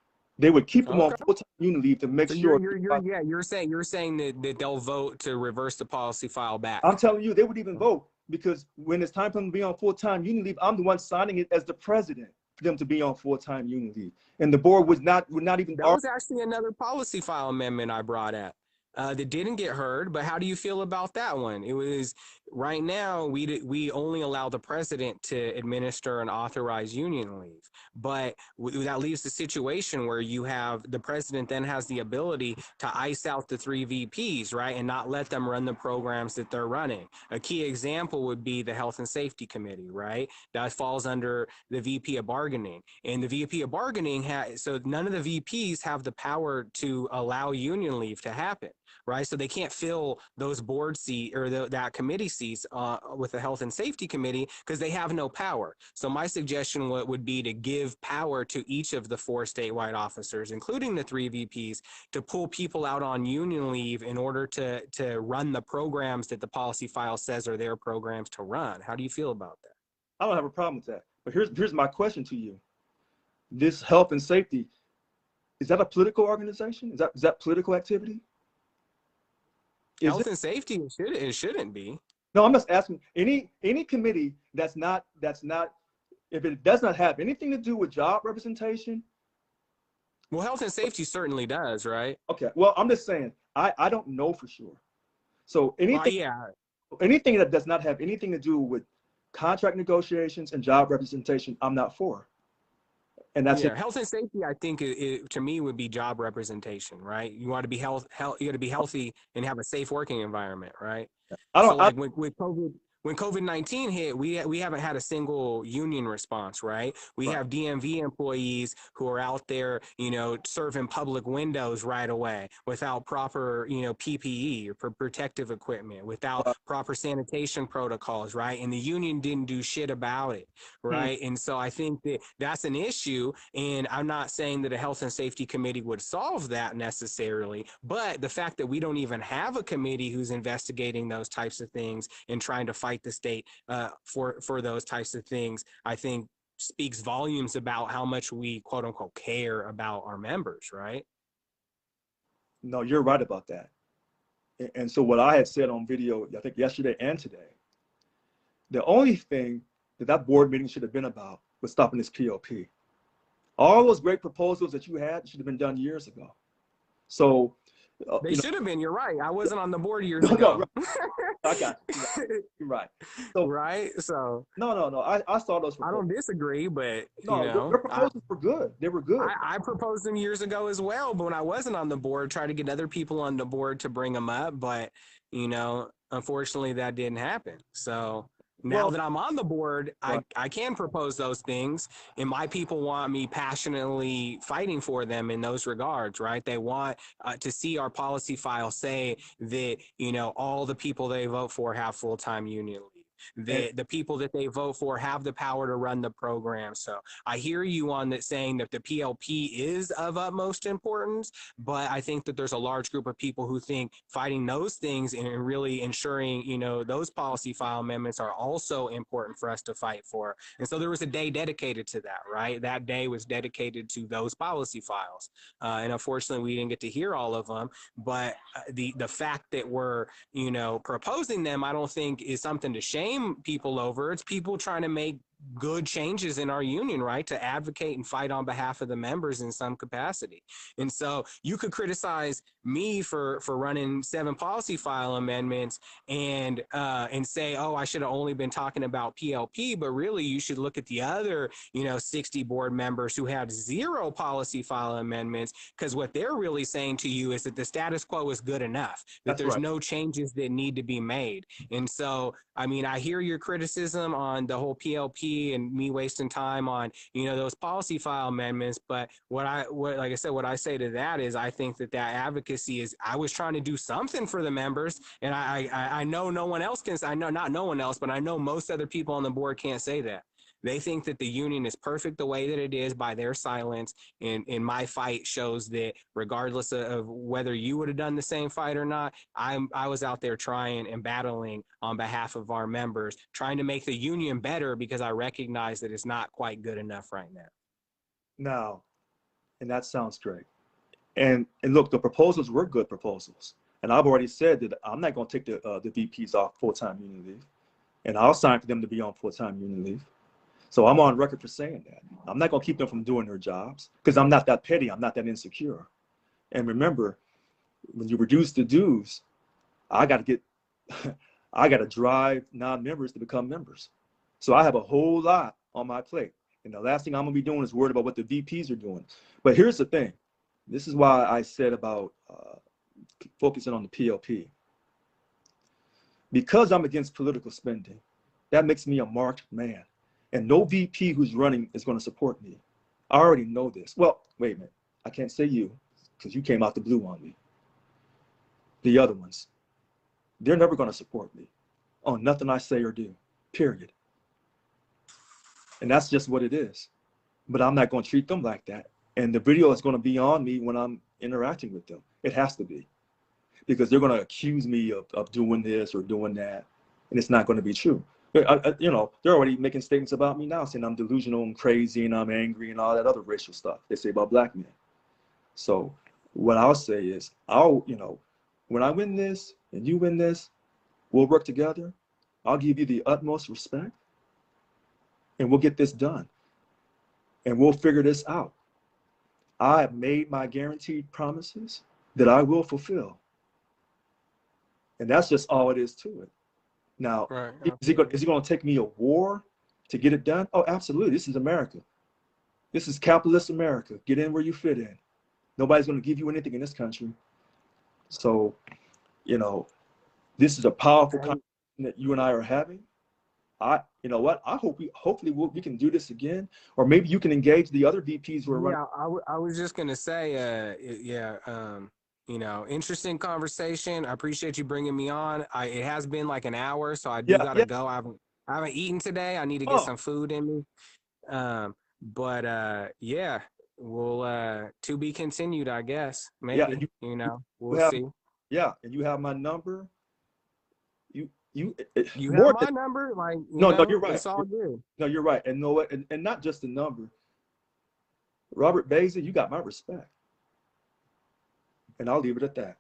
They would keep them on full-time union leave to make sure. You're saying that they'll vote to reverse the policy file back. I'm telling you, they would even vote because when it's time for them to be on full-time union leave, I'm the one signing it as the president for them to be on full-time union leave. And the board would not even. That was actually another policy file amendment I brought up that didn't get heard. But how do you feel about that one? It was right now we only allow the president to administer and authorize union leave, but that leaves the situation where you have the president then has the ability to ice out the 3 VPs, right, and not let them run the programs that they're running. A key example would be the Health and Safety Committee, right? That falls under the VP of bargaining, and the VP of bargaining so none of the VPs have the power to allow union leave to happen. Right, so they can't fill those board seat or that committee seats with the Health and Safety Committee because they have no power. So my suggestion would be to give power to each of the 4 statewide officers, including the 3 VPs, to pull people out on union leave in order to run the programs that the policy file says are their programs to run. How do you feel about that? I don't have a problem with that. But here's my question to you: this Health and Safety, is that a political organization? Is that political activity? Health and safety, it shouldn't be. No, I'm just asking. Any committee that's not If it does not have anything to do with job representation, Well, health and safety certainly does, right? okay. Well, I'm just saying, I don't know for sure. So Yeah, anything that does not have anything to do with contract negotiations and job representation, I'm not for. And that's it. yeah. Health and safety, I think, to me, would be job representation, right? You want to be you got to be healthy and have a safe working environment, right? I So, don't. I like when COVID-19 hit, we haven't had a single union response, right? We right. have DMV employees who are out there, serving public windows right away without proper, PPE or protective equipment, without proper sanitation protocols, right? And the union didn't do shit about it, Hmm. right? And so I think that that's an issue. And I'm not saying that a health and safety committee would solve that necessarily, but the fact that we don't even have a committee who's investigating those types of things and trying to fight the state for those types of things, I think speaks volumes about how much we quote unquote care about our members, right? No, you're right about that. And so what I had said on video, I think yesterday and today, the only thing that board meeting should have been about was stopping this PLP. All those great proposals that you had should have been done years ago. So, They you know, should have been. You're right. I wasn't on the board years no, no, ago. right, I got you. You're right. So, Right. So no. I saw those I proposals. don't disagree, but No, their proposals were good. They were good. I proposed them years ago as well, but when I wasn't on the board, tried to get other people on the board to bring them up, but unfortunately that didn't happen. So now Well, that I'm on the board, right. I can propose those things, and my people want me passionately fighting for them in those regards, right? They want to see our policy file say that all the people they vote for have full-time union leave. And The people that they vote for have the power to run the program. So I hear you on that, saying that the PLP is of utmost importance, but I think that there's a large group of people who think fighting those things and really ensuring, those policy file amendments are also important for us to fight for. And so there was a day dedicated to that, right? That day was dedicated to those policy files. And unfortunately, we didn't get to hear all of them, but the fact that we're, proposing them, I don't think is something to shame people over. It's people trying to make good changes in our union, right? To advocate and fight on behalf of the members in some capacity. And so you could criticize me for running 7 policy file amendments and say, oh, I should have only been talking about PLP, but really you should look at the other 60 board members who had 0 policy file amendments, because what they're really saying to you is that the status quo is good enough, that that's there's right. no changes that need to be made. And so I mean, I hear your criticism on the whole PLP and me wasting time on, those policy file amendments. But what I say to that is, I think that advocacy is, I was trying to do something for the members. And I know no one else can, I know not no one else, but I know most other people on the board can't say that. They think that the union is perfect the way that it is by their silence. And my fight shows that regardless of whether you would have done the same fight or not, I was out there trying and battling on behalf of our members, trying to make the union better, because I recognize that it's not quite good enough right now. Now, and that sounds great. And look, the proposals were good proposals. And I've already said that I'm not going to take the VPs off full-time union leave, and I'll sign for them to be on full-time union leave. So I'm on record for saying that. I'm not going to keep them from doing their jobs, because I'm not that petty. I'm not that insecure. And remember, when you reduce the dues, I got to drive non-members to become members. So I have a whole lot on my plate. And the last thing I'm going to be doing is worried about what the VPs are doing. But here's the thing. This is why I said about focusing on the PLP. Because I'm against political spending, that makes me a marked man. And no VP who's running is going to support me. I already know this. Well, wait a minute. I can't say you, because you came out the blue on me. The other ones, they're never going to support me on nothing I say or do, period. And that's just what it is. But I'm not going to treat them like that. And the video is going to be on me when I'm interacting with them. It has to be. Because they're going to accuse me of doing this or doing that. And it's not going to be true. They're already making statements about me now, saying I'm delusional and crazy and I'm angry and all that other racial stuff they say about black men. So what I'll say is, when I win this and you win this, we'll work together. I'll give you the utmost respect. and we'll get this done. And we'll figure this out. I have made my guaranteed promises that I will fulfill. And that's just all it is to it. Now, Right. is he going to take me a war to get it done? Oh, absolutely. This is America. This is capitalist America. Get in where you fit in. Nobody's going to give you anything in this country. So, you know, this is a powerful conversation that you and I are having. You know what? I hope hopefully we can do this again, or maybe you can engage the other VPs who are running. Yeah, I was just gonna say, you know, interesting conversation. I appreciate you bringing me on. It has been like an hour, so I do gotta go. I haven't eaten today. I need to get some food in me. Yeah, we'll to be continued, I guess. Maybe you know, we'll see. Yeah, and you have my number. You have my number, like no, you're right. It's all good. No, you're right, and know what? And not just the number. Robert Bayze, you got my respect, and I'll leave it at that.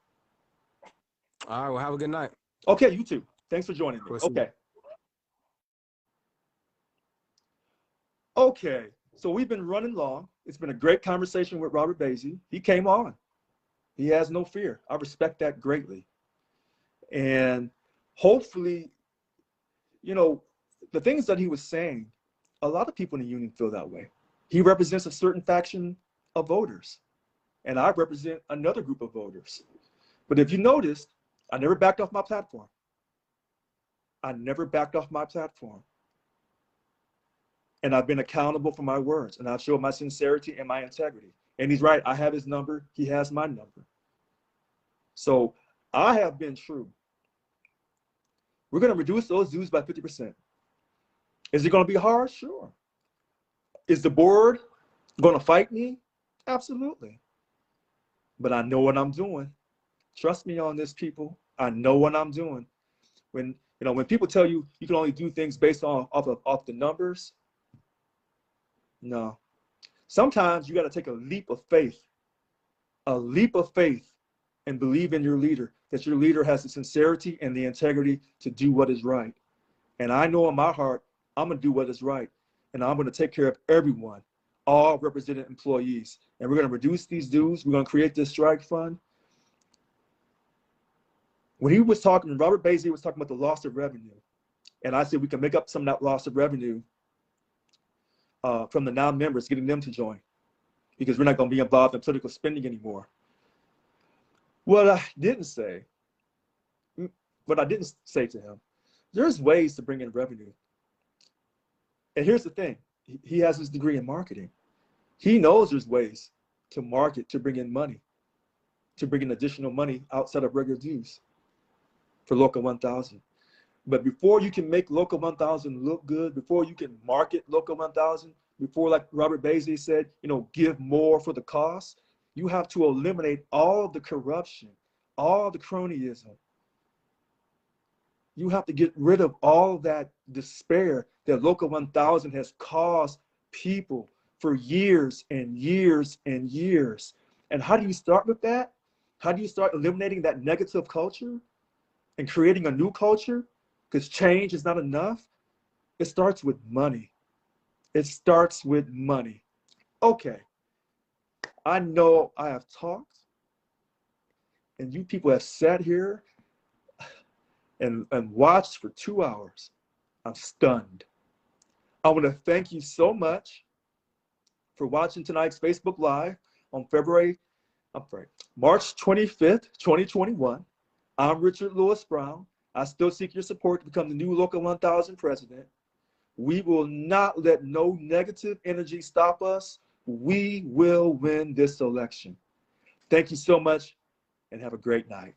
All right, well, have a good night. Okay, you too. Thanks for joining me. Okay. Okay, so we've been running long. It's been a great conversation with Robert Bayze. He came on. He has no fear. I respect that greatly. And hopefully, you know, the things that he was saying, a lot of people in the union feel that way. He represents a certain faction of voters, and I represent another group of voters. But if you noticed, I never backed off my platform. I never backed off my platform. And I've been accountable for my words, and I've showed my sincerity and my integrity. And he's right, I have his number, he has my number. So I have been true. We're gonna reduce those dues by 50%. Is it gonna be hard? Sure. Is the board gonna fight me? Absolutely. But I know what I'm doing. Trust me on this, people. I know what I'm doing. When people tell you you can only do things based off the numbers, no. Sometimes you got to take a leap of faith, and believe in your leader, that your leader has the sincerity and the integrity to do what is right. And I know in my heart, I'm going to do what is right. And I'm going to take care of everyone, all represented employees. And we're going to reduce these dues. We're going to create this strike fund. When Robert Bayze was talking about the loss of revenue, and I said we can make up some of that loss of revenue from the non-members, getting them to join, because we're not going to be involved in political spending anymore. What I didn't say to him, there's ways to bring in revenue. And here's the thing, he has his degree in marketing. He knows there's ways to market, to bring in money, to bring in additional money outside of regular dues for Local 1000. But before you can make Local 1000 look good, before you can market Local 1000, before, like Robert Bayze said, give more for the cost, you have to eliminate all the corruption, all the cronyism. You have to get rid of all that despair that Local 1000 has caused people for years and years and years. And how do you start with that? How do you start eliminating that negative culture and creating a new culture? Because change is not enough. It starts with money. It starts with money. Okay. I know I have talked, and you people have sat here and watched for 2 hours. I'm stunned. I want to thank you so much for watching tonight's Facebook Live on March 25th, 2021. I'm Richard Lewis Brown. I still seek your support to become the new Local 1000 president. We will not let no negative energy stop us. We will win this election. Thank you so much, and have a great night.